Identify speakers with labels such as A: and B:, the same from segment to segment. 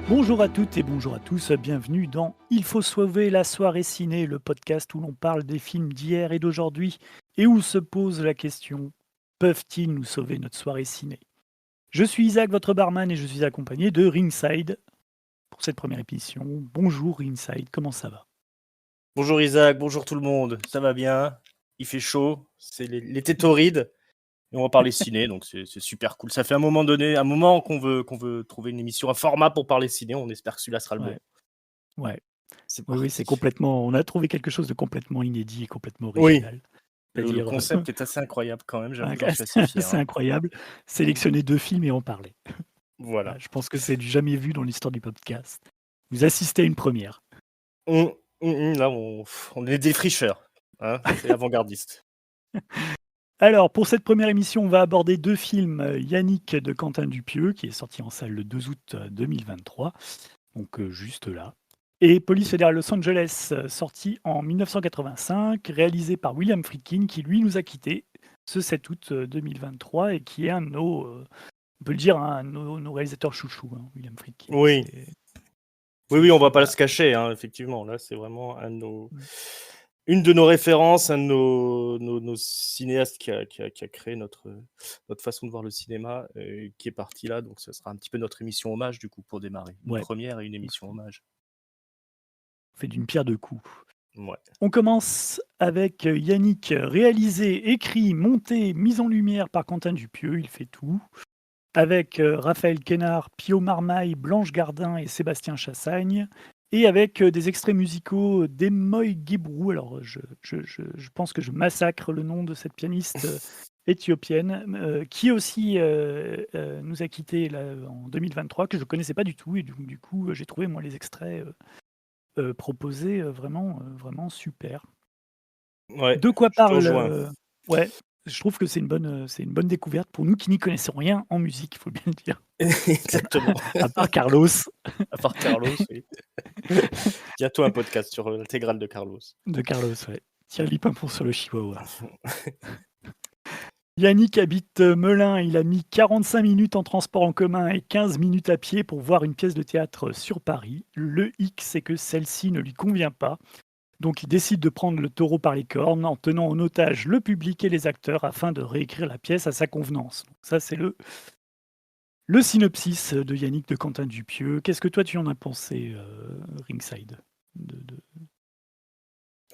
A: Bonjour à toutes et bonjour à tous, bienvenue dans Il faut sauver la soirée ciné, le podcast où l'on parle des films d'hier et d'aujourd'hui et où se pose la question: peuvent-ils nous sauver notre soirée ciné? Je suis Isaac, votre barman, et je suis accompagné de Ringside pour cette première émission. Bonjour Ringside, comment ça va?
B: Bonjour Isaac, bonjour tout le monde, ça va bien? Il fait chaud, c'est l'été torride et on va parler ciné, donc c'est super cool. Ça fait un moment qu'on veut trouver une émission, un format pour parler ciné. On espère que celui-là sera le
A: Ouais,
B: bon.
A: ouais.
B: C'est
A: Oui, c'est
B: parti.
A: complètement. On a trouvé quelque chose de complètement inédit et complètement
B: Oui,
A: original.
B: le
A: C'est-à-dire,
B: concept est assez incroyable quand même, j'avoue, j'en
A: c'est
B: suis assez fier,
A: assez
B: hein.
A: incroyable. Sélectionner deux films et en parler.
B: Voilà.
A: Voilà, je pense que c'est du jamais vu dans l'histoire du podcast. Vous assistez à une première.
B: Là, on est des fricheurs, hein, c'est avant-gardiste.
A: Alors, pour cette première émission, on va aborder deux films. Yannick de Quentin Dupieux, qui est sorti en salle le 2 août 2023, donc juste là. Et Police fédérale Los Angeles, sorti en 1985, réalisé par William Friedkin, qui lui nous a quittés ce 7 août 2023 et qui est un de nos, on peut le dire, un de nos réalisateurs chouchous, hein, William Friedkin.
B: Oui, oui, on va pas
A: Voilà.
B: se cacher, hein, effectivement. Là, c'est vraiment
A: Mm.
B: une de nos références, un de nos cinéastes qui a créé notre façon de voir le cinéma, qui est parti là. Donc, ce sera un petit peu notre émission hommage, du coup, pour démarrer. Une
A: Ouais,
B: première et une émission hommage.
A: on fait d'une pierre deux coups.
B: Ouais.
A: On commence avec Yannick, réalisé, écrit, monté, mis en lumière par Quentin Dupieux, il fait tout. Avec Raphaël Quénard, Pio Marmaille, Blanche Gardin et Sébastien Chassagne. Et avec des extraits musicaux d'Emoy Guibrou. Alors, je pense que je massacre le nom de cette pianiste éthiopienne, qui aussi nous a quittés là, en 2023, que je ne connaissais pas du tout. Et du coup, j'ai trouvé, moi, les extraits proposés vraiment super.
B: Ouais,
A: De quoi
B: je te
A: parle,
B: rejoins.
A: ouais, je trouve que c'est une bonne découverte pour nous qui n'y connaissons rien en musique, il faut bien le dire.
B: Exactement.
A: À part Carlos,
B: À part Carlos, oui. Bientôt un podcast sur l'intégrale de Carlos.
A: de Carlos, ouais. Thierry Pimpon sur le chihuahua. Yannick habite Melun, il a mis 45 minutes en transport en commun et 15 minutes à pied pour voir une pièce de théâtre sur Paris. Le hic, c'est que celle-ci ne lui convient pas. Donc il décide de prendre le taureau par les cornes en tenant en otage le public et les acteurs afin de réécrire la pièce à sa convenance. Donc ça, c'est le synopsis de Yannick de Quentin Dupieux. Qu'est-ce que toi tu en as pensé, Ringside de...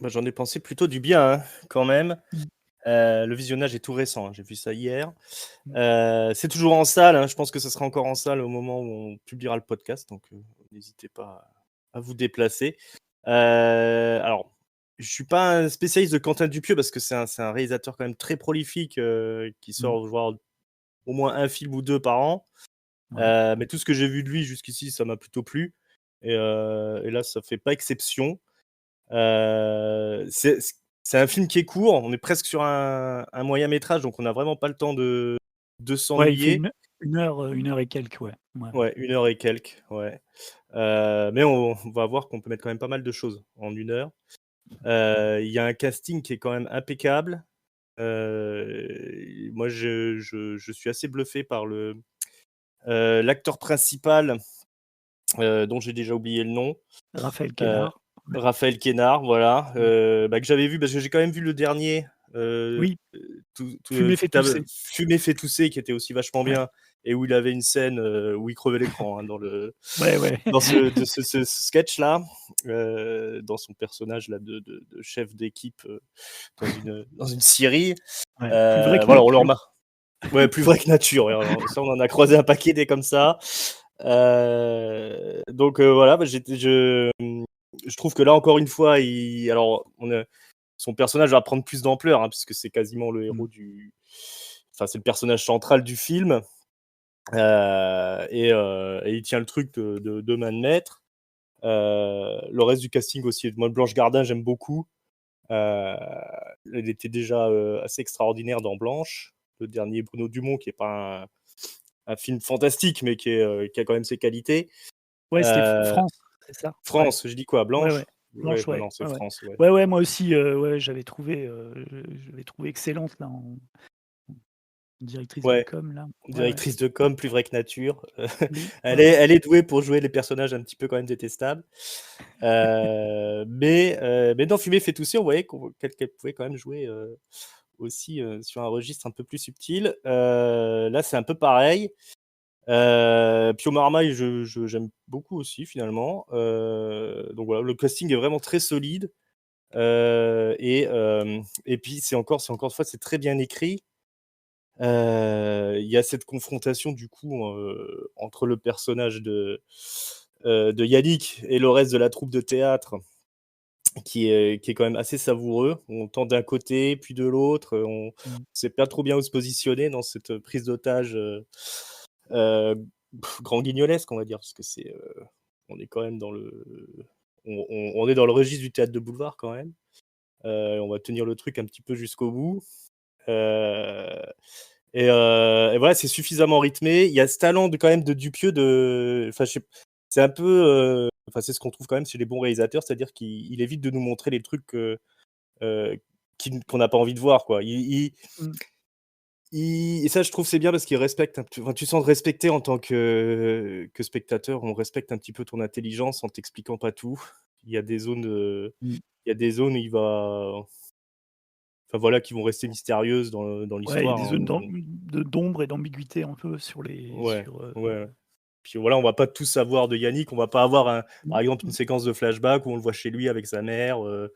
B: Bah, j'en ai pensé plutôt du bien, hein, quand même.
A: Mm,
B: Le visionnage est tout récent, hein, j'ai vu ça hier.
A: mm.
B: C'est toujours en salle, hein, je pense que ça sera encore en salle au moment où on publiera le podcast, donc n'hésitez pas à vous déplacer. Alors, je suis pas un spécialiste de Quentin Dupieux parce que c'est un réalisateur quand même très prolifique, qui
A: Mm.
B: sort genre au moins un film ou 2 par an.
A: Ouais.
B: Mais tout ce que j'ai vu de lui jusqu'ici, ça m'a plutôt plu et là, ça fait pas exception. C'est un film qui est court, on est presque sur un moyen métrage, donc on n'a vraiment pas le temps de
A: Ouais, il fait
B: s'ennuyer.
A: une heure et quelques, ouais. Ouais, ouais.
B: Ouais, 1 heure et quelques, ouais. Mais on va voir qu'on peut mettre quand même pas mal de choses en 1 heure. Il y a un casting qui est quand même impeccable. Moi je suis assez bluffé par l'acteur principal, dont j'ai déjà oublié le nom.
A: Raphaël
B: Heu,
A: Quénard. Ouais.
B: Raphaël Quénard, voilà,
A: Mm.
B: que j'avais vu parce que j'ai quand même vu le dernier,
A: Oui,
B: tout
A: fumer fait tousser.
B: Fumer fait tousser, qui était aussi vachement
A: Ouais,
B: bien et où il avait une scène, où il crevait l'écran, hein,
A: ouais, ouais.
B: dans ce sketch-là, dans son personnage là de chef d'équipe, dans une scierie.
A: Ouais, plus vrai que
B: Voilà, on le
A: nature.
B: remarque. Ouais, plus vrai que nature, ouais, alors ça, on en a croisé un paquet des comme ça. Donc voilà, bah, je trouve que là, encore une fois, son personnage va prendre plus d'ampleur, hein, puisque c'est quasiment le
A: Mm.
B: héros enfin, c'est le personnage central du film, et il tient le truc de main de maître. Le reste du casting aussi, moi, Blanche Gardin, j'aime beaucoup. Heu, Elle était déjà, assez extraordinaire dans Blanche, le dernier Bruno Dumont, qui est pas un film fantastique, mais qui a quand même ses qualités.
A: Ouais, c'était
B: Heu,
A: France, c'est ça? Ouais,
B: France, je dis quoi?
A: ouais, ouais.
B: Blanche? Ouais,
A: Blanche,
B: bah,
A: ouais,
B: non, c'est
A: ouais, ouais.
B: France, ouais.
A: Ouais, ouais, moi aussi, ouais, je l'avais trouvée excellente là directrice de
B: Ouais,
A: com là. Ouais, ouais.
B: directrice de com, plus vraie que nature.
A: Oui,
B: Elle
A: ouais,
B: est
A: ouais.
B: elle est douée pour jouer les personnages un petit peu quand même détestables. Mais dans Fumer fait tousser, on voyait qu'elle pouvait quand même jouer, aussi, sur un registre un peu plus subtil. Là, c'est un peu pareil. Pio Marmaille, j'aime beaucoup aussi finalement. Donc voilà, le casting est vraiment très solide. Et puis c'est encore une fois, c'est très bien écrit. Il y a cette confrontation du coup, entre le personnage de Yannick et le reste de la troupe de théâtre qui est quand même assez savoureux. On tend d'un côté, puis de l'autre, on
A: Mmh.
B: sait pas trop bien où se positionner dans cette prise d'otage, heu, grand guignolesque, on va dire, parce que on est quand même on est dans le registre du théâtre de boulevard quand même. On va tenir le truc un petit peu jusqu'au bout. Heu et voilà, c'est suffisamment rythmé. Il y a ce talent quand même de Dupieux enfin, je sais c'est un peu, enfin, c'est ce qu'on trouve quand même chez les bons réalisateurs, c'est-à-dire qu'il évite de nous montrer les trucs, heu, qu'on n'a pas envie de voir, quoi.
A: Mmh.
B: Et ça, je trouve, c'est bien parce qu'il respecte un petit enfin, tu sens de respecter en tant que spectateur, on respecte un petit peu ton intelligence en t'expliquant pas tout. Il y a des zones,
A: Mmh.
B: il y a des zones où enfin, voilà, qui vont rester mystérieuses dans
A: Ouais, il y a
B: l'histoire,
A: des
B: hein.
A: zones d'ombre et d'ambiguïté un peu sur les
B: Ouais,
A: sur,
B: ouais, ouais. Puis voilà, on va pas tout savoir de Yannick, on va pas avoir par
A: mmh,
B: exemple, une
A: mmh,
B: séquence de flashback où on le voit chez lui avec sa mère,
A: ouais.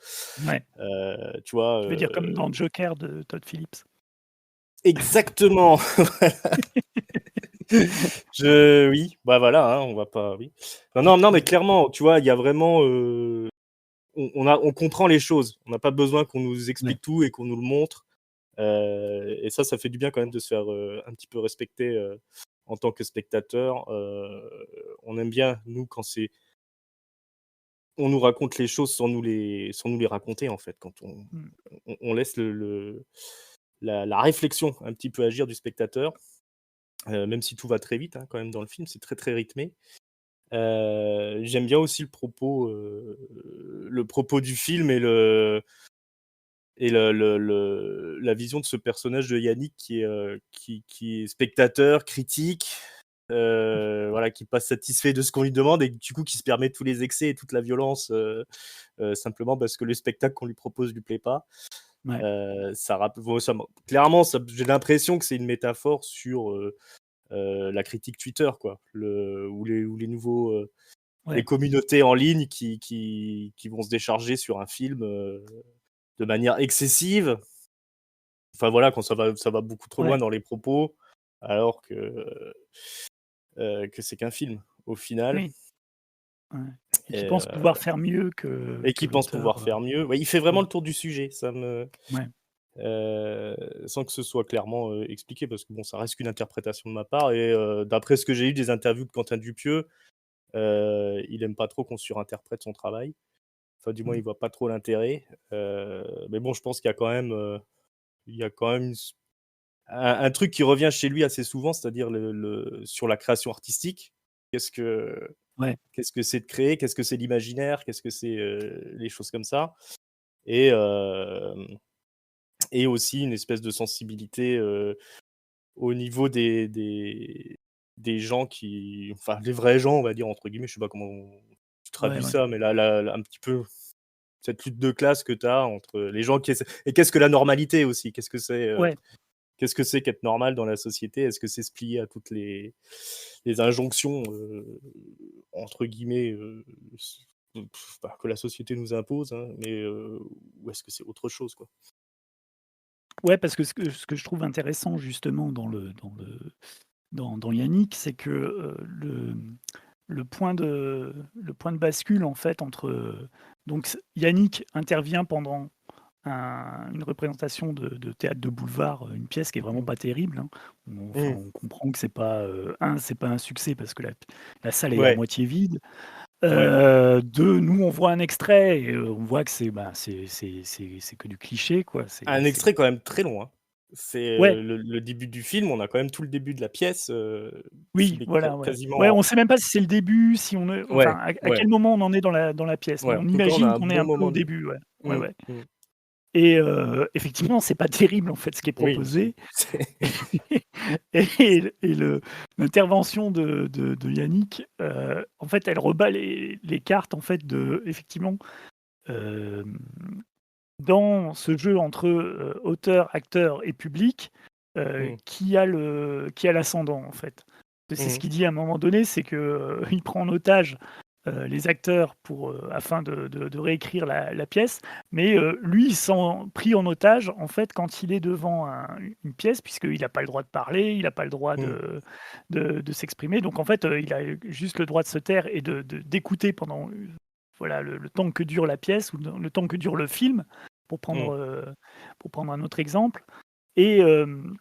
B: tu vois?
A: Tu veux dire comme dans Joker de Todd Phillips?
B: Exactement! Oui, bah, voilà, hein, on va pas oui. Non, non, non, mais
A: Ouais.
B: clairement, tu vois, il y a vraiment, on comprend les choses. On n'a pas besoin qu'on nous
A: Ouais.
B: explique tout et qu'on nous le montre, et ça fait du bien quand même de se faire, un petit peu respecter, en tant que spectateur. On aime bien, nous, quand on nous raconte les choses sans nous les raconter, en fait, quand
A: Mmh.
B: on laisse la réflexion un petit peu agir du spectateur, même si tout va très vite, hein, quand même dans le film, c'est très, très rythmé. J'aime bien aussi le propos du film et la vision de ce personnage de Yannick qui est spectateur, critique, voilà, qui est pas satisfait de ce qu'on lui demande et du coup qui se permet tous les excès et toute la violence, simplement parce que le spectacle qu'on lui propose lui plaît pas.
A: Ouais.
B: Ça rapp bon, ça me clairement, j'ai l'impression que c'est une métaphore sur, la critique Twitter, quoi. Ou les nouveaux, les
A: Ouais.
B: communautés en ligne qui vont se décharger sur un film, de manière excessive. Enfin voilà, quand ça va beaucoup trop loin
A: Ouais.
B: dans les propos, alors que c'est qu'un film, au final.
A: Oui. Ouais. Et qui pensent
B: Et
A: pouvoir faire mieux
B: et
A: que
B: qui pense pouvoir
A: l'auteur,
B: faire mieux. Ouais, il fait vraiment
A: ouais.
B: le tour du sujet,
A: Ouais.
B: sans que ce soit clairement, expliqué parce que bon, ça reste qu'une interprétation de ma part et d'après ce que j'ai eu des interviews de Quentin Dupieux, il aime pas trop qu'on surinterprète son travail. Enfin, du moins,
A: Mmh.
B: il voit pas trop l'intérêt. Mais bon, je pense qu'il y a quand même, une s un truc qui revient chez lui assez souvent, c'est-à-dire sur la création artistique. Qu'est-ce que
A: Ouais.
B: qu'est-ce que c'est de créer? Qu'est-ce que c'est l'imaginaire? Qu'est-ce que c'est, les choses comme ça? Et aussi une espèce de sensibilité, au niveau des gens enfin, «les vrais gens», on va dire, entre guillemets, je sais pas comment tu
A: Ouais,
B: traduis
A: ouais.
B: ça, mais un petit peu cette lutte de classe que tu as entre les gens qui essaient et qu'est-ce que la normalité aussi?
A: Ouais.
B: Qu'est-ce que c'est qu'être normal dans la société? Est-ce que c'est se plier à toutes les injonctions, entre guillemets, bah, que la société nous impose, hein, mais ou est-ce que c'est autre chose, quoi?
A: Ouais, parce que ce que je trouve intéressant justement dans Yannick, c'est que, le point de bascule en fait entre, donc Yannick intervient pendant une représentation de théâtre de boulevard, une pièce qui est vraiment pas terrible, hein. Enfin,
B: Mmh.
A: on comprend que c'est pas un succès parce que la salle est à
B: Ouais,
A: moitié vide.
B: ouais.
A: 2, nous, on voit un extrait et on voit que c'est que du cliché, quoi.
B: Un extrait quand même très long, hein. C'est,
A: Ouais,
B: le début du film, on a quand même tout le début de la pièce,
A: oui,
B: filmé
A: voilà, ouais. Ouais, on
B: quasiment
A: sait même pas si c'est le début, si on est
B: ouais,
A: enfin, à
B: ouais,
A: quel moment on en est dans la pièce, mais
B: ouais. En
A: on
B: tout cas, on a
A: imagine
B: un
A: qu'on est
B: bon
A: un peu au
B: moment de
A: début, ouais. Ouais,
B: mmh,
A: ouais.
B: mmh.
A: Et effectivement, c'est pas terrible, en fait, ce qui est
B: Oui,
A: proposé.
B: c'est
A: Et l'intervention de Yannick, en fait, elle rebat les cartes, en fait, effectivement, hem, dans ce jeu entre, auteur, acteur et public,
B: mmh,
A: qui a l'ascendant, en fait. C'est ce
B: mmh,
A: qu'il dit à un moment donné, c'est que, il prend en otage, les acteurs afin de réécrire la pièce, mais lui, il se sent pris en otage, en fait, quand il est devant une pièce, puisqu'il n'a pas le droit de parler, il n'a pas le droit
B: mmh,
A: de s'exprimer. Donc en fait, il a juste le droit de se taire et d'écouter pendant, voilà, le temps que dure la pièce ou le temps que dure le film, pour
B: mmh,
A: prendre, heu, pour prendre un autre exemple. Et hem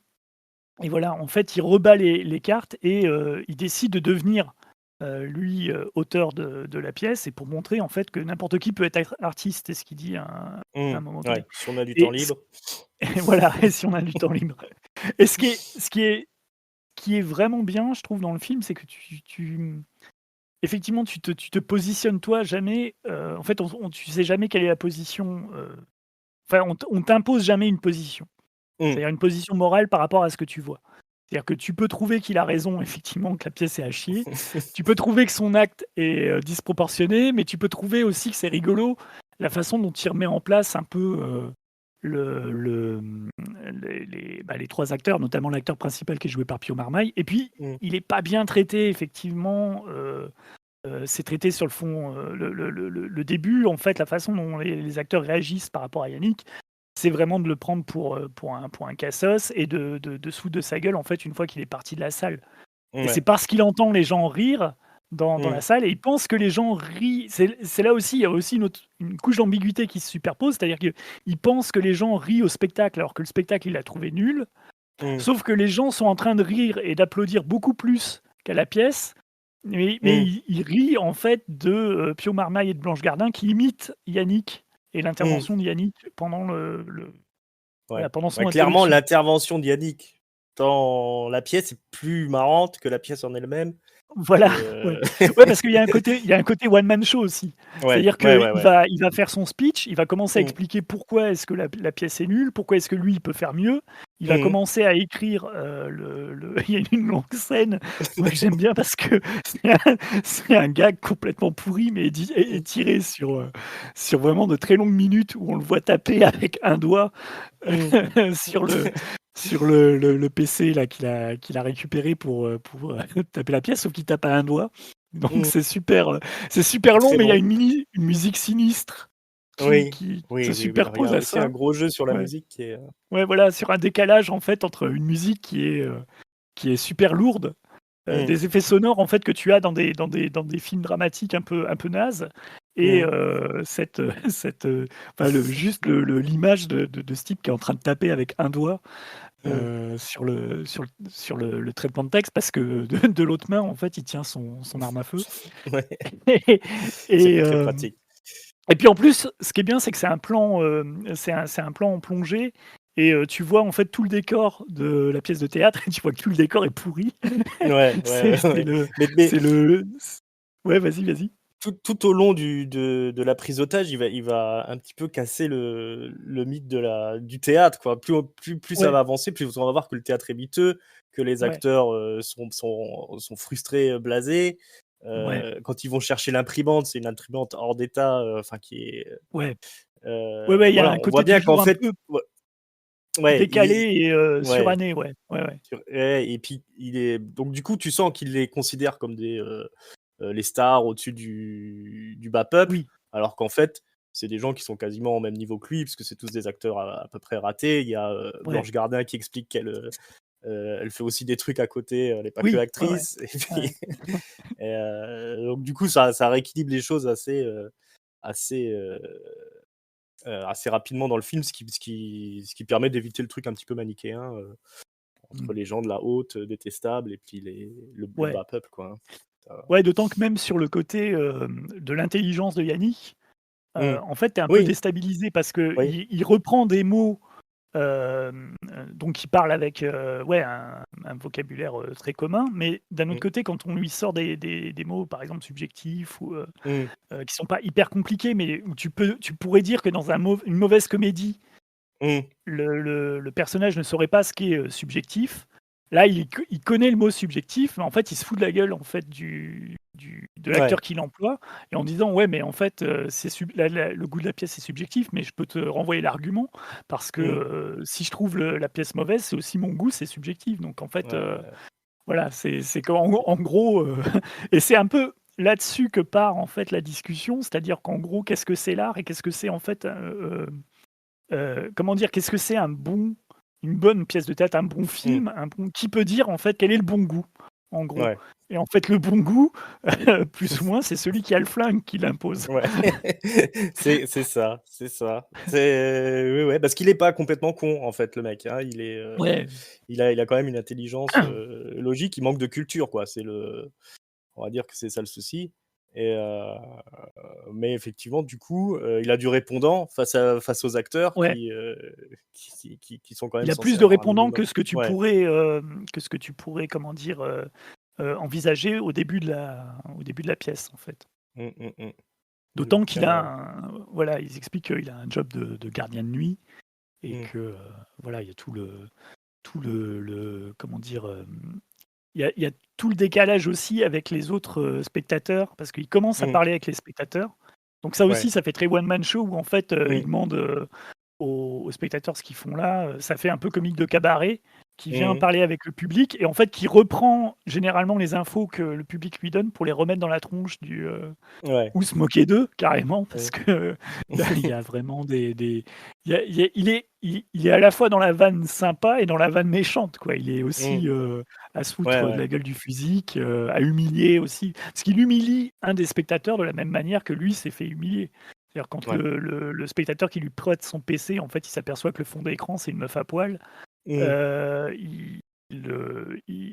A: et voilà, en fait, il rebat les cartes et il décide de devenir, lui, auteur de la pièce, et pour montrer, en fait, que n'importe qui peut être artiste. C'est ce qu'il dit à
B: mmh,
A: un moment donné.
B: ouais, si on a du temps
A: Et
B: libre.
A: et voilà, et si on a du temps libre. Et ce qui est vraiment bien, je trouve, dans le film, c'est que effectivement, tu te positionnes toi jamais, en fait, tu sais jamais quelle est la position, enfin, on t'impose jamais une position.
B: Mmh,
A: C'est-à-dire une position morale par rapport à ce que tu vois. C'est-à-dire que tu peux trouver qu'il a raison, effectivement, que la pièce est à chier. Tu peux trouver que son acte est, disproportionné, mais tu peux trouver aussi que c'est rigolo la façon dont il remet en place un peu, les 3 acteurs, notamment l'acteur principal qui est joué par Pio Marmaille. Et puis,
B: mmh,
A: il est pas bien traité, effectivement, c'est traité sur le fond, le début, en fait, la façon dont les acteurs réagissent par rapport à Yannick, c'est vraiment de le prendre pour un cassos et de se foutre de sa gueule, en fait, une fois qu'il est parti de la salle. Et c'est
B: ouais,
A: parce qu'il entend les gens rire dans la
B: mmh,
A: salle, et il pense que les gens rient. C'est là aussi, il y a aussi une couche d'ambiguïté qui se superpose, c'est-à-dire qu'il pense que les gens rient au spectacle, alors que le spectacle, il l'a trouvé nul.
B: mmh,
A: Sauf que les gens sont en train de rire et d'applaudir beaucoup plus qu'à la pièce, mais
B: mmh,
A: il rit, en fait, de, Pio Marmaille et de Blanche Gardin qui imitent Yannick et
B: mmh,
A: l'intervention de Yannick pendant
B: ouais.
A: voilà, pendant
B: Bah,
A: son
B: clairement,
A: introduction.
B: l'intervention d'Yannick dans la pièce est plus marrante que la pièce en elle-même.
A: Voilà, ouais. Ouais, parce qu'il y a un côté one man show aussi.
B: Ouais,
A: C'est-à-dire
B: ouais,
A: qu'il
B: ouais, ouais.
A: va faire son speech, il va commencer à
B: Mmh,
A: expliquer pourquoi est-ce que la pièce est nulle, pourquoi est-ce que lui, il peut faire mieux. Il va
B: mmh
A: commencer à écrire, il y a une longue scène, moi, que j'aime bien, parce que c'est un gag complètement pourri, mais
B: mh,
A: étiré sur vraiment de très longues minutes, où on le voit taper avec un doigt,
B: mmh,
A: sur le PC là qu'il a récupéré pour taper la pièce, sauf qu'il tape à un doigt. Donc
B: mmh.
A: c'est super long,
B: Très
A: mais il y a
B: long.
A: une musique sinistre qui
B: Oui,
A: qui
B: oui,
A: se
B: oui, oui. Alors, il y
A: superpose
B: a
A: à
B: aussi un
A: ça.
B: gros jeu sur la
A: Ouais.
B: musique qui est,
A: Ouais, voilà, sur un décalage, en fait, entre une musique qui est super lourde,
B: mmh,
A: des effets sonores, en fait, que tu as dans des films dramatiques un peu nazes, et
B: mmh,
A: cette, enfin, l'image de ce type qui est en train de taper avec un doigt,
B: mmh.
A: sur le traitement de texte, parce que de l'autre main, en fait, il tient son arme à feu.
B: Ouais,
A: Et
B: c'est
A: et
B: très
A: hem
B: pratique.
A: et puis, en plus, ce qui est bien, c'est que c'est un plan en plongée, et tu vois, en fait, tout le décor de la pièce de théâtre, et tu vois que tout le décor est pourri.
B: Ouais, ouais,
A: C'est
B: ouais,
A: c'est
B: ouais.
A: le
B: Mais
A: c'est le Ouais, vas-y, vas-y.
B: tout au long de la prise d'otage, il va un petit peu casser le mythe du théâtre, quoi. Plus ça
A: Ouais,
B: va avancer, plus on va voir que le théâtre est miteux, que les
A: ouais,
B: acteurs, sont frustrés, blasés.
A: ouais,
B: Quand ils vont chercher l'imprimante, c'est une imprimante hors d'état, enfin qui est,
A: ouais. Ouais, ouais, il y a
B: voilà,
A: un
B: on voit
A: côté
B: bien qu'en
A: toujours un
B: fait
A: peu
B: ouais,
A: décalé et
B: ouais.
A: suranné, ouais. Ouais, ouais.
B: Ouais et puis il est donc du coup, tu sens qu'il les considère comme les stars au-dessus du bas peuple,
A: Oui,
B: alors qu'en fait, c'est des gens qui sont quasiment au même niveau que lui, puisque c'est tous des acteurs à peu près ratés. Il y a,
A: ouais.
B: Blanche Gardin qui explique qu'elle, elle fait aussi des trucs à côté, elle est pas que
A: Oui, ouais, ouais.
B: actrice et puis
A: Ouais.
B: donc du coup, ça rééquilibre les choses assez, assez rapidement dans le film, ce qui permet d'éviter le truc un petit peu manichéen, entre
A: Mmh.
B: les gens de la haute, détestables et puis le
A: Ouais.
B: bas peuple, quoi, hein. Ça
A: Ouais, d'autant que même sur le côté, de l'intelligence de Yannick,
B: mmh.
A: en fait, tu es un peu
B: Oui,
A: déstabilisé, parce
B: oui.
A: qu'il reprend des mots, donc il parle avec, ouais, un vocabulaire, très commun, mais d'un autre
B: Mmh.
A: côté, quand on lui sort des mots, par exemple, subjectifs, ou
B: Mmh.
A: qui sont pas hyper compliqués, mais où tu pourrais dire que dans une mauvaise comédie,
B: Mmh.
A: Le personnage ne saurait pas ce qui est, subjectif. Là, il connaît le mot subjectif, mais en fait, il se fout de la gueule, en fait, de l'acteur
B: Ouais.
A: qui l'emploie et en disant: «Ouais, mais en fait, c'est le goût de la pièce est subjectif, mais je peux te renvoyer l'argument parce que,
B: Mmh.
A: si je trouve la pièce mauvaise, c'est aussi mon goût, c'est subjectif». Donc en fait,
B: Ouais.
A: voilà, c'est en gros, et c'est un peu là-dessus que part, en fait, la discussion. C'est-à-dire qu'en gros, qu'est-ce que c'est l'art et qu'est-ce que c'est, en fait, comment dire? Qu'est-ce que c'est une bonne pièce de théâtre, un bon
B: Mmh.
A: film, un bon qui peut dire, en fait, quel est le bon goût, en gros?
B: Ouais.
A: Et en fait, le bon goût, plus ou moins, c'est celui qui a le flingue qui l'impose.
B: Ouais. C'est ça, c'est ça. C'est ouais, ouais, parce qu'il est pas complètement con, en fait, le mec, hein.
A: Ouais.
B: Il a quand même une intelligence, logique. Il manque de culture, quoi. On va dire que c'est ça le souci et mais effectivement, du coup, il a du répondant face aux acteurs
A: Ouais.
B: qui sont quand même
A: Il a
B: censés
A: plus de
B: avoir un
A: répondants
B: minimum ouais.
A: que ce que tu pourrais, comment dire, envisager au début de la pièce, en fait.
B: Mmh, mmh, mmh.
A: D'autant
B: Donc
A: qu'il a voilà, ils expliquent qu'il a un job de gardien de nuit et
B: mmh,
A: que, voilà, il y a comment dire, il y a tout le décalage aussi avec les autres, spectateurs, parce qu'il commence à
B: mmh,
A: parler avec les spectateurs. Donc ça aussi,
B: ouais.
A: ça fait très one man show où en fait, il
B: Mmh,
A: demande, aux spectateurs ce qu'ils font là, ça fait un peu comique de cabaret, qui vient
B: mmh,
A: parler avec le public et en fait qui reprend généralement les infos que le public lui donne pour les remettre dans la tronche
B: ouais.
A: ou se moquer d'eux carrément parce
B: Mmh.
A: que il y a vraiment il est à la fois dans la vanne sympa et dans la vanne méchante, quoi. Il est
B: Mmh.
A: aussi, à se
B: Ouais,
A: foutre de
B: ouais.
A: la gueule du physique, à humilier aussi. Parce qu'il humilie un des spectateurs de la même manière que lui s'est fait humilier. C'est-à-dire quand
B: Ouais.
A: le spectateur qui lui prête son PC, en fait, il s'aperçoit que le fond d'écran, c'est une meuf à poil,
B: Mmh.
A: il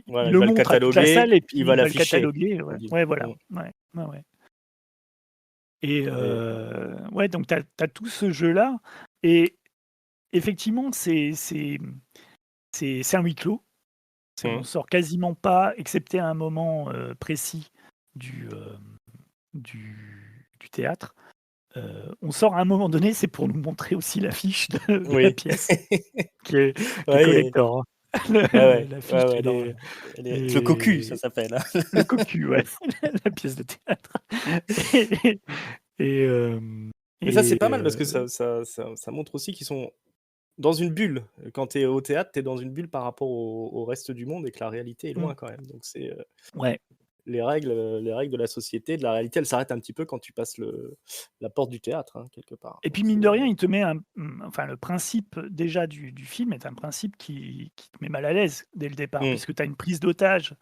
B: Voilà, il
A: le
B: va le
A: montre à toute la salle
B: cataloguer,
A: et puis
B: il va
A: il va le
B: l'afficher,
A: cataloguer,
B: on
A: ouais.
B: dit.
A: Ouais, voilà.
B: Mmh
A: Ouais, ouais, ouais. Et
B: et
A: ouais, donc tu as tout ce jeu-là et effectivement, c'est un huis clos. On
B: mmh.
A: sort quasiment pas, excepté à un moment, précis du, du théâtre. On sort à un moment donné, c'est pour nous montrer aussi l'affiche de la
B: Oui.
A: pièce qui est
B: Ouais et
A: collector, hein.
B: ouais, ouais,
A: L'affiche,
B: ouais, ouais,
A: elle
B: non,
A: est
B: le cocu, ça
A: et
B: s'appelle, hein.
A: le cocu, ouais, la pièce de théâtre et et hem
B: Mais ça, c'est
A: et
B: pas mal parce que ça montre aussi qu'ils sont dans une bulle. Quand tu es au théâtre, tu es dans une bulle par rapport au reste du monde et que la réalité est
A: mmh,
B: loin quand même. Donc
A: ouais.
B: les règles de la société, de la réalité, elles s'arrêtent un petit peu quand tu passes la porte du théâtre, hein, quelque part.
A: Et
B: Donc
A: puis mine de rien, il te met enfin le principe déjà du film est un principe qui te met mal à l'aise dès le départ,
B: mmh,
A: puisque tu as une prise d'otage.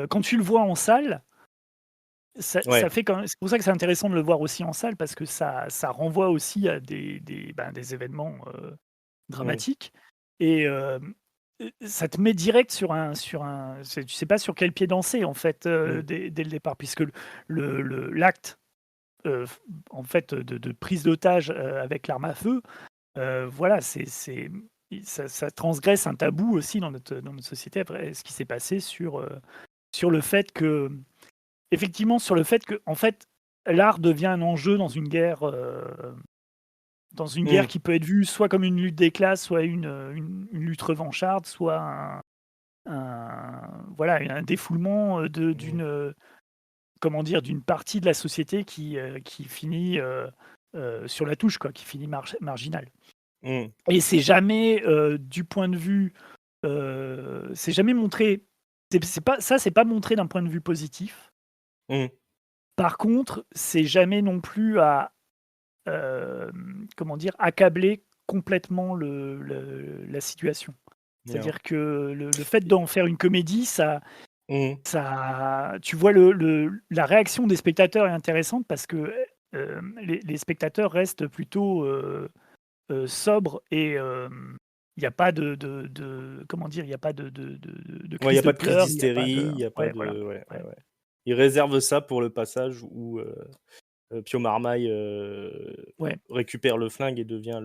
A: Quand tu le vois en salle, ça
B: ouais,
A: fait quand même c'est pour ça que c'est intéressant de le voir aussi en salle parce que ça renvoie aussi à des événements,
B: mmh,
A: dramatiques et ça te met direct tu sais pas sur quel pied danser en fait,
B: mmh,
A: dès le départ puisque l'acte, f en fait, de prise d'otage, avec l'arme à feu. Voilà, ça transgresse un tabou aussi dans notre société après ce qui s'est passé sur le fait que effectivement, sur le fait que en fait, l'art devient un enjeu dans une guerre
B: mmh,
A: qui peut être vue soit comme une lutte des classes, soit une lutte revancharde, soit voilà, un défoulement,
B: mmh,
A: comment dire? D'une partie de la société qui finit, sur la touche quoi, qui finit marginale.
B: mmh,
A: Et c'est jamais, du point de vue, c'est jamais montré c'est pas montré d'un point de vue positif.
B: mmh,
A: Par contre, c'est jamais non plus à, comment dire? Accabler complètement la situation.
B: non.
A: C'est-à-dire que le fait d'en faire une comédie,
B: Mmh,
A: tu vois la réaction des spectateurs est intéressante parce que, les spectateurs restent plutôt, sobre et il y a pas comment dire? Il y a pas de
B: ouais, il y
A: crise
B: a
A: de
B: pas de crise
A: pleurs, il y a pas
B: d'hystérie,
A: de
B: il y a pas
A: ouais, voilà,
B: de ouais, ouais,
A: ouais,
B: ouais. Ils réservent ça pour le passage où, Pio Marmaille,
A: ouais,
B: récupère le flingue et devient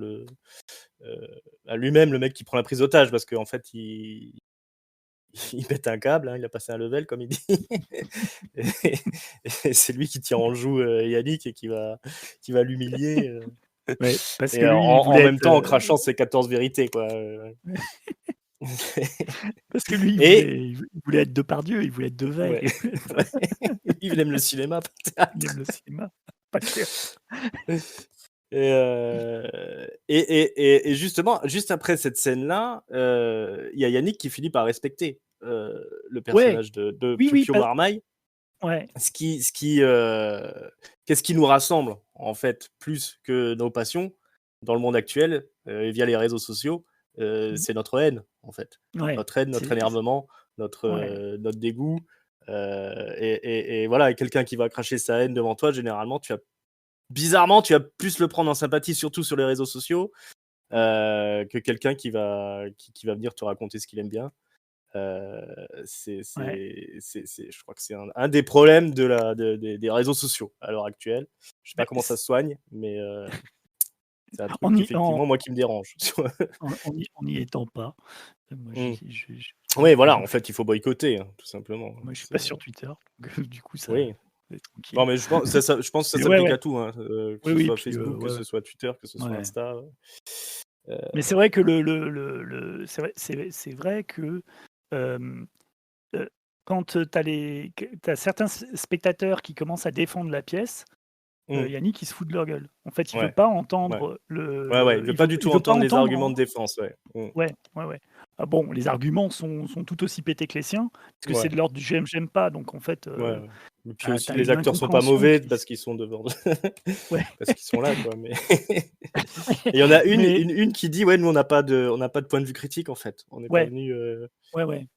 B: lui-même le mec qui prend la prise d'otage parce qu'en fait il pète un câble, hein, il a passé un level comme il dit et et c'est lui qui tient en joue, Yannick et qui va l'humilier.
A: Ouais, parce que
B: Et
A: lui, il
B: en
A: voulait
B: même
A: être,
B: temps, en crachant ses 14 vérités, quoi.
A: parce que lui,
B: Et
A: il voulait être Depardieu, il voulait être Devaire,
B: ouais,
A: il voulait être
B: ouais. Il aime le cinéma,
A: il aime
B: peut-être.
A: le cinéma, pas clair.
B: Et justement, juste après cette scène-là, il y a Yannick qui finit par respecter, le
A: Ouais,
B: personnage de
A: oui, oui,
B: Pio Marmaille.
A: ouais.
B: Qu'est-ce qui nous rassemble, en fait, plus que nos passions dans le monde actuel, via les réseaux sociaux,
A: Mmh.
B: c'est notre haine, en fait.
A: Ouais,
B: Notre haine, notre
A: c'est
B: énervement,
A: ouais.
B: notre dégoût, et voilà, et quelqu'un qui va cracher sa haine devant toi, généralement, bizarrement, tu vas plus le prendre en sympathie, surtout sur les réseaux sociaux, que quelqu'un qui va venir te raconter ce qu'il aime bien.
A: Ouais.
B: Je crois que c'est un des problèmes des réseaux sociaux à l'heure actuelle. Je sais pas
A: Mais
B: comment ça se soigne, mais c'est un truc
A: en y en
B: qu'effectivement, moi, qui me dérange.
A: en y étant pas, moi
B: Mmh.
A: ouais,
B: Oui,
A: moi
B: voilà,
A: je me
B: en
A: fais
B: fait, il faut boycotter, hein, tout simplement, hein.
A: moi je suis pas sur Twitter, donc du coup
B: Oui.
A: c'est
B: Non,
A: tranquille.
B: mais je pense que ça
A: Mais ouais,
B: s'applique
A: ouais.
B: à tout, hein, que
A: Oui,
B: ce
A: oui,
B: soit
A: puis,
B: Facebook, que
A: ouais,
B: ce
A: ouais.
B: soit Twitter, que ce soit
A: Ouais.
B: Insta,
A: Mais c'est vrai que c'est vrai que, hem, heu, quand, tu as certains spectateurs qui commencent à défendre la pièce,
B: mmh,
A: Yannick, il se fout de leur gueule. En fait, il veut
B: ouais,
A: pas
B: ouais.
A: entendre
B: Ouais, ouais, il veut pas du
A: il
B: tout
A: veut pas
B: entendre les
A: entendre
B: arguments de
A: en
B: défense, ouais.
A: ouais, ouais, ouais. Ah bon, les arguments sont tout aussi pétés que les siens, parce que c'est
B: Ouais,
A: de l'ordre du «j'aime, j'aime pas», donc en fait,
B: ouais, ouais. Et puis
A: tu
B: aussi,
A: as
B: les
A: une
B: acteurs sont pas
A: incompréhension
B: mauvais
A: qui
B: parce
A: s
B: qu'ils sont devant
A: ouais,
B: parce qu'ils sont là, quoi, mais et il y en a
A: mais
B: une qui dit: «Ouais, nous, on n'a pas de point de vue critique, en fait. On n'est pas
A: ouais,
B: venus,
A: ouais, ouais.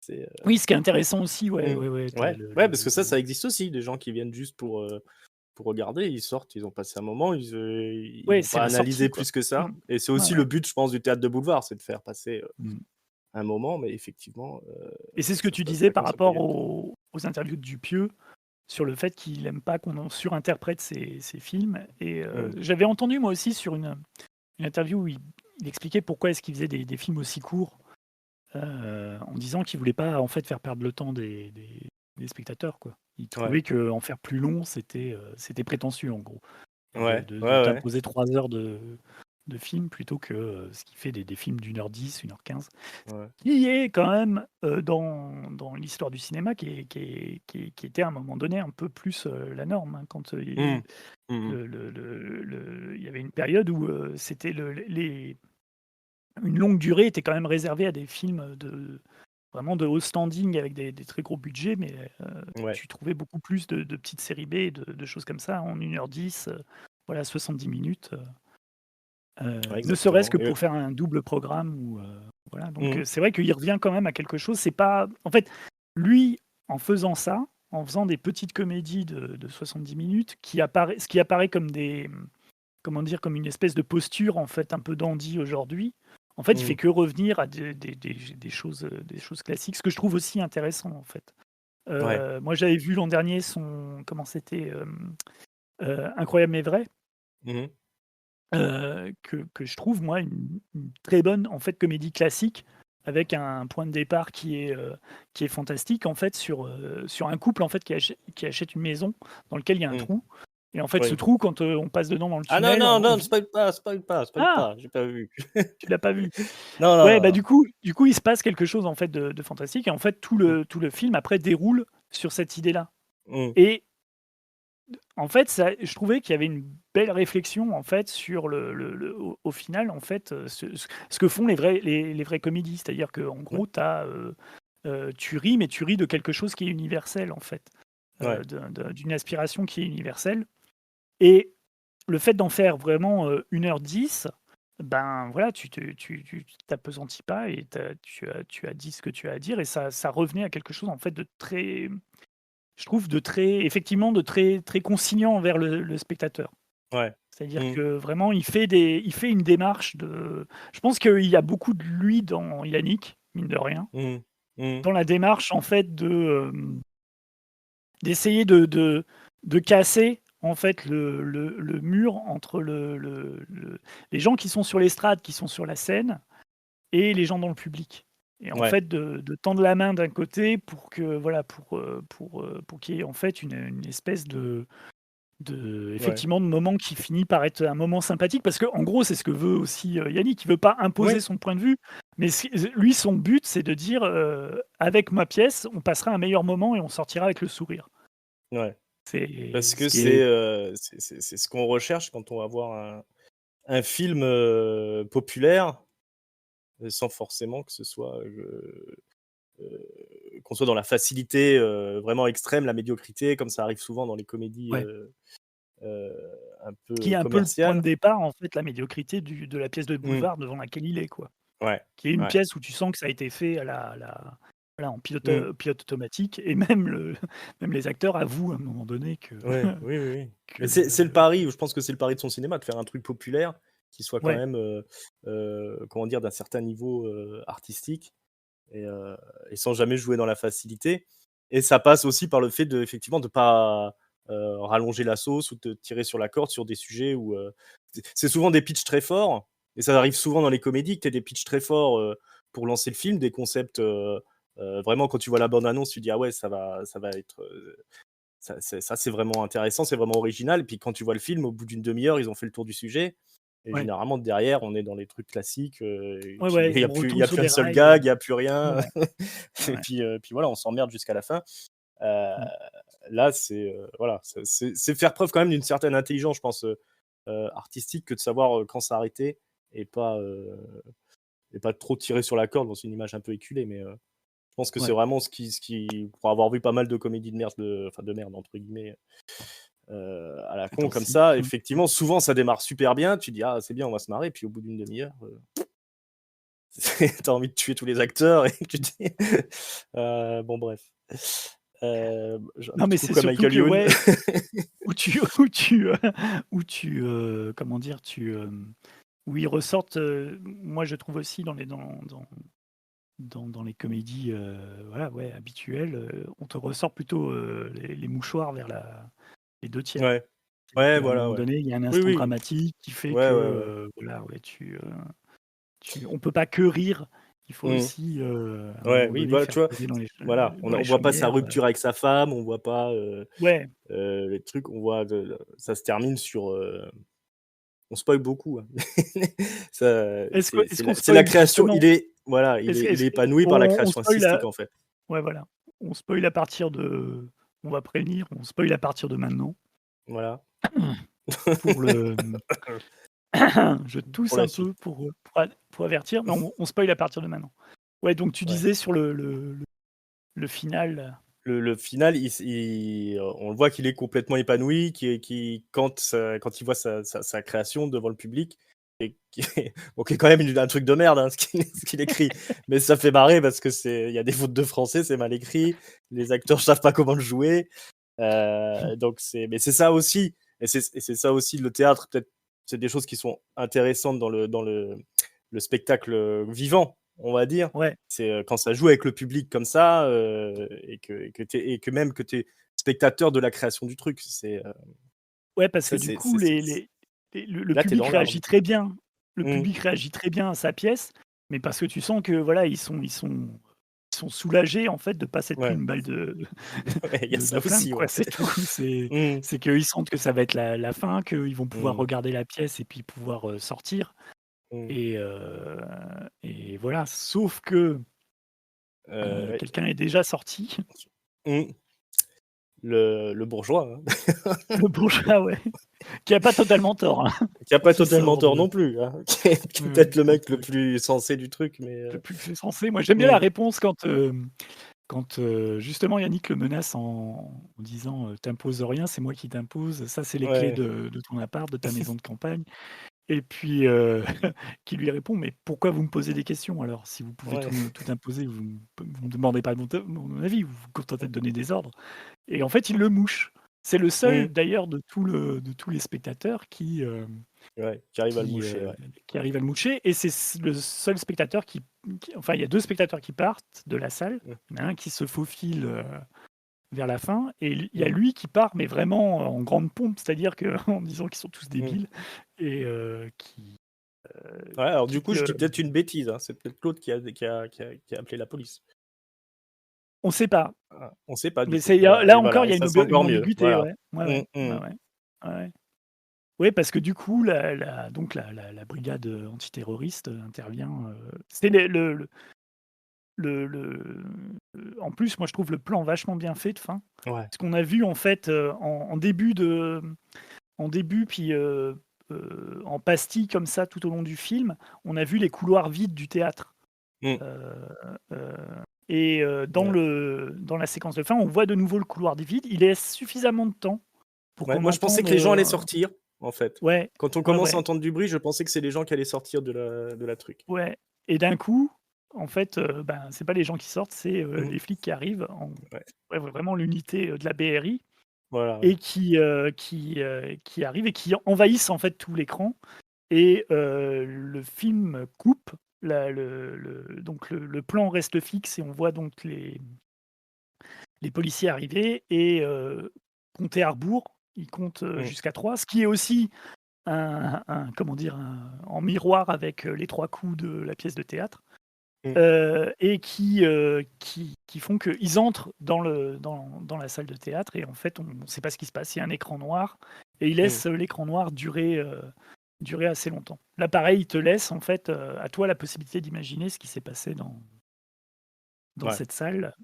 B: c'est,
A: Oui, ce qui est intéressant aussi, ouais,
B: mmh,
A: ouais, ouais, tu as
B: ouais, ouais, parce que ça existe aussi, des gens qui viennent juste pour regarder, ils sortent, ils ont passé un moment, ils
A: ouais,
B: vont
A: c'est
B: pas
A: la sortie,
B: analyser
A: quoi.
B: plus que
A: Mmh.
B: ça, et c'est
A: Ouais,
B: aussi le
A: ouais.
B: but, je pense, du théâtre de boulevard, c'est de faire passer,
A: Mmh.
B: un moment, mais effectivement,
A: Et c'est ce que
B: ça se
A: tu
B: passe
A: disais
B: pas
A: par
B: comme ça peut y
A: rapport
B: être.
A: aux interviews de Dupieux, sur le fait qu'il aime pas qu'on en surinterprète ses films et
B: Mmh,
A: j'avais entendu moi aussi sur une interview où il expliquait pourquoi est-ce qu'il faisait des films aussi courts, en disant qu'il voulait pas, en fait, faire perdre le temps des spectateurs, quoi. Il
B: ouais,
A: trouvait qu'en faire plus long, c'était prétentieux, en gros, et
B: ouais,
A: de
B: ouais, ouais,
A: t'imposer 3 heures de film plutôt que, ce qui fait des films d'1h10, 1h15.
B: ouais.
A: Qui est quand même, dans l'histoire du cinéma qui était à un moment donné un peu plus, la norme, hein. Quand,
B: Mmh. Mmh mh.
A: il y avait une période où, c'était une longue durée était quand même réservée à des films, vraiment de haut standing avec des très gros budgets, mais,
B: Ouais,
A: tu trouvais beaucoup plus de petites séries B et de choses comme ça en 1h10, voilà 70 minutes,
B: ouais,
A: ne serait-ce
B: exactement,
A: que pour faire un double programme ou, voilà, donc
B: mmh,
A: c'est vrai qu'il revient quand même à quelque chose, c'est pas en fait, lui, en faisant ça, en faisant des petites comédies de 70 minutes ce qui apparaît comme comment dire? Comme une espèce de posture, en fait, un peu dandy aujourd'hui, en fait, il fait
B: mmh,
A: que revenir à des choses classiques, ce que je trouve aussi intéressant, en fait.
B: ouais,
A: Moi, j'avais vu l'an dernier son comment c'était? Incroyable mais vrai.
B: mmh mh,
A: Que je trouve moi une très bonne, en fait, comédie classique avec un point de départ qui est fantastique en fait sur un couple en fait qui achète une maison dans lequel il y a un
B: mmh,
A: trou et en fait ce
B: oui.
A: trou quand, on passe dedans dans le
B: Ah non,
A: tunnel
B: non,
A: on
B: non,
A: vi
B: spoil
A: ah!
B: pas, j'ai pas vu.
A: Tu l'as pas vu?
B: Non, non,
A: Ouais,
B: non,
A: bah,
B: non.
A: du coup il se passe quelque chose en fait de fantastique et en fait
B: Mmh,
A: tout le film après déroule sur cette idée-là
B: mmh,
A: et en fait, ça je trouvais qu'il y avait une belle réflexion, en fait, sur au final, en fait, ce que font les vraies comédies. C'est-à-dire qu'en
B: ouais,
A: gros, tu ris, mais tu ris de quelque chose qui est universel, en fait,
B: ouais,
A: d'une aspiration qui est universelle et le fait d'en faire vraiment, 1h10, ben, voilà, tu t'appesantis pas et tu as dit ce que tu as à dire et ça revenait à quelque chose, en fait, de très je trouve de très effectivement de très très conciliant envers le spectateur.
B: ouais.
A: C'est-à-dire
B: Mmh,
A: que vraiment il fait une démarche de je pense qu'il y a beaucoup de lui dans Yannick, mine de rien,
B: mmh, mmh,
A: dans la démarche en fait d'essayer de casser en fait le mur entre les gens qui sont sur l'estrade, qui sont sur la scène et les gens dans le public et en
B: ouais,
A: fait de tendre la main d'un côté pour que voilà, pour qu'il y ait en fait une espèce
B: Ouais.
A: effectivement, de moments qui finit par être un moment sympathique parce qu'en gros, c'est ce que veut aussi, Yannick. Il veut pas imposer
B: Oui,
A: son point de vue, mais lui, son but, c'est de dire, «Avec ma pièce, on passera un meilleur moment et on sortira avec le sourire».
B: ouais.
A: C'est
B: Parce
A: ce
B: que
A: qui est
B: c'est ce qu'on recherche quand on va voir un film, populaire, sans forcément que ce soit, qu'on soit dans la facilité, vraiment extrême, la médiocrité, comme ça arrive souvent dans les comédies,
A: ouais,
B: heu, un
A: qui est
B: peu
A: un peu le point de
B: commerciales.
A: départ, en fait, la médiocrité de la pièce de
B: Mmh.
A: boulevard devant laquelle il est, quoi.
B: Ouais,
A: Qui est une
B: ouais.
A: pièce où tu sens que ça a été fait à voilà, en
B: Mmh.
A: pilote automatique et même même les acteurs avouent à un moment donné que
B: Ouais, oui, oui, oui.
A: que
B: Mais c'est le pari, je pense que c'est le pari de son cinéma, de faire un truc populaire qui soit quand
A: ouais,
B: même, comment dire? D'un certain niveau, artistique et sans jamais jouer dans la facilité et ça passe aussi par le fait de effectivement de pas, rallonger la sauce ou de tirer sur la corde sur des sujets où, c'est souvent des pitchs très forts et ça arrive souvent dans les comédies que tu aies des pitchs très forts, pour lancer le film, des concepts, vraiment quand tu vois la bande annonce, tu dis: «Ah ouais, ça va être, ça c'est vraiment intéressant, c'est vraiment original» et puis quand tu vois le film, au bout d'une demi heure, ils ont fait le tour du sujet et
A: ouais,
B: généralement derrière, on est dans les trucs classiques, et
A: ouais,
B: puis
A: ouais, on
B: il
A: retombe
B: y a
A: sur
B: plus un
A: des
B: seul
A: rails,
B: gag, il y a plus
A: ouais,
B: rien
A: ouais, ouais,
B: et
A: ouais.
B: puis voilà, on s'emmerde jusqu'à la fin. Heu,
A: Mmh.
B: là, voilà, c'est faire preuve quand même d'une certaine intelligence, je pense, artistique que de savoir, quand s'arrêter et pas, heu et pas trop tirer sur la corde dans une image un peu éculée mais je pense que c'est
A: Ouais,
B: vraiment ce qui pour avoir vu pas mal de comédies de merde, enfin «de merde» entre guilles, à la
A: ces
B: con comme
A: temps-ci.
B: ça,
A: Mmh.
B: effectivement, souvent ça démarre super bien, tu dis: «Ah c'est bien, on va se marrer», puis au bout d'une demi heure, tu envie de tuer tous les acteurs et tu dis bon bref. J'ai un
A: Non,
B: petit
A: mais c'est
B: coucou à
A: surtout
B: Michael
A: que
B: Youn.
A: ouais, où tu où tu, où tu, comment dire? Où ils ressortent, moi je trouve aussi dans les comédies, voilà, ouais, habituelles, on te ressort plutôt, les mouchoirs vers les 2/3.
B: Ouais.
A: C'est-à-dire
B: Ouais,
A: qu'à un
B: voilà,
A: moment
B: ouais.
A: donné, il y a un
B: Oui,
A: instant
B: oui.
A: dramatique qui fait
B: Ouais,
A: que,
B: ouais, ouais.
A: voilà, ouais, on peut pas que rire. Il faut
B: Mmh.
A: aussi, à un
B: Ouais,
A: moment
B: oui,
A: donné,
B: voilà,
A: faire
B: tu vois?
A: pleurer
B: Voilà,
A: dans les
B: on voit pas sa
A: chaumières,
B: rupture avec sa femme, on voit pas,
A: ouais.
B: les trucs, on voit ça se termine sur, on spoil beaucoup, hein. Ça
A: Est-ce qu'on
B: c'est la
A: spoil
B: création,
A: justement?
B: il
A: Est-ce
B: est
A: que
B: épanoui par la
A: on
B: création
A: spoil
B: artistique, en fait.
A: ouais, voilà. On spoil à partir de on va prévenir, on spoil à partir de maintenant
B: Voilà.
A: pour le, je tousse
B: Pour la
A: un peu
B: suite.
A: pour avertir, mais on spoil à partir de maintenant. Ouais, donc tu
B: Ouais.
A: disais sur le final,
B: Le final, on le voit qu'il est complètement épanoui, quand il voit sa création devant le public et qui est bon, qui est quand même un truc de merde, hein, ce qu'il écrit. Mais ça fait marrer parce que il y a des fautes de français, c'est mal écrit, les acteurs savent pas comment le jouer, donc c'est ça aussi et c'est ça aussi le théâtre, peut-être, c'est des choses qui sont intéressantes dans le spectacle, vivant, on va dire.
A: ouais,
B: C'est, quand ça joue avec le public comme ça, et que même que tu es spectateur de la création du truc.
A: ouais, parce que
B: Ça
A: du
B: c'est
A: coup le
B: là, tu es
A: public
B: dans l'art
A: réagit
B: du coup.
A: très bien. Le
B: Mmh.
A: public réagit très bien à sa pièce, mais parce que tu sens que voilà, ils sont soulagés en fait de pas s'être pris
B: Ouais,
A: une balle de
B: ouais, il y a
A: de
B: ça
A: flingue
B: aussi,
A: quoi,
B: ouais.
A: c'est tout.
B: Mmh.
A: C'est qu'ils sentent que ça va être la fin, qu'ils vont pouvoir
B: Mmh.
A: regarder la pièce et puis pouvoir, sortir
B: Mmh.
A: et voilà. Sauf que,
B: Ouais.
A: quelqu'un est déjà sorti,
B: Mmh. Le bourgeois, hein,
A: le bourgeois, ouais, qui a pas totalement tort, hein,
B: qui a pas
A: qui
B: totalement
A: sort
B: tort
A: de
B: non plus, hein, qui est
A: ouais,
B: peut-être le
A: quand,
B: mec le plus sensé du truc, mais
A: le plus sensé. Moi, j'aime bien la
B: mmh.
A: réponse quand, justement Yannick le menace en disant, «Tu rien, c'est moi qui t'impose. Ça, c'est les clés
B: Ouais.
A: de ton appart, de ta maison de campagne». Et puis, qui lui répond: «Mais pourquoi vous me posez des questions alors? Si vous pouvez
B: Ouais.
A: tout imposer, vous me demandez pas mon avis, vous vous contentez de donner des ordres» et en fait, il le mouche. C'est le seul
B: Mmh.
A: d'ailleurs de tous les spectateurs
B: Ouais, qui arrive à le
A: qui,
B: moucher,
A: heu,
B: ouais.
A: qui arrive à le moucher et c'est le seul spectateur enfin, il y a 2 spectateurs qui partent de la salle.
B: Mmh.
A: Il y en a un qui se faufile, vers la fin et il y a
B: Mmh.
A: lui qui part, mais vraiment en grande pompe, c'est-à-dire qu'en disant qu'ils sont tous
B: Mmh.
A: débiles et
B: Ouais, alors du
A: qui,
B: coup, je dis peut-être une bêtise, hein, c'est peut-être Claude qui a appelé la police.
A: on sait pas,
B: Ah, on sait pas du
A: mais
B: coup,
A: c'est
B: voilà
A: là
B: et
A: encore,
B: voilà
A: il
B: et
A: y a
B: ça c'est
A: une
B: encore mieux,
A: ambiguïté,
B: voilà.
A: ouais. Ouais,
B: Mmh
A: ouais. Ouais,
B: mh.
A: ouais. Ouais. Ouais, parce que du coup, la brigade antiterroriste intervient. C'est le- en plus, moi, je trouve le plan vachement bien fait de fin.
B: Ouais.
A: Parce qu'on a vu, en fait, en début en début, puis en pastille comme ça tout au long du film, on a vu les couloirs vides du théâtre.
B: Mmh.
A: Euh, euh, et
B: Ouais.
A: dans la séquence de fin, on voit de nouveau le couloir vide. Il laisse suffisamment de temps pour
B: Ouais,
A: qu'on
B: moi, je pensais
A: entende.
B: que les gens allaient sortir, en fait.
A: Ouais,
B: Quand on
A: ouais,
B: commence à
A: ouais,
B: entendre du bruit, je pensais que c'est les gens qui allaient sortir de la truc.
A: ouais. Et d'un coup, en fait, ben, c'est pas les gens qui sortent, c'est
B: Mmh.
A: les flics qui arrivent,
B: Ouais.
A: ouais, vraiment l'unité de la BRI,
B: Voilà, ouais.
A: et qui arrivent et qui envahissent en fait tout l'écran. Et le film coupe. Donc le plan reste fixe et on voit donc les policiers arriver et compter à rebours. Ils comptent
B: Mmh.
A: jusqu'à 3, ce qui est aussi comment dire, en miroir avec les 3 coups de la pièce de théâtre.
B: Mmh.
A: Et qui font qu'ils entrent dans la salle de théâtre et en fait, on ne sait pas ce qui se passe. Il y a un écran noir et ils
B: Mmh.
A: laissent l'écran noir durer assez longtemps. Là, pareil, il te laisse en fait, à toi la possibilité d'imaginer ce qui s'est passé dans
B: Ouais.
A: cette salle,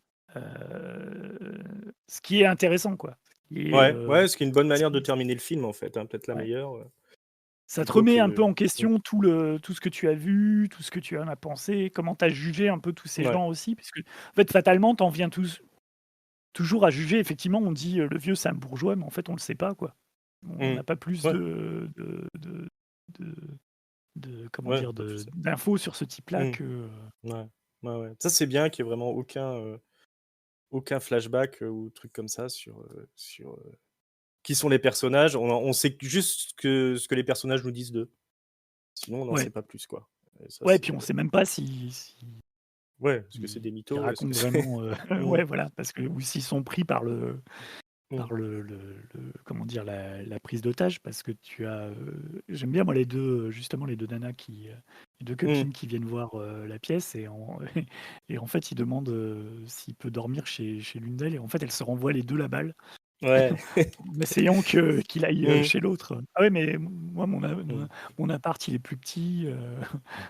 A: ce qui est intéressant, quoi. Ce qui est,
B: Ouais, ouais, ce qui est une bonne
A: ce
B: manière de
A: qui
B: terminer le film, en fait, hein, peut-être la
A: ouais.
B: meilleure,
A: Ça te
B: plutôt
A: remet un peu
B: que
A: en
B: mmh.
A: question tout ce que tu as vu, tout ce que tu en as pensé, comment tu as jugé un peu tous ces
B: Ouais.
A: gens aussi, puisque en fait, fatalement, tu en viens toujours à juger. Effectivement, on dit, le vieux, c'est un bourgeois, mais en fait, on le sait pas, quoi. On
B: Mmh.
A: n'a pas plus
B: Ouais.
A: de comment
B: Ouais,
A: dire?
B: pas plus.
A: D'infos sur ce type-là
B: Mmh.
A: que,
B: Ouais. Ouais, ouais. Ça, c'est bien qu'il y ait vraiment aucun flashback, ou truc comme ça sur qui sont les personnages. On sait juste ce que les personnages nous disent d'eux. Sinon, on n'en sait
A: ouais.
B: pas plus, quoi. Et ça,
A: Ouais,
B: c'est,
A: puis on sait même pas si
B: ouais, est-ce que c'est
A: ils
B: des
A: ils
B: mythos? Est-ce
A: racontent
B: que c'est
A: vraiment,
B: mmh.
A: ouais, voilà, parce que ou s'ils sont pris par
B: Mmh.
A: comment dire? La prise d'otage parce que tu as, j'aime bien moi les 2 justement les 2 nanas les 2
B: Mmh.
A: copines qui viennent voir, la pièce et en et en fait, ils demandent, s'il peut dormir chez l'une d'elles et en fait, elles se renvoient les 2 la balle
B: Ouais.
A: en essayant qu'il aille,
B: Mmh.
A: chez l'autre. «Ah ouais, mais moi
B: Mmh.
A: mon appart, il est plus petit,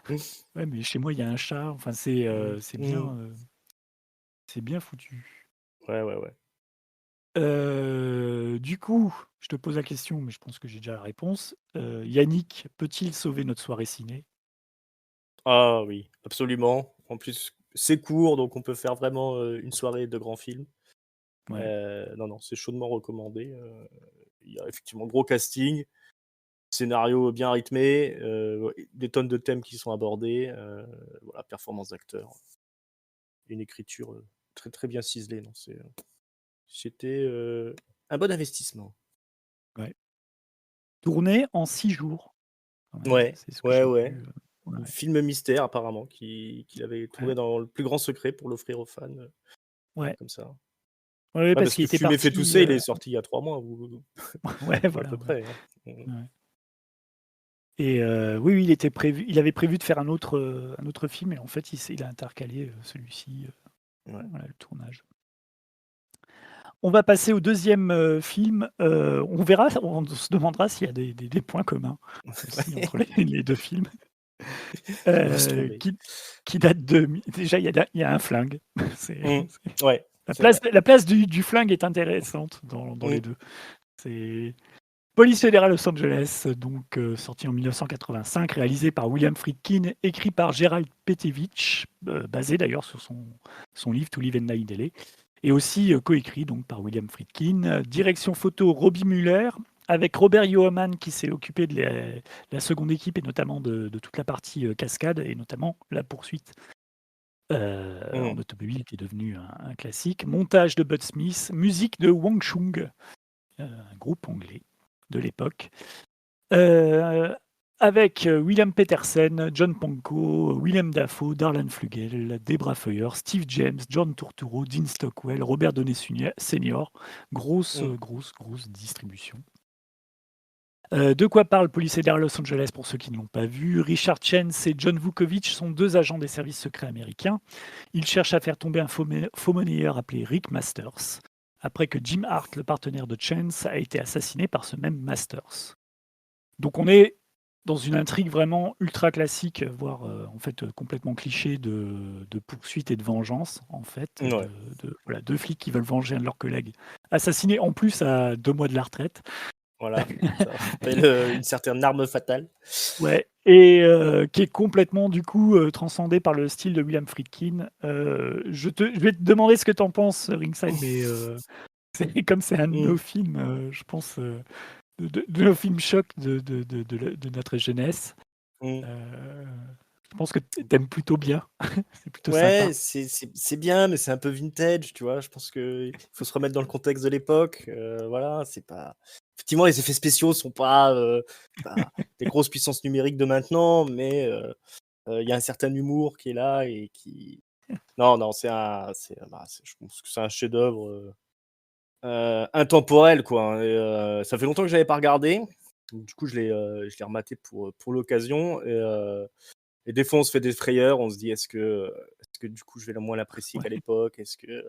B: Mmh.
A: ouais, mais chez moi, il y a un chat». Enfin,
B: Mmh. Mmh.
A: c'est bien foutu.
B: Ouais, ouais, ouais.
A: Du coup, je te pose la question, mais je pense que j'ai déjà la réponse. Yannick peut-il sauver notre soirée ciné?
B: Ah oui, absolument. En plus, c'est court, donc on peut faire vraiment, une soirée de grands films.
A: Ouais,
B: Non, non, c'est chaudement recommandé, il y a effectivement gros casting, scénario bien rythmé, ouais, des tonnes de thèmes qui sont abordés, voilà, performance d'acteurs, une écriture, très, très bien ciselée, non, c'était, un bon investissement.
A: ouais. Tourné en 6 jours, quand même,
B: Ouais,
A: c'est ce que
B: ouais,
A: j'ai
B: ouais.
A: vu, ouais,
B: Film mystère apparemment qu'il avait
A: ouais,
B: tourné dans le plus grand secret pour l'offrir aux fans,
A: ouais.
B: comme ça.
A: Ouais, ouais,
B: Ouais,
A: parce
B: parce
A: qu'il
B: que
A: était
B: Fumer fait
A: parti,
B: tousser, il est sorti il y a 3 mois ou
A: ouais,
B: ou à
A: voilà,
B: peu
A: ouais,
B: près, hein. Mmh.
A: ouais. Et oui, oui, il avait prévu de faire un autre film et en fait, il a intercalé, celui-ci,
B: Ouais.
A: voilà, le tournage. On va passer au deuxième film, on verra, on se demandera s'il y a des points communs aussi entre les 2 films,
B: Laisse tomber.
A: qui date de mi déjà il y a un flingue, c'est
B: Mmh. Ouais,
A: la
B: c'est vrai.
A: place du flingue est intéressante dans les
B: Mmh.
A: 2. C'est Police fédérale Los Angeles, donc sorti en 1985, réalisé par William Friedkin, écrit par Gerald Petevich, basé d'ailleurs sur son livre To Live and Die in LA, et aussi coécrit donc par William Friedkin. Direction photo Robbie Muller, avec Robert Yeoman qui s'est occupé de la seconde équipe et notamment de toute la partie cascade et notamment la poursuite en
B: Mmh.
A: automobile qui est devenu un classique. Montage de Bud Smith, musique de Wang Chung, un groupe anglais de l'époque. Heu, avec William Petersen, John Pankow, Willem Dafoe, Darlan Flugel, Debra Feuer, Steve James, John Turturro, Dean Stockwell, Robert Downey Senior. Grosse,
B: Mmh.
A: grosse distribution. De quoi parle Police fédérale Los Angeles pour ceux qui ne l'ont pas vu? Richard Chance et John Vukovich sont 2 agents des services secrets américains. Ils cherchent à faire tomber un faux monnayeur appelé Rick Masters. après que Jim Hart, le partenaire de Chance, a été assassiné par ce même Masters. Donc on est dans une intrigue vraiment ultra classique, voire en fait complètement cliché de poursuite et de vengeance, en fait,
B: Ouais.
A: voilà, deux flics qui veulent venger un de leurs collègues assassinés en plus à 2 mois de la retraite.
B: Voilà, ça rappelle une certaine arme fatale.
A: Ouais, et qui est complètement du coup transcendé par le style de William Friedkin. Je vais te demander ce que tu en penses, Ringside, mais comme c'est un de
B: Mm,
A: nos films, je pense, de nos films chocs de notre jeunesse.
B: mm.
A: Euh, je pense que t'aimes plutôt bien. C'est plutôt sympa.
B: Ouais, c'est bien, mais c'est un peu vintage, tu vois. Je pense qu'il faut se remettre dans le contexte de l'époque. Voilà, c'est pas. Effectivement, les effets spéciaux sont pas des grosses puissances numériques de maintenant, mais il y a un certain humour qui est là et qui. Non, non, je pense que c'est un chef-d'œuvre intemporel, quoi. Et, ça fait longtemps que j'avais pas regardé. Du coup, je l'ai rematé pour l'occasion. Et des fois, on se fait des frayeurs, on se dit est-ce que du coup, je vais moins l'apprécier qu'à
A: Ouais.
B: l'époque? Est-ce que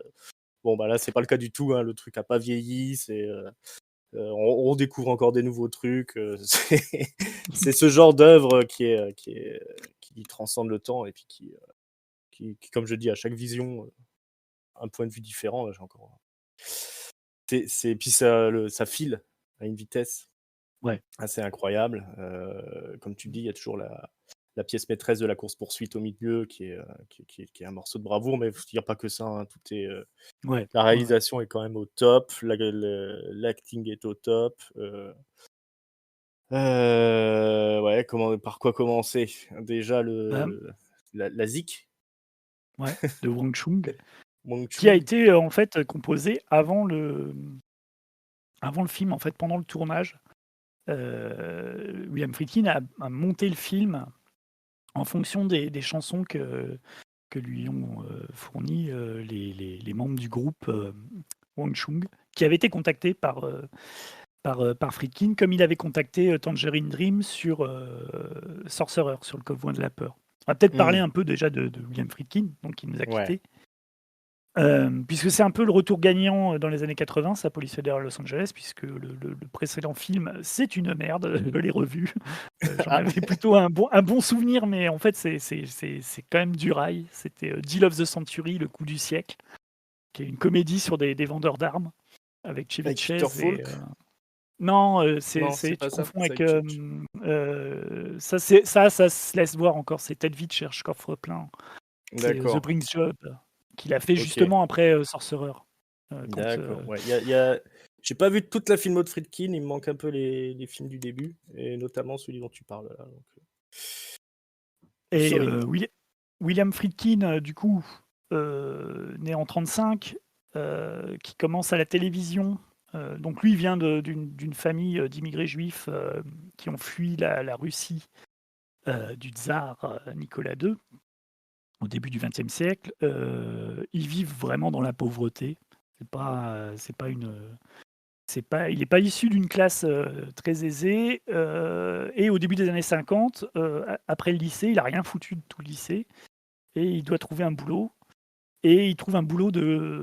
B: bon, bah là, c'est pas le cas du tout, hein, le truc a pas vieilli, on découvre encore des nouveaux trucs, c'est ce genre d'œuvre qui transcende le temps et puis qui, comme je dis, à chaque vision, un point de vue différent. J'ai encore puis ça file à une vitesse
A: Ouais.
B: assez incroyable. Comme tu dis, il y a toujours la pièce maîtresse de la course-poursuite au milieu qui est un morceau de bravoure, mais il n'y a pas que ça, hein,
A: Ouais.
B: la
A: Ouais. Ouais.
B: réalisation est quand même au top, l'acting est au top. Ouais, par quoi commencer? Déjà
A: Bah,
B: la zik,
A: ouais, de Wang Chung,
B: Wang
A: qui a
B: Chung.
A: été en fait composé avant le film, en fait, pendant le tournage. William Friedkin a monté le film en fonction des chansons que lui ont fournies les membres du groupe Wang Chung, qui avait été contacté par Friedkin, comme il avait contacté Tangerine Dream sur Sorcerer, sur le Convoi de la peur. On va peut-être parler
B: Mmh,
A: un peu déjà de William Friedkin, donc qui nous a
B: ouais.
A: quittés. Puisque c'est un peu le retour gagnant dans les années 80, sa Police fédérale Los Angeles, puisque le précédent film, c'est une merde, je l'ai revu. J'en
B: Ah,
A: avais plutôt un bon souvenir, mais en fait, c'est quand même du rail. C'était Deal of the Century, le coup du siècle, qui est une comédie sur des vendeurs d'armes, avec Chevy
B: avec Victor
A: Chase et...
B: Falk?
A: Non,
B: Non, c'est
A: tu
B: pas ça,
A: confonds
B: c'est
A: avec...
B: avec
A: ça se laisse voir encore, c'est Ted Vitch cherche coffre plein. C'est The
B: d'accord,
A: Brinks Job, qu'il a fait
B: OK.
A: justement après Sorcerer. Quand,
B: D'accord, ouais. J'ai pas vu toute la filmo de Friedkin, il me manque un peu les films du début, et notamment celui dont tu parles là. Donc,
A: et
B: sorry.
A: William Friedkin, du coup, né en 35, qui commence à la télévision. Donc lui, il vient d'une famille d'immigrés juifs qui ont fui la Russie du tsar Nicolas II au début du XXe siècle. Ils vivent vraiment dans la pauvreté. C'est pas une il n'est pas issu d'une classe très aisée. Et au début des années 50, après le lycée, il n'a rien foutu de tout le lycée. Et il doit trouver un boulot. Et il trouve un boulot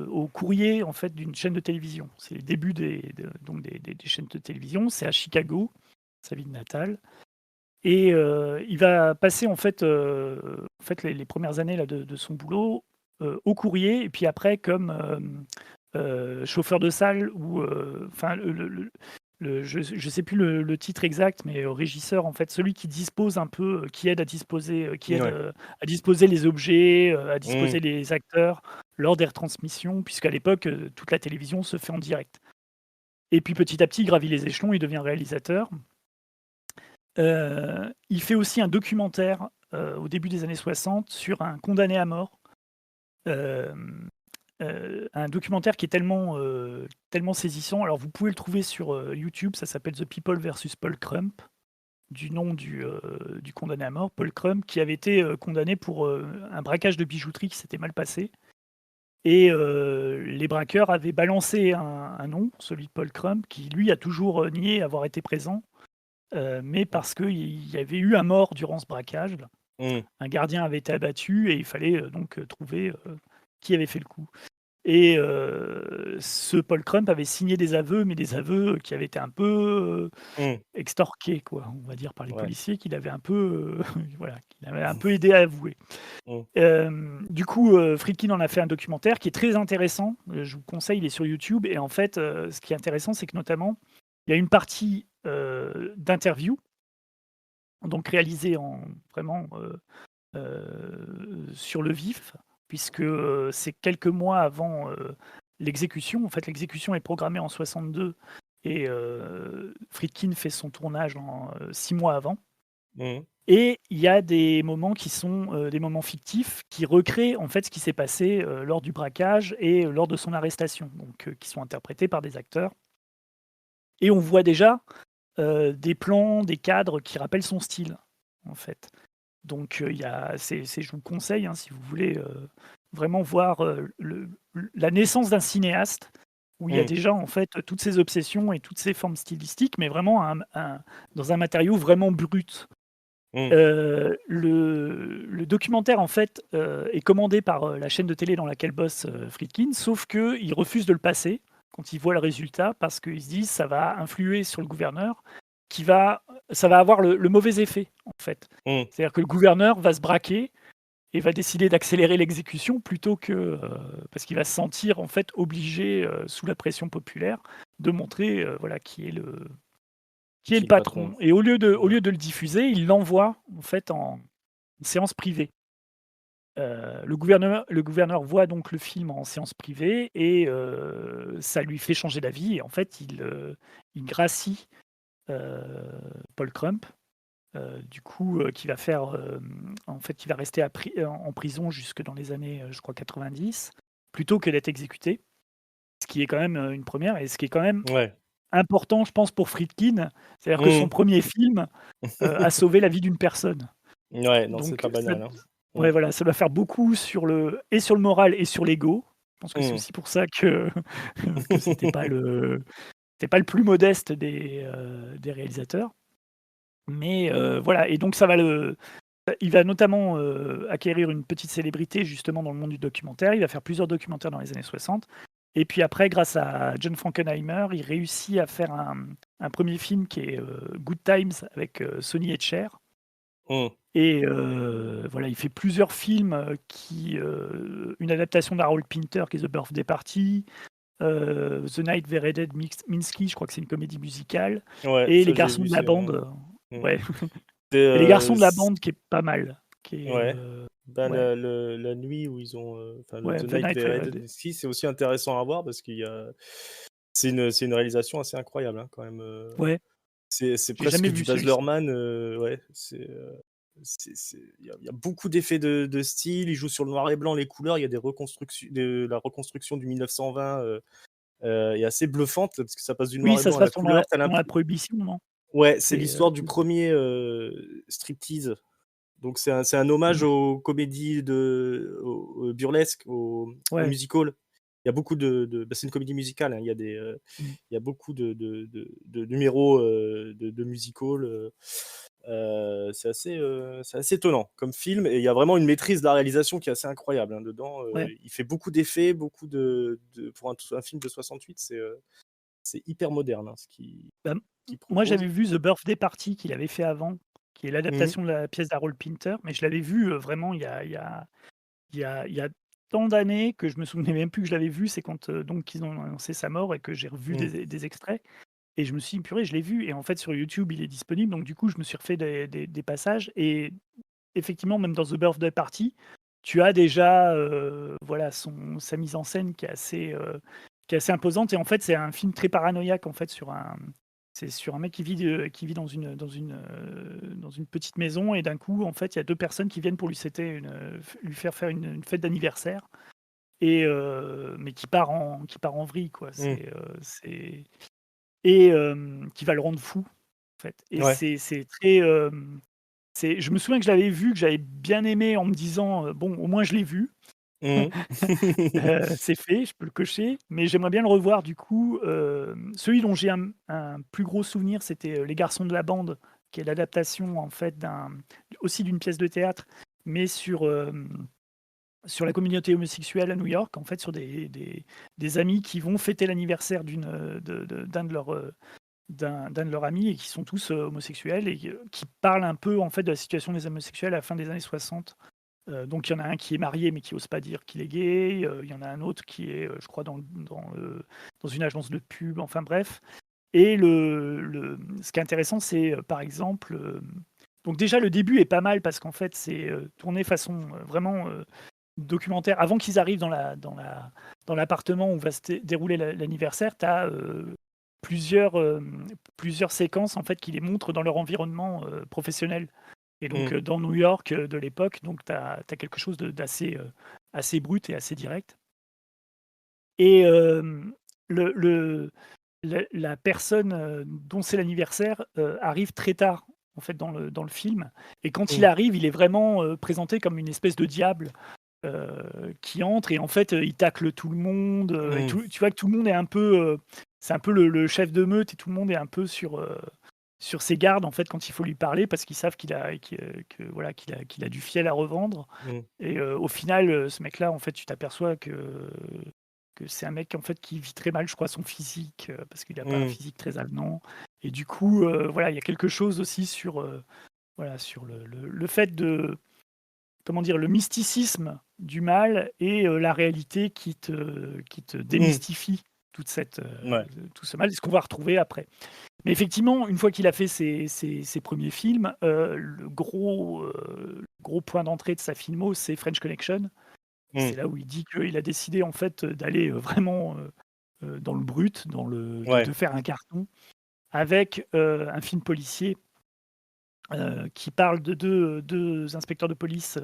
A: au courrier en fait, d'une chaîne de télévision. C'est le début donc des chaînes de télévision. C'est à Chicago, sa ville natale. Et il va passer en fait, les premières années là, de son boulot au courrier. Et puis après, comme chauffeur de salle ou enfin je ne sais plus le titre exact, mais régisseur en fait, celui qui dispose un peu, qui aide à disposer,
B: Ouais.
A: à disposer les objets, à
B: Mmh.
A: disposer les acteurs lors des retransmissions, puisqu'à l'époque toute la télévision se fait en direct. Et puis petit à petit, il gravit les échelons, il devient réalisateur. Il fait aussi un documentaire au début des années 60 sur un condamné à mort. Euh, un documentaire qui est tellement saisissant. Alors, vous pouvez le trouver sur YouTube, ça s'appelle The People versus Paul Crump, du nom du condamné à mort, Paul Crump, qui avait été condamné pour un braquage de bijouterie qui s'était mal passé. Et les braqueurs avaient balancé un nom, celui de Paul Crump, qui lui a toujours nié avoir été présent, mais parce qu'il y avait eu un mort durant ce braquage.
B: Mmh.
A: Un gardien avait été abattu et il fallait donc trouver qui avait fait le coup. Et ce Paul Crump avait signé des aveux, mais des aveux qui avaient été un peu
B: Mmh.
A: extorqués, quoi, on va dire, par les
B: Ouais.
A: policiers, qu'il avait un peu, voilà, qu'il avait un peu aidé à avouer.
B: Mmh.
A: Du coup, Friedkin en a fait un documentaire qui est très intéressant. Je vous conseille, il est sur YouTube. Et en fait, ce qui est intéressant, c'est que notamment, il y a une partie d'interview, donc réalisée en vraiment sur le vif, puisque c'est quelques mois avant l'exécution. En fait, l'exécution est programmée en 62 et Friedkin fait son tournage en 6 mois avant.
B: Mmh.
A: Et il y a des moments qui sont des moments fictifs qui recréent en fait ce qui s'est passé lors du braquage et lors de son arrestation, donc qui sont interprétés par des acteurs. Et on voit déjà des plans, des cadres qui rappellent son style, en fait. Donc il y a, je vous conseille, hein, si vous voulez vraiment voir la naissance d'un cinéaste, où il y a
B: Mmh.
A: déjà en fait toutes ces obsessions et toutes ces formes stylistiques, mais vraiment dans un matériau vraiment brut.
B: Mmh.
A: Le documentaire, en fait, est commandé par, la chaîne de télé dans laquelle bosse, Friedkin, sauf qu'il refuse de le passer quand il voit le résultat parce qu'ils se disent: «Ça va influer sur le gouverneur, ça va avoir le mauvais effet, en fait».
B: Mmh.
A: C'est-à-dire que le gouverneur va se braquer et va décider d'accélérer l'exécution plutôt que, parce qu'il va se sentir, en fait, obligé, sous la pression populaire, de montrer, voilà, qui est
B: Qui
A: le
B: est le patron?
A: patron. Et au
B: Ouais.
A: lieu de le diffuser, il l'envoie en fait en séance privée. Le gouverneur voit donc le film en séance privée et ça lui fait changer d'avis. Et en fait, il gracie heu, Paul Crump, du coup, qui va faire, en fait, qui va rester en prison jusque dans les années, je crois 90, plutôt que d'être exécuté. Ce qui est quand même, une première et ce qui est quand même
B: Ouais.
A: important, je pense, pour Friedkin. C'est-à-dire que son
B: Mmh.
A: premier film a sauvé la vie d'une personne.
B: Ouais, non, c'est
A: Donc
B: pas
A: ça
B: banal, hein. Mmh.
A: ouais, voilà, ça doit faire beaucoup sur le moral et sur l'ego. Je pense que c'est
B: Mmh.
A: aussi pour ça que que c'était pas le plus modeste des réalisateurs. Mais voilà. Et donc il va notamment, acquérir une petite célébrité justement dans le monde du documentaire. Il va faire plusieurs documentaires dans les années 60. Et puis après, grâce à John Frankenheimer, il réussit à faire un 1er film qui est, Good Times avec, Sonny et Cher.
B: Mmh.
A: Et voilà, il fait plusieurs films, une adaptation d'Harold Pinter qui est The Birthday Party, The Night They Raided Minsky, je crois que c'est une comédie musicale,
B: Ouais,
A: et Les
B: ça j'ai
A: Garçons
B: vu,
A: de la
B: c'est
A: bande,
B: mmh.
A: ouais,
B: C'est,
A: et Les Garçons de la
B: c
A: bande qui est pas mal, qui est,
B: ouais. Bah,
A: ouais,
B: la nuit où ils ont, enfin le
A: ouais,
B: The
A: The
B: Night
A: Night
B: They
A: They
B: Raided
A: Raided.
B: Whiskey, c'est aussi intéressant à voir parce qu'il y a c'est une réalisation assez incroyable, hein, quand même,
A: Ouais,
B: c'est
A: j'ai jamais
B: presque du
A: vu
B: Baz
A: celui-ci.
B: Luhrmann, ouais, il y a beaucoup d'effets de style, il joue sur le noir et blanc, les couleurs, il y a des reconstructions de la reconstruction du 1920, est assez bluffante parce que ça passe du
A: Oui,
B: noir et
A: ça
B: blanc
A: se
B: à la
A: passe
B: couleur. Tu as
A: pendant
B: l'imp
A: la prohibition, non?
B: Ouais, c'est
A: C'est,
B: l'histoire du premier striptease. Donc c'est un hommage
A: mmh,
B: aux comédies aux burlesques, aux
A: ouais,
B: musical. Il y a beaucoup bah, c'est une comédie musicale, hein,
A: mmh.
B: il y a beaucoup de numéros, de musical, c'est assez étonnant comme film et il y a vraiment une maîtrise de la réalisation qui est assez incroyable, hein, dedans,
A: Ouais.
B: il fait beaucoup d'effets, beaucoup pour un film de 68, c'est hyper moderne, hein, ce
A: Bah,
B: qu'il
A: moi,
B: propose.
A: j'avais vu The Birthday Party qu'il avait fait avant, qui est
B: Mmh.
A: l'adaptation de la pièce d'Harold Pinter, mais je l'avais vu, vraiment il y a tant d'années que je me souvenais même plus que je l'avais vu. C'est quand, donc ils ont annoncé sa mort et que j'ai revu
B: Mmh.
A: des extraits et je me suis dit: «Purée, je l'ai vu». Et en fait, sur YouTube, il est disponible, donc du coup, je me suis refait des passages. Et effectivement, même dans The Birthday Party, tu as déjà, voilà, sa mise en scène qui est assez imposante. Et en fait, c'est un film très paranoïaque, en fait, c'est sur un mec qui vit dans une petite maison. Et d'un coup, en fait, il y a 2 personnes qui viennent pour lui faire une fête d'anniversaire. Et mais qui part en vrille, quoi.
B: Mmh.
A: Et qui va le rendre fou, en fait. Et
B: Ouais.
A: c'est très, je me souviens que je l'avais vu, que j'avais bien aimé en me disant, «Bon, au moins je l'ai vu,
B: Mmh mh.
A: c'est fait, je peux le cocher». Mais j'aimerais bien le revoir du coup. Celui dont j'ai un plus gros souvenir, c'était, Les Garçons de la bande, qui est l'adaptation en fait aussi d'une pièce de théâtre, mais sur, sur la communauté homosexuelle à New York, en fait, sur des amis qui vont fêter l'anniversaire d'un de leurs amis et qui sont tous homosexuels et qui parlent un peu en fait de la situation des homosexuels à la fin des années 60. Donc il y en a un qui est marié mais qui n'ose pas dire qu'il est gay. Il y en a un autre qui est, je crois, dans une agence de pub. Enfin bref. Et ce qui est intéressant, c'est par exemple, donc déjà le début est pas mal parce qu'en fait c'est tourné façon vraiment documentaire. Avant qu'ils arrivent dans l'appartement où va se dérouler l'anniversaire, tu as plusieurs séquences en fait qui les montrent dans leur environnement professionnel. Et donc dans New York de l'époque, donc tu as quelque chose d'assez assez brut et assez direct. Et la personne dont c'est l'anniversaire arrive très tard en fait dans le film. Et quand il arrive, il est vraiment présenté comme une espèce de diable qui entre et en fait il tacle tout le monde. Et tu vois que tout le monde est un peu, c'est un peu le chef de meute et tout le monde est un peu sur ses gardes en fait quand il faut lui parler parce qu'ils savent voilà, qu'il a du fiel à revendre. Et au final, ce mec-là, en fait, tu t'aperçois que c'est un mec en fait qui vit très mal, je crois, son physique parce qu'il n'a pas un physique très avenant. Et du coup, voilà, il y a quelque chose aussi sur voilà, sur le fait de, comment dire, le mysticisme du mal et la réalité qui te démystifie
B: Ouais.
A: tout ce mal, ce qu'on va retrouver après. Mais effectivement, une fois qu'il a fait ses premiers films, le gros point d'entrée de sa filmo, c'est French Connection. C'est là où il dit qu'il a décidé en fait d'aller vraiment dans le brut,
B: Ouais.
A: de faire un carton avec un film policier qui parle de deux inspecteurs de police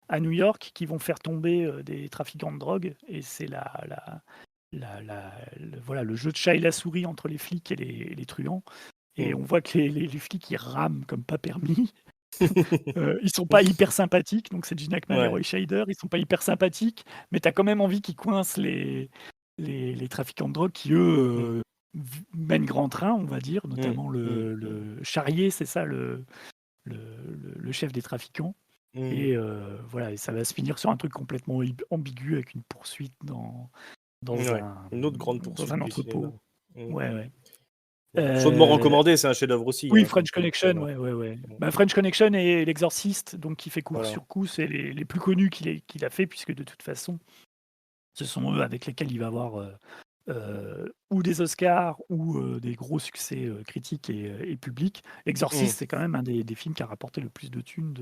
A: à New York qui vont faire tomber des trafiquants de drogue. Et c'est voilà, le jeu de chat et la souris entre les flics et les truands. Et on voit que les flics, ils rament comme pas permis. Ils sont pas hyper sympathiques, donc c'est Gene Hackman et
B: Ouais.
A: Roy Scheider. Ils sont pas hyper sympathiques, mais tu as quand même envie qu'ils coincent les trafiquants de drogue qui, eux, mènent grand train, on va dire, notamment le Charrier, c'est ça, le chef des trafiquants. Et voilà, et ça va se finir sur un truc complètement ambigu avec une poursuite dans
B: Ouais.
A: un,
B: Une autre grande
A: dans
B: poursuite
A: un
B: du cinéma.
A: entrepôt. Ouais, ouais.
B: Chaudement
A: Euh,
B: recommandé, c'est un chef-d'œuvre aussi,
A: oui,
B: hein,
A: French
B: French
A: Connection,
B: Connection.
A: ouais, ouais, ouais.
B: Mmh.
A: Bah, French Connection et L'Exorciste, donc qui fait coup
B: Voilà.
A: sur coup, c'est les plus connus qu'il a fait, puisque de toute façon, ce sont eux avec lesquels il va avoir ou des Oscars ou des gros succès critiques et publics. L'Exorciste, c'est quand même un des films qui a rapporté le plus de thunes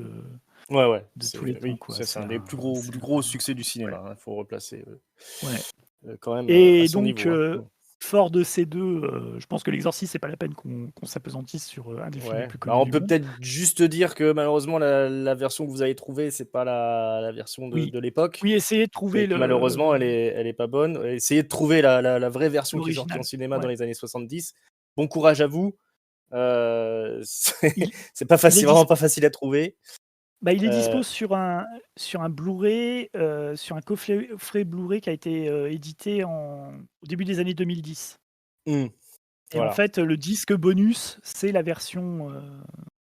B: Ouais, ouais,
A: de tous les temps,
B: oui,
A: quoi.
B: ça c'est un des plus gros succès du
A: Ouais,
B: cinéma, hein. Faut replacer,
A: ouais.
B: quand même, à
A: Et
B: son
A: donc,
B: niveau, hein.
A: fort de ces deux, je pense que L'Exorciste, c'est pas la peine qu'on s'appesantisse sur un des films les
B: Ouais,
A: plus
B: bah,
A: connus
B: on
A: du
B: peut
A: monde.
B: peut-être juste dire que malheureusement la version que vous avez trouvée, c'est pas la version
A: Oui,
B: de l'époque
A: oui, essayez de trouver
B: et que malheureusement elle est pas bonne. Essayez de trouver la vraie version qui est sortie en
A: l'original.
B: cinéma dans
A: Ouais.
B: les années 70. Bon courage à vous, c'est
A: Il
B: c'est pas
A: il est
B: facile, vraiment pas facile à trouver.
A: il est
B: Heu,
A: dispo sur un Blu-ray, sur un coffret Blu-ray qui a été, édité au début des années 2010.
B: mmh,
A: Et en
B: voilà,
A: fait, le disque bonus, c'est la version,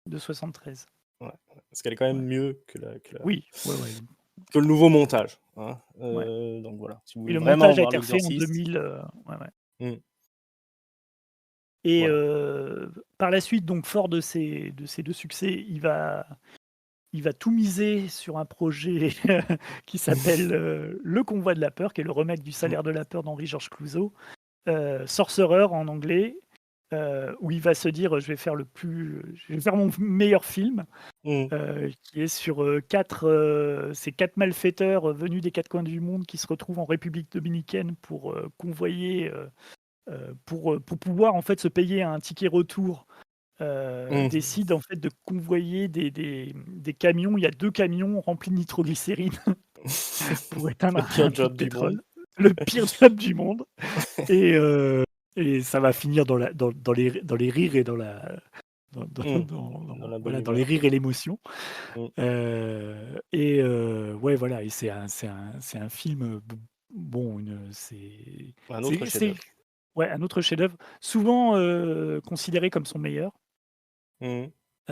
A: de 73.
B: ouais, parce qu'elle est quand même
A: Ouais.
B: mieux que la que la
A: Oui, ouais, ouais,
B: que le nouveau montage, hein.
A: ouais.
B: Donc voilà, si vous
A: Et
B: voulez
A: le
B: vraiment
A: montage a
B: voir
A: été refait en
B: l'exorciste,
A: 2000, ouais, ouais.
B: mmh,
A: Et
B: voilà.
A: par la suite, donc fort de ces 2 succès, il va tout miser sur un projet qui s'appelle, Le Convoi de la peur, qui est le remake du
B: Mmh,
A: Salaire de la peur d'Henri-Georges Clouzot, Sorcerer en anglais, où il va se dire: je vais faire mon meilleur film»,
B: mmh,
A: qui est sur, 4, ces 4 malfaiteurs venus des 4 coins du monde qui se retrouvent en République dominicaine pour, convoyer, pour pouvoir en fait se payer un ticket retour,
B: mmh.
A: décide en fait de convoyer des camions. Il y a 2 camions remplis de nitroglycérine pour
B: Le
A: éteindre
B: pire
A: un puits de
B: job du monde.
A: pétrole. Le pire job du monde. Et et ça va finir dans les rires et
B: Mmh. Dans la bonne
A: voilà, dans les
B: humeur.
A: rires et l'émotion.
B: Mmh.
A: Et ouais, voilà, et c'est un film, bon,
B: Un autre
A: c'est
B: chef-d'œuvre.
A: ouais, un autre chef-d'œuvre, souvent, considéré comme son meilleur.
B: Mmh mh.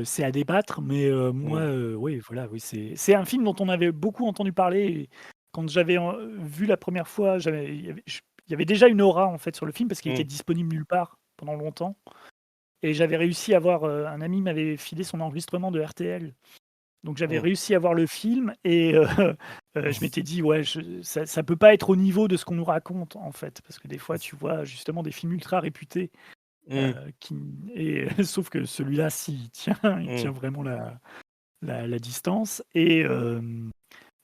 A: C'est à débattre, mais moi,
B: Mmh.
A: oui, voilà, oui, c'est un film dont on avait beaucoup entendu parler et quand j'avais vu la première fois, il y avait déjà une aura, en fait, sur le film parce qu'il était
B: Mmh.
A: disponible nulle part pendant longtemps et j'avais réussi à avoir, un ami m'avait filé son enregistrement de RTL. Donc j'avais
B: Mmh.
A: réussi à voir le film et je m'étais dit: «Ouais, ça peut pas être au niveau de ce qu'on nous raconte, en fait». Parce que des fois, tu vois justement des films ultra réputés,
B: Mmh.
A: qui et sauf que celui-là, si, il tient
B: Mmh.
A: vraiment la distance et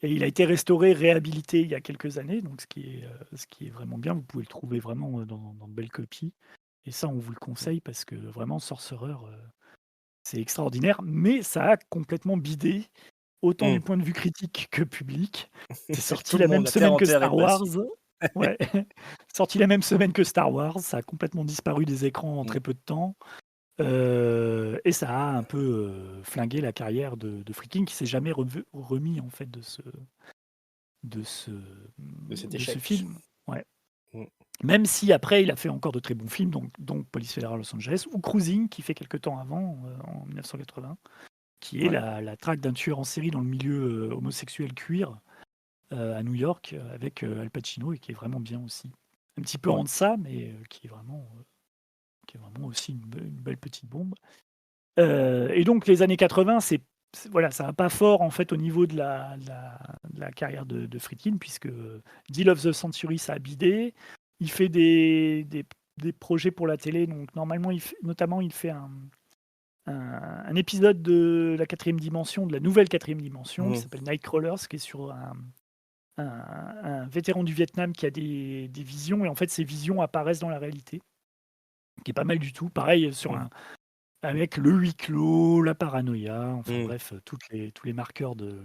A: il a été restauré, réhabilité il y a quelques années, donc ce qui est vraiment bien. Vous pouvez le trouver vraiment, dans de belles copies et ça, on vous le conseille parce que vraiment Sorcerer, c'est extraordinaire, mais ça a complètement bidé, autant du
B: Mmh.
A: point de vue critique que public. C'est sorti
B: Tout le
A: la
B: monde,
A: même
B: la terre
A: semaine que
B: entière est
A: Star
B: pas
A: Wars.
B: dessus.
A: Ouais, sorti la même semaine que Star Wars, ça a complètement disparu des écrans en
B: Mmh.
A: très peu de temps, et ça a un peu, flingué la carrière de Friedkin qui s'est jamais remis en fait de ce,
B: De cet
A: de ce
B: échec.
A: film. Ouais.
B: Mmh.
A: Même si après il a fait encore de très bons films, donc Police fédérale Los Angeles ou Cruising qui fait quelque temps avant, en 1980. Qui est
B: Ouais.
A: la traque d'un tueur en série dans le milieu, homosexuel queer, à New York, avec, Al Pacino et qui est vraiment bien aussi. Un petit peu
B: Ouais.
A: en deçà, mais qui est vraiment aussi une belle petite bombe. Et donc les années 80, voilà, ça va pas fort en fait au niveau de la carrière de Friedkin puisque, Deal of the Century, ça a bidé. Il fait des projets pour la télé, donc normalement notamment il fait un épisode de la quatrième dimension, de la nouvelle quatrième dimension, qui
B: Mmh.
A: s'appelle Nightcrawlers, qui est sur un vétéran du Vietnam qui a des visions, et en fait, ces visions apparaissent dans la réalité, qui est pas mal du tout. Pareil,
B: Mmh.
A: avec le huis clos, la paranoïa, enfin
B: Mmh.
A: bref, tous les marqueurs de.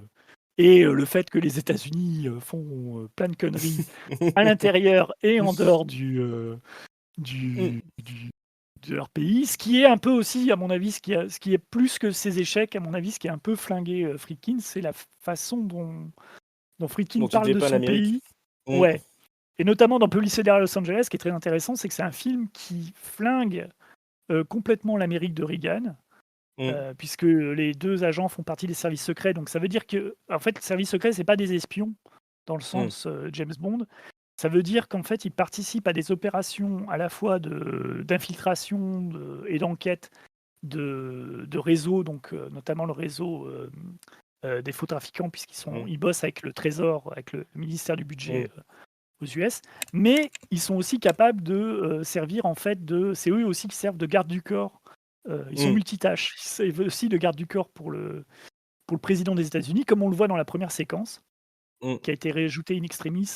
A: Et le fait que les États-Unis font plein de conneries à l'intérieur et en dehors
B: Mmh.
A: du de leur pays. Ce qui est un peu aussi, à mon avis, ce qui est plus que ses échecs, à mon avis, ce qui est un peu flingué, Friedkin, c'est la façon dont Friedkin
B: Dont il
A: parle de
B: dépeint
A: son
B: l'Amérique.
A: pays.
B: Mmh.
A: Ouais, et notamment dans Police fédérale Los Angeles, ce qui est très intéressant, c'est que c'est un film qui flingue, complètement l'Amérique de Reagan,
B: Mmh.
A: puisque les 2 agents font partie des services secrets. Donc ça veut dire que, en fait, les services secrets, c'est pas des espions dans le
B: Mmh.
A: sens, James Bond. Ça veut dire qu'en fait, ils participent à des opérations à la fois d'infiltration, et d'enquête de réseaux, donc notamment le réseau, des faux trafiquants
B: Mmh.
A: ils bossent avec le Trésor, avec le ministère du budget,
B: Mmh.
A: aux US, mais ils sont aussi capables de, servir en fait c'est eux aussi qui servent de garde du corps. Ils sont
B: Mmh.
A: multitâches. Ils servent aussi de garde du corps pour le président des États-Unis, comme on le voit dans la première séquence,
B: Mmh.
A: qui a été réajoutée in extremis,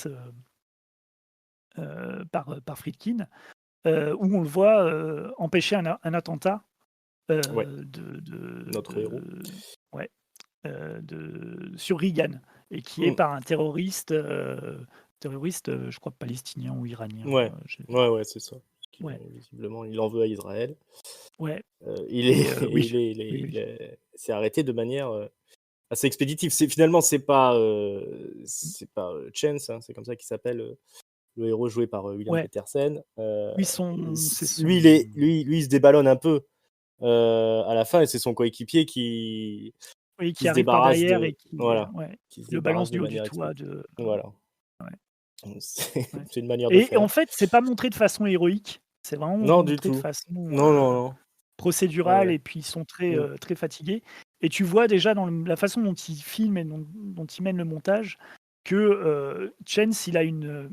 A: par Friedkin, où on le voit, empêcher un attentat,
B: Ouais,
A: de
B: notre héros.
A: ouais, sur Reagan, et qui est
B: Mmh.
A: par un terroriste, je crois palestinien ou iranien,
B: Ouais.
A: je
B: Ouais, ouais, c'est ça. Parce qu'il
A: ouais,
B: visiblement, il en veut à Israël.
A: ouais,
B: Il est
A: et oui, oui,
B: il
A: oui.
B: est s'est arrêté de manière, assez expéditive. C'est finalement, Chance, hein, c'est comme ça qu'il s'appelle, le héros joué par, William
A: Ouais,
B: Petersen.
A: lui c'est
B: S
A: son
B: lui, il se déballonne un peu, à la fin et c'est son coéquipier
A: oui,
B: qui
A: qui
B: se
A: arrive par
B: débarrasse
A: derrière
B: de
A: et qui,
B: voilà,
A: ouais,
B: qui se
A: le balance
B: débarrasse de
A: du haut du
B: manière
A: toit
B: expéditive.
A: de
B: Voilà.
A: ouais,
B: C'est
A: ouais,
B: c'est une manière de
A: et
B: faire.
A: en fait, c'est pas montré de façon héroïque, c'est vraiment
B: Non, du
A: montré de
B: tout.
A: façon,
B: Non, non, non. Ouais,
A: procédurale,
B: ouais.
A: et puis ils sont très,
B: Mmh.
A: très fatigués, et tu vois déjà dans la façon dont ils filment et dont ils mènent le montage que, Chance, il a une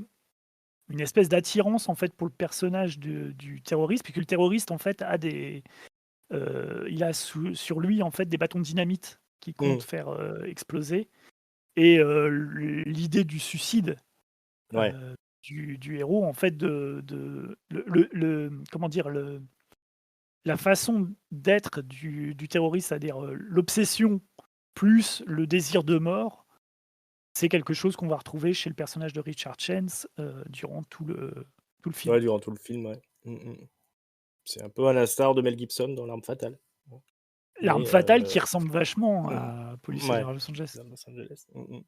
A: espèce d'attirance en fait pour le personnage du terroriste, puisque le terroriste en fait il a sur lui en fait des bâtons de dynamite qu'il compte
B: Mmh.
A: faire, exploser, et l'idée du suicide,
B: Ouais.
A: du héros en fait comment dire? La façon d'être du terroriste, c'est-à-dire, l'obsession plus le désir de mort, c'est quelque chose qu'on va retrouver chez le personnage de Richard Chance, durant tout le film.
B: Ouais, durant tout le film, ouais. Mmh mh. C'est un peu à l'instar de Mel Gibson dans L'Arme fatale. Bon.
A: L'arme
B: Mais
A: fatale qui ressemble vachement
B: mmh,
A: à Police
B: ouais,
A: fédérale Los Angeles,
B: dans Los Angeles. Mmh mh.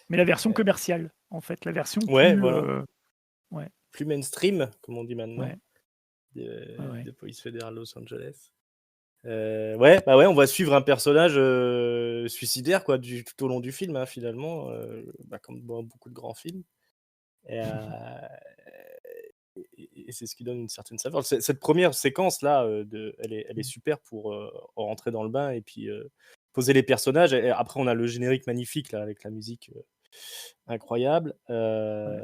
A: mais la version
B: Heu,
A: commerciale, en fait, la version
B: ouais,
A: plus,
B: voilà,
A: ouais,
B: plus mainstream, comme on dit maintenant,
A: ouais, ouais, ouais.
B: de Police fédérale Los Angeles. Ouais, bah, ouais, on va suivre un personnage, suicidaire quoi tout au long du film, hein, finalement, bah, comme dans beaucoup de grands films et et c'est ce qui donne une certaine saveur. Cette première séquence là, elle est
A: Mmh.
B: super pour, rentrer dans le bain et puis, poser les personnages et après on a le générique magnifique là avec la musique, incroyable,
A: Ouais.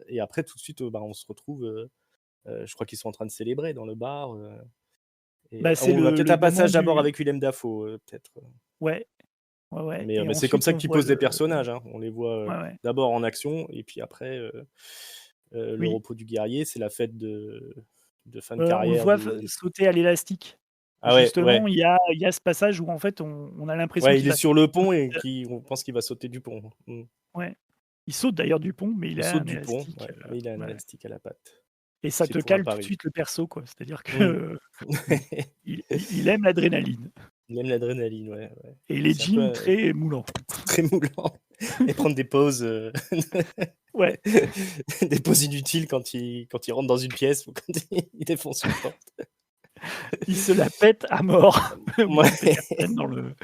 B: et après tout de suite, bah, on se retrouve, je crois qu'ils sont en train de célébrer dans le bar, et
A: Bah, c'est
B: on a peut-être
A: le
B: un
A: moment
B: passage d'abord
A: du
B: avec Willem Dafoe, peut-être,
A: ouais, ouais, ouais et
B: mais c'est comme
A: ensuite
B: ça
A: on
B: qu'ils
A: voit
B: posent des
A: le
B: personnages, hein. On les voit,
A: ouais, ouais.
B: d'abord en action et puis après, le
A: Oui,
B: repos du guerrier, c'est la fête de fin de
A: on le
B: carrière
A: voit
B: du
A: sauter à l'élastique.
B: ah ouais,
A: Justement,
B: ouais,
A: il y a ce passage où en fait on a l'impression
B: ouais, il
A: qu'il
B: est
A: va
B: sur le
A: sauter,
B: pont et on pense qu'il va sauter du pont. Mmh.
A: ouais. Il saute d'ailleurs du pont, mais il
B: Il
A: a
B: saute
A: un
B: du pont,
A: élastique,
B: ouais, mais il a un
A: ouais
B: élastique à la patte.
A: et ça
B: C'est
A: te
B: pour un
A: cale tout de
B: pari.
A: suite le perso, quoi. C'est-à-dire
B: Mmh.
A: que il aime l'adrénaline
B: Il aime l'adrénaline, ouais, ouais.
A: et les
B: C'est un peu
A: jeans très moulants.
B: très moulant et prendre des pauses,
A: Ouais,
B: des pauses inutiles quand il rentre dans une pièce ou quand il défonce une porte.
A: il se la pète à mort, William
B: Ouais.
A: Petersen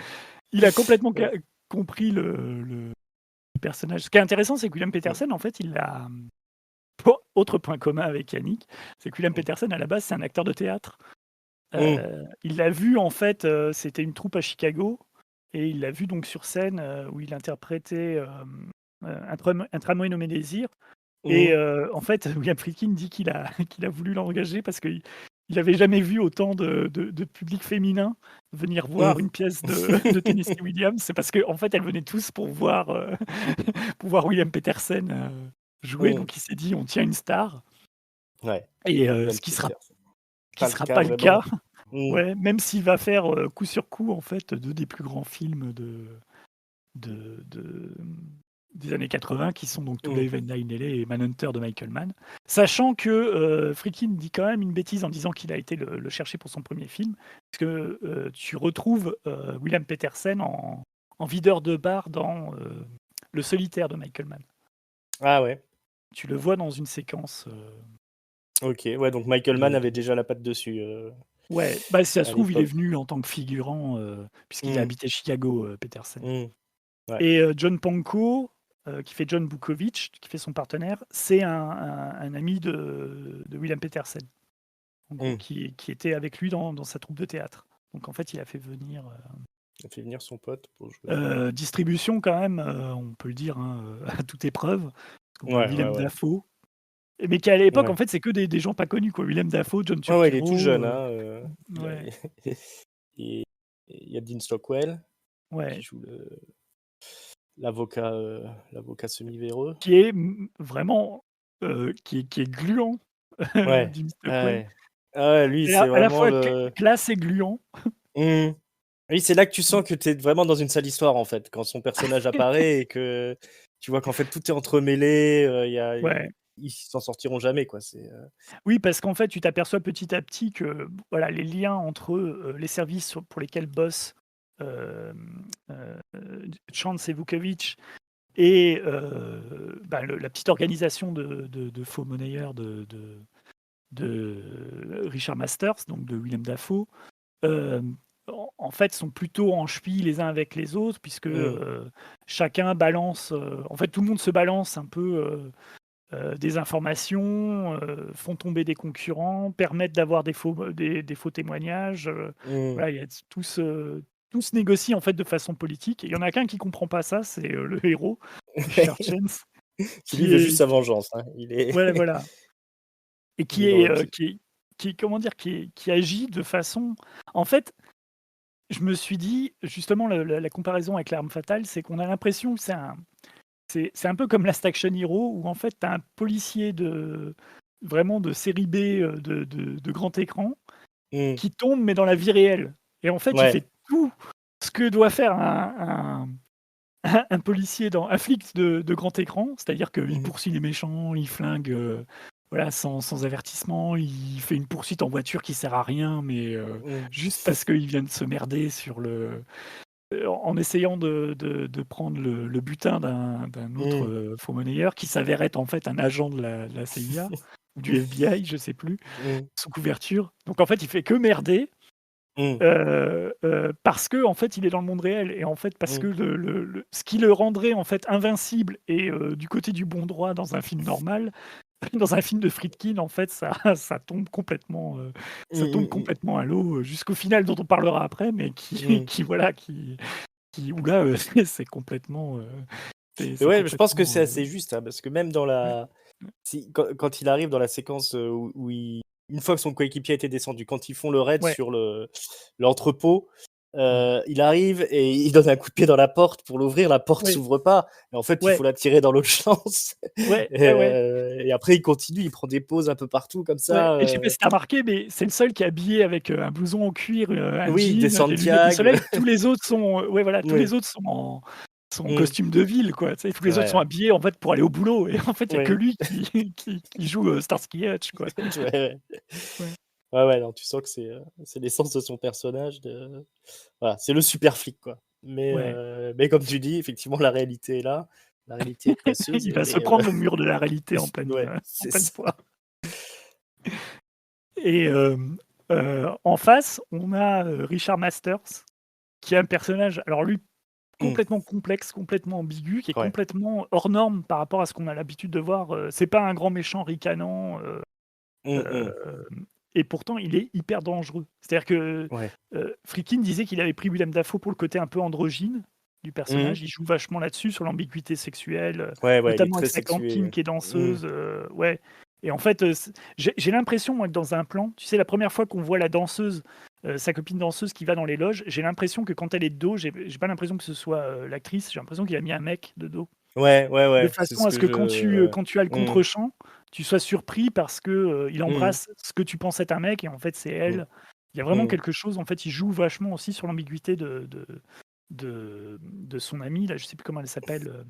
A: il a complètement
B: Ouais.
A: compris le personnage. Ce qui est intéressant, c'est que William
B: Mmh.
A: Petersen, en fait, autre point commun avec Yannick, c'est que William
B: Mmh.
A: Petersen, à la base, c'est un acteur de théâtre.
B: Mmh.
A: Il l'a vu, en fait, c'était une troupe à Chicago et il l'a vu donc sur scène, où il interprétait, Un tramway nommé Désir et
B: Mmh.
A: en fait, William Friedkin dit qu'il a voulu l'engager parce qu'il avait jamais vu autant de public féminin venir voir
B: Mmh.
A: une pièce de Tennessee Williams. C'est parce qu'en fait, elles venaient tous pour voir, pour voir William Petersen, jouer.
B: Mmh.
A: Donc il s'est dit: «On tient une star»
B: Ouais.
A: et
B: William
A: ce qui
B: Pas le
A: sera
B: cas
A: pas le cas.
B: vraiment. Mmh.
A: Ouais, même s'il va faire, coup sur coup, en fait, 2 des plus grands films des années 80 qui sont donc To
B: Mmh.
A: Live and Die in LA et Manhunter de Michael Mann. Sachant que, Friedkin dit quand même une bêtise en disant qu'il a été le chercher pour son premier film, parce que, tu retrouves, William Petersen en videur de bar dans, Le Solitaire de Michael Mann.
B: Ah ouais.
A: Tu le vois dans une séquence,
B: OK, ouais, donc Michael Mann
A: de
B: avait déjà la patte dessus,
A: ouais, bah, si ça se
B: à
A: trouve, il est
B: l'époque.
A: venu en tant que figurant, puisqu'il a
B: Mmh.
A: habité Chicago, Petersen.
B: Mmh. Ouais.
A: Et John Pankow, qui fait John Bukovich, qui fait son partenaire, c'est un ami de William Petersen, en gros,
B: Mmh.
A: qui était avec lui dans sa troupe de théâtre. Donc en fait, il a fait venir,
B: Il a fait venir son pote pour jouer.
A: distribution quand même, on peut le dire, hein, à toute épreuve, parce qu'on voit
B: Ouais, ouais,
A: Willem
B: ouais.
A: Dafoe, mais qu'à l'époque, en
B: Ouais.
A: fait, c'est que des gens pas connus, quoi. Willem Dafoe, John
B: Ouais, ouais, il est tout
A: Turturro,
B: jeune, hein, il a
A: ouais,
B: et il y a Dean Stockwell qui
A: ouais,
B: joue l'avocat, l'avocat semi-véreux.
A: qui est, vraiment, qui est gluant,
B: Ouais,
A: Dean Stockwell.
B: ouais. Ah ouais, lui,
A: Et
B: c'est
A: à la
B: vraiment
A: fois
B: le
A: classe et gluant.
B: mmh. Oui, c'est là que tu sens que tu es vraiment dans une sale histoire, en fait, quand son personnage apparaît et que tu vois qu'en fait tout est entremêlé, il y a
A: Ouais.
B: ils s'en sortiront jamais, quoi,
A: Oui, parce qu'en fait, tu t'aperçois petit à petit que, voilà, les liens entre, les services pour lesquels bosse, Chance et Vukovic et bah, la petite organisation de faux monnayeurs de Richard Masters, donc de Willem Dafoe, en fait, sont plutôt en cheville les uns avec les autres puisque,
B: mmh,
A: chacun balance, en fait, tout le monde se balance un peu, des informations, font tomber des concurrents, permettent d'avoir des faux témoignages,
B: mmh.
A: voilà, il y a tout se négocie, en fait, de façon politique et il y en a qu'un qui comprend pas ça, c'est, le héros, Richard Chance,
B: Qui lui
A: qui
B: veut juste
A: est
B: sa vengeance, hein. Il est
A: ouais, voilà et
B: il est dans l'optique.
A: qui est comment dire? Qui agit de façon en fait, je me suis dit justement la comparaison avec L'Arme fatale, c'est qu'on a l'impression que c'est un peu comme Last Action Hero où en fait tu as un policier vraiment de série B, de grand écran
B: Mmh.
A: qui tombe mais dans la vie réelle et en fait il
B: Ouais.
A: fait tout ce que doit faire un policier un flic de grand écran, c'est-à-dire qu'il
B: Mmh.
A: poursuit les méchants, il flingue, voilà, sans avertissement, il fait une poursuite en voiture qui sert à rien, mais
B: Mmh.
A: juste parce qu'il vient de se merder en essayant de prendre le butin d'un autre,
B: Mmh.
A: faux-monnayeur qui s'avère être en fait un agent de la CIA ou du FBI, je sais plus,
B: Mmh.
A: sous couverture. Donc en fait, il fait que merder
B: Mmh.
A: Parce que en fait, il est dans le monde réel et en fait, parce que
B: Mmh.
A: ce qui le rendrait, en fait, invincible et du côté du bon droit dans un film normal, dans un film de Friedkin, en fait, ça ça
B: Mmh
A: tombe
B: mh, mmh.
A: complètement à l'eau, jusqu'au final dont on parlera après, mais qui
B: Mmh.
A: qui voilà, qui où là, c'est complètement,
B: Mais
A: c'est
B: ouais, je pense que
A: complètement,
B: c'est assez juste, hein, parce que même dans
A: ouais,
B: la
A: ouais,
B: si quand il arrive dans la séquence, où il une fois que son coéquipier a été descendu, quand ils font le raid
A: ouais,
B: sur l'entrepôt,
A: ouais,
B: il arrive et il donne un coup de pied dans la porte pour l'ouvrir, la porte
A: ouais,
B: s'ouvre pas et en fait, il
A: ouais,
B: faut la tirer dans l'autre sens
A: ouais, ouais, ouais.
B: et après il continue, il prend des pauses un peu partout comme
A: Ouais
B: ça,
A: et je sais pas si tu as remarqué, mais c'est le seul qui est habillé avec, un blouson en cuir, un
B: oui, des
A: jean, des lunettes de
B: Santiago,
A: soleil. Tous les autres sont, ouais voilà, tous
B: oui,
A: les autres sont en
B: mmh,
A: costume de ville, quoi, tu sais? Tous
B: ouais,
A: les autres sont
B: ouais,
A: habillés, en fait, pour aller au boulot et en fait, il y a que
B: ouais,
A: lui qui joue, Starsky et Hutch, quoi.
B: ouais, ouais.
A: Ouais,
B: Ouais, ouais, non, tu sens que c'est l'essence de son personnage de voilà, c'est le super flic, quoi.
A: ouais.
B: Mais comme tu dis, effectivement, la réalité est là. La réalité est crasseuse
A: Il
B: et
A: va se prendre le mur de la réalité
B: ouais,
A: en
B: c'est
A: pleine
B: ça.
A: poire et en face, on a, Richard Masters qui est un personnage, alors lui,
B: Mmh,
A: complètement complexe, complètement ambigu, qui est
B: ouais.
A: complètement hors norme par rapport à ce qu'on a l'habitude de voir, c'est pas un grand méchant ricanant,
B: Mmh mh.
A: et pourtant il est hyper dangereux. C'est-à-dire que,
B: Ouais.
A: Friedkin disait qu'il avait pris Willem Dafoe pour le côté un peu androgyne du
B: Mmh.
A: personnage. Il joue vachement là-dessus, sur l'ambiguïté sexuelle,
B: Ouais, ouais, il est
A: notamment avec
B: très
A: sa copine
B: sexué.
A: qui est
B: Mmh.
A: danseuse, ouais et en fait, j'ai l'impression moi que dans un plan, tu sais la première fois qu'on voit la danseuse, sa copine danseuse qui va dans les loges, j'ai l'impression que quand elle est de dos, j'ai pas l'impression que ce soit, l'actrice, j'ai l'impression qu'il a mis un mec de dos.
B: Ouais, ouais,
A: De
B: ouais, c'est
A: façon
B: ce
A: à ce
B: que
A: que
B: je
A: quand tu as le
B: mmh.
A: contre-champ, tu sois surpris parce que, il
B: Mmh.
A: embrasse ce que tu penses être un mec et en fait c'est
B: Mmh.
A: elle. Il y a vraiment
B: Mmh.
A: quelque chose, en fait, il joue vachement aussi sur l'ambiguïté de son amie là, je sais plus comment elle s'appelle,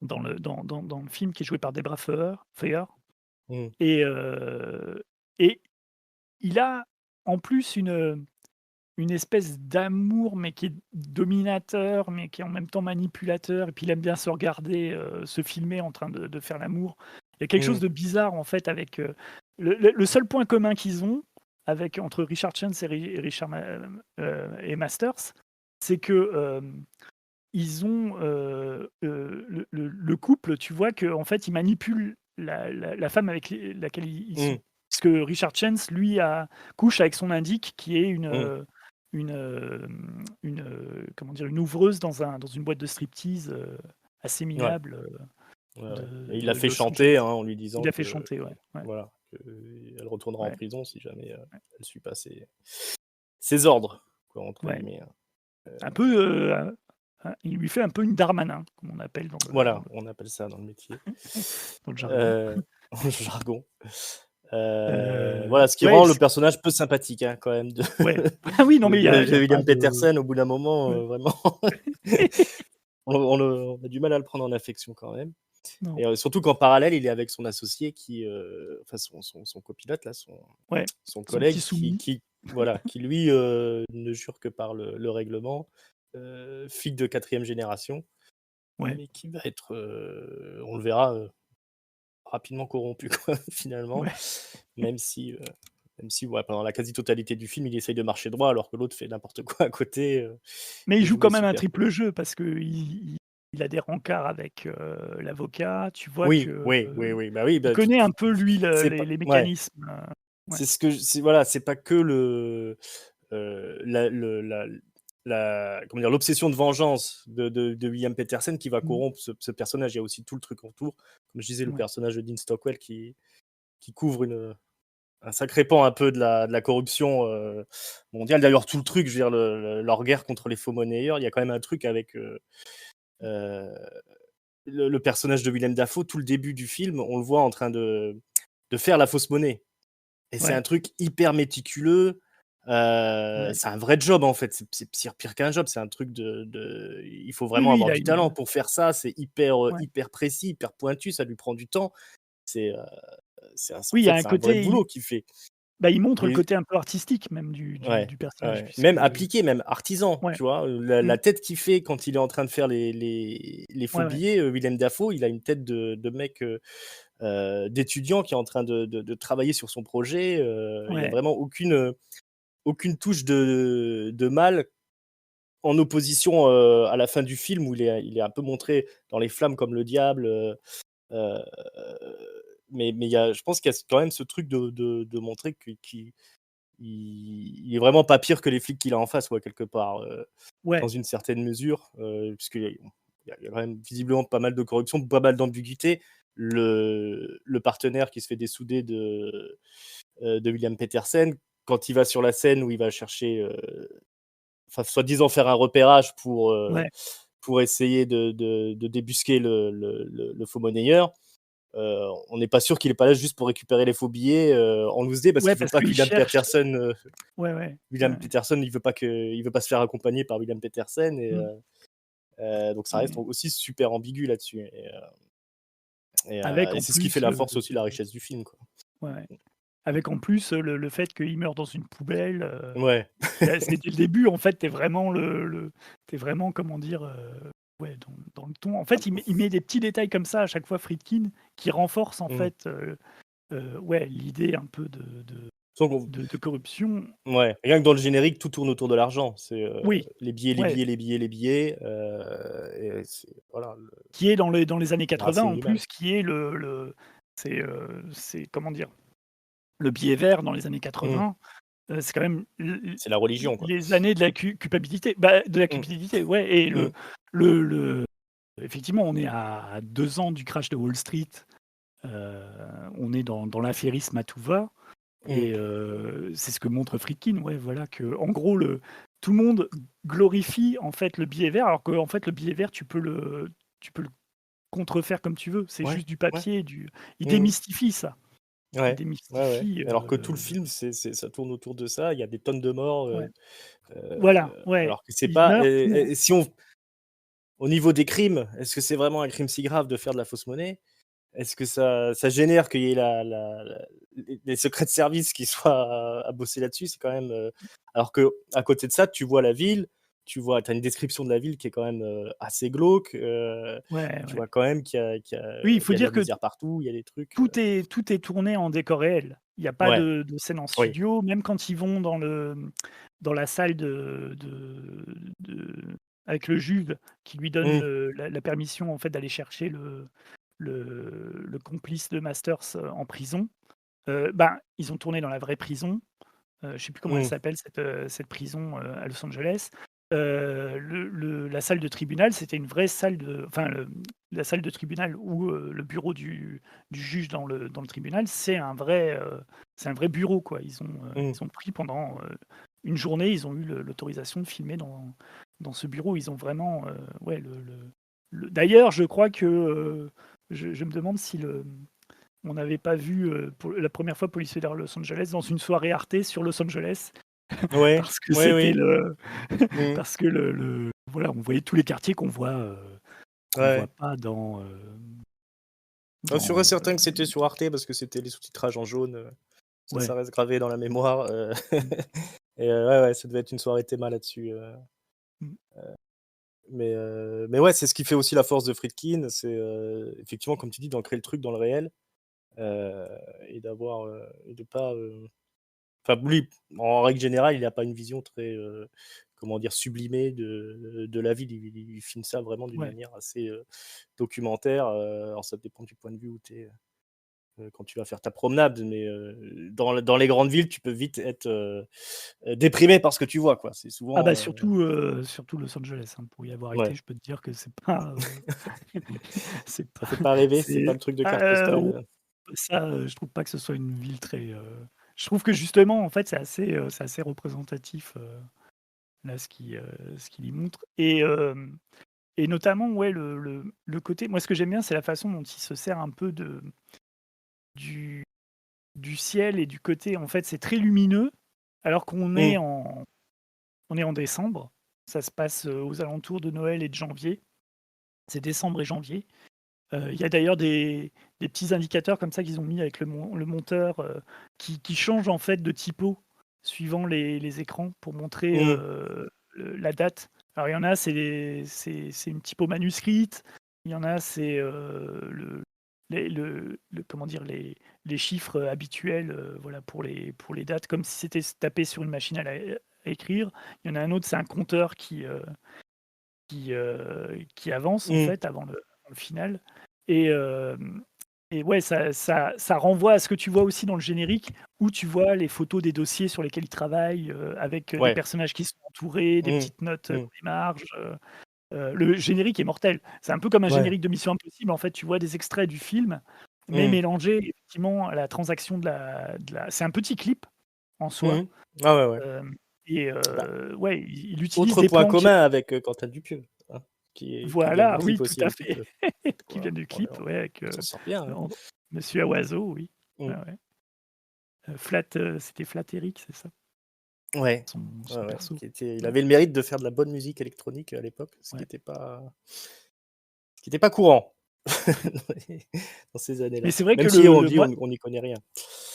A: dans le film qui est joué par Debra Fehr
B: Mmh.
A: et et il a en plus une espèce d'amour, mais qui est dominateur, mais qui est en même temps manipulateur et puis il aime bien se regarder, se filmer en train de faire l'amour. Il y a quelque chose
B: Mmh.
A: de bizarre en fait avec, le seul point commun qu'ils ont avec entre Richard Chance et Richard et Masters, c'est que, ils ont, le couple, tu vois qu'en fait, ils manipulent la femme avec laquelle ils
B: Mmh.
A: sont. Parce que Richard Chance, lui, couche avec son indique qui est
B: Mmh.
A: comment dire? Une ouvreuse dans une boîte de striptease, assez
B: Ouais,
A: minable,
B: ouais, ouais
A: de
B: et il l'a
A: de
B: fait
A: Los Angeles.
B: chanter, hein, en lui
A: Il
B: disant
A: l'a fait
B: que
A: chanter, ouais, ouais,
B: voilà, qu'elle retournera en
A: ouais,
B: prison si jamais,
A: ouais,
B: elle suit pas ses «ordres», quoi, entre
A: ouais.
B: guillemets, hein.
A: Un peu, il lui fait un peu une Darmanin, comme on appelle
B: Voilà, on appelle ça dans le métier,
A: dans le jargon.
B: dans le jargon. Voilà, ce qui
A: Ouais,
B: rend le personnage peu sympathique, hein, quand même de
A: ouais. Ah oui, non, mais il y
B: de
A: a pas
B: William
A: de
B: Petersen au bout d'un moment,
A: ouais.
B: vraiment, on a du mal à le prendre en affection quand même
A: Non,
B: et surtout qu'en parallèle, il est avec son associé qui, enfin son copilote là,
A: ouais,
B: son
A: son petit
B: collègue qui
A: soumis,
B: qui voilà, qui lui, ne jure que par le règlement, flic de 4e génération,
A: ouais,
B: mais qui va être, on le verra, rapidement corrompu quoi, finalement.
A: ouais.
B: Même si, heu, même si, ouais, pendant la quasi-totalité du film, il essaye de marcher droit alors que l'autre fait n'importe quoi à côté,
A: Mais il
B: et
A: joue
B: joue
A: quand
B: les
A: même un
B: super
A: triple jeu parce qu'il a des rencarts avec, l'avocat. Tu vois
B: oui,
A: que,
B: oui, oui, oui, bah, oui,
A: il
B: bah,
A: connaît un peu lui
B: c'est pas
A: les
B: ouais,
A: mécanismes, ouais,
B: c'est voilà, c'est pas que comment dire? L'obsession de vengeance de William Petersen qui va
A: mmh,
B: corrompre ce personnage. Il y a aussi tout le truc autour. Comme je disais, le
A: ouais,
B: personnage de Dean Stockwell qui couvre un sacré pan un peu de la corruption, mondiale. D'ailleurs, tout le truc, je veux dire, leur guerre contre les faux monnayeurs, il y a quand même un truc avec, heu, le personnage de Willem Dafoe, tout le début du film, on le voit en train de faire la fausse monnaie et c'est un
A: ouais,
B: truc hyper méticuleux,
A: ouais.
B: c'est un vrai job, en fait, c'est pire qu'un job, c'est un truc il faut
A: Oui,
B: vraiment
A: oui, il
B: avoir
A: a
B: du talent pour faire ça, c'est
A: ouais.
B: hyper précis, hyper pointu, ça lui prend du temps. C'est, heu, en
A: Oui, il y a
B: fait,
A: un
B: c'est un vrai
A: côté
B: boulot qu'il fait
A: bah, il montre le
B: et
A: côté un peu artistique même
B: ouais,
A: du personnage
B: ouais,
A: puisque
B: même appliqué, même artisan,
A: ouais,
B: tu vois? La
A: mmh,
B: la tête qu'il fait quand il est en train de faire les faux
A: ouais, ouais,
B: billets, Willem Dafoe, il a une tête de mec, d'étudiant qui est en train de travailler sur son projet, il y a
A: ouais,
B: vraiment aucune, aucune touche de mal en opposition, à la fin du film où il est un peu montré dans les flammes comme le diable, heu, mais je pense qu'il y a quand même ce truc de montrer qu'il est vraiment pas pire que les flics qu'il a en face, quoi, quelque part, dans
A: Ouais,
B: une certaine mesure, puisqu'il y a il y a quand même visiblement pas mal de corruption, pas mal d'ambiguïté. Le partenaire qui se fait dessouder de William Petersen, quand il va sur la scène où il va chercher, enfin, soi-disant faire un repérage
A: ouais,
B: pour essayer de débusquer le faux monnayeur, on n'est pas sûr qu'il est pas là juste pour récupérer les faux billets, en loose day parce
A: ouais,
B: qu'il veut
A: parce
B: pas que
A: qu'il cherche. Ouais, ouais,
B: William
A: ouais,
B: Peterson, il veut pas se faire accompagner par William Peterson
A: mmh
B: donc ça reste
A: et
B: aussi super ambigu là-dessus
A: avec
B: et
A: en
B: c'est ce qui fait
A: plus,
B: la force aussi, la richesse du film, quoi.
A: ouais, ouais, avec en plus, le fait qu'il meurt dans une poubelle,
B: Ouais.
A: c'est dès le début, en fait, tu es vraiment tu es vraiment, comment dire, ouais, dans le ton. En
B: Ah
A: fait, il met des petits détails comme ça à chaque fois, Friedkin, qui renforcent, en
B: mmh.
A: fait, ouais, l'idée un peu
B: Sans qu'on
A: de corruption.
B: Ouais, rien que dans le générique, tout tourne autour de l'argent. C'est,
A: Oui,
B: les billets, les
A: ouais,
B: billets, les billets, les billets, et c'est voilà,
A: qui est dans les années
B: c'est la
A: 80
B: racine
A: en
B: du mal.
A: plus, qui est c'est comment dire? Le billet vert dans les années
B: Mmh.
A: 80, c'est quand même
B: C'est la religion, quoi.
A: les années de la culpabilité. Bah, de la
B: Mmh.
A: culpabilité, ouais, et
B: Mmh.
A: le effectivement, on est à 2 ans du crash de Wall Street, heu, on est dans l'affairisme à tout va,
B: Mmh.
A: et c'est ce que montre Friedkin, ouais, voilà, que en gros, tout le monde glorifie, en fait, le billet vert, alors qu'en fait, le billet vert, tu peux le contrefaire comme tu veux. C'est
B: Ouais,
A: juste du
B: ouais.
A: papier, il
B: Mmh.
A: démystifie ça. Il
B: Ouais, ouais, ouais.
A: démystifie,
B: Alors que tout le film, ça tourne autour de ça. Il y a des tonnes de morts,
A: ouais. Voilà, ouais,
B: alors que c'est
A: il
B: pas
A: meurt pour.
B: et si on au niveau des crimes, est-ce que c'est vraiment un crime si grave de faire de la fausse monnaie? Est-ce que ça génère qu'il y ait les secrets de service qui soient à bosser là-dessus? C'est quand même, alors qu'à côté de ça, tu vois la ville, tu as une description de la ville qui est quand même, assez glauque,
A: Ouais,
B: tu
A: ouais.
B: vois quand même qu'il
A: Oui, il faut
B: y a de la
A: dire que
B: misère partout, il y a des trucs,
A: tout est tourné en décor réel. Il y a pas
B: ouais,
A: de scène en
B: oui.
A: studio, même quand ils vont dans la salle de avec le juge qui lui donne
B: Mmh,
A: la permission, en fait, d'aller chercher le complice de Masters, en prison. Ben, ils ont tourné dans la vraie prison. Je sais plus comment elle
B: mmh,
A: s'appelle cette prison, à Los Angeles. La salle de tribunal, c'était une vraie salle enfin, la salle de tribunal où, le bureau du juge dans le tribunal, c'est un vrai bureau, quoi.
B: mmh.
A: Ils ont pris pendant, une journée, ils ont eu l'autorisation de filmer dans ce bureau. Ils ont vraiment, ouais, d'ailleurs, je crois que, je me demande si on n'avait pas vu, pour la première fois Police fédérale Los Angeles dans une soirée Arte sur Los Angeles,
B: Ouais,
A: parce que
B: oui,
A: c'était
B: oui. Mmh.
A: parce que voilà, on voyait tous les quartiers qu'on voit
B: Ouais.
A: pas
B: Ah, sûr et
A: dans,
B: certain que c'était sur Arte parce que c'était les sous-titrages en jaune, ça
A: ouais,
B: reste gravé dans la mémoire,
A: mmh,
B: et ouais, ouais, ça devait être une soirée théma là-dessus,
A: mmh.
B: mais ouais, c'est ce qui fait aussi la force de Friedkin, c'est, effectivement, comme tu dis, d'ancrer le truc dans le réel, heu et d'avoir, et de pas, enfin, lui, en règle générale, il a pas une vision très, comment dire? Sublimée de la ville. Il filme ça vraiment d'une
A: Ouais.
B: manière assez, documentaire, alors ça dépend du point de vue où tu es, quand tu vas faire ta promenade, mais dans les grandes villes, tu peux vite être, déprimé par ce que tu vois, quoi. C'est
A: Ah
B: souvent,
A: bah, surtout Los Angeles, hein, pour y avoir été,
B: ouais,
A: je peux te dire que c'est pas, c'est
B: ça
A: pas
B: fait pas rêver, c'est pas
A: c'est
B: le truc de carte postale,
A: ouais, ça, je trouve pas que ce soit une ville très, je trouve que justement, en fait, c'est assez représentatif, là, ce qu'il y montre, et notamment, ouais, le côté, moi, ce que j'aime bien, c'est la façon dont il se sert un peu du du ciel, et du côté, en fait, c'est très lumineux, alors
B: mmh,
A: on est en décembre. Ça se passe, aux alentours de Noël et de janvier. C'est décembre et janvier. Il y a d'ailleurs des petits indicateurs comme ça qu'ils ont mis avec le monteur, qui changent, en fait, de typo suivant les écrans pour montrer,
B: mmh,
A: la date. Alors il y en a, c'est une typo manuscrite, il y en a, c'est, comment dire, les chiffres habituels, voilà, pour les dates, comme si c'était tapé sur une machine à écrire. Il y en a un autre, c'est un compteur qui avance en
B: Mmh.
A: fait avant le final. Et, et ouais, ça renvoie à ce que tu vois aussi dans le générique, où tu vois les photos des dossiers sur lesquels ils travaillent, avec des
B: Ouais.
A: personnages qui sont entourés, des
B: Mmh.
A: petites notes dans
B: Mmh.
A: les marges. Le générique est mortel. C'est un peu comme un
B: Ouais.
A: générique de Mission Impossible. En fait, tu vois des extraits du film, mais
B: Mmh.
A: mélangés effectivement à la transaction C'est un petit clip en soi.
B: Mmh. Ah ouais, ouais.
A: Hem et
B: Bah,
A: ouais, il utilise
B: autre
A: des
B: point
A: plans qui
B: commun avec, Quentin Dupieux, hein, qui vient du
A: voilà, oui,
B: clip
A: tout
B: aussi
A: à
B: un petit
A: fait,
B: peu.
A: qui
B: Voilà,
A: vient du clip, ouais, avec,
B: on s'en sort bien, hein.
A: en Monsieur à oiseau, oui. Ouais,
B: Mmh.
A: ouais. C'était Flat Eric, c'est ça?
B: Ouais, ouais,
A: Son
B: ouais,
A: perso.
B: il
A: Ouais,
B: avait le mérite de faire de la bonne musique électronique à l'époque,
A: ouais.
B: ce qui était pas courant dans les dans ces
A: Mais
B: années-là.
A: c'est vrai que
B: Même si on dit
A: moi
B: on n'y connaît rien.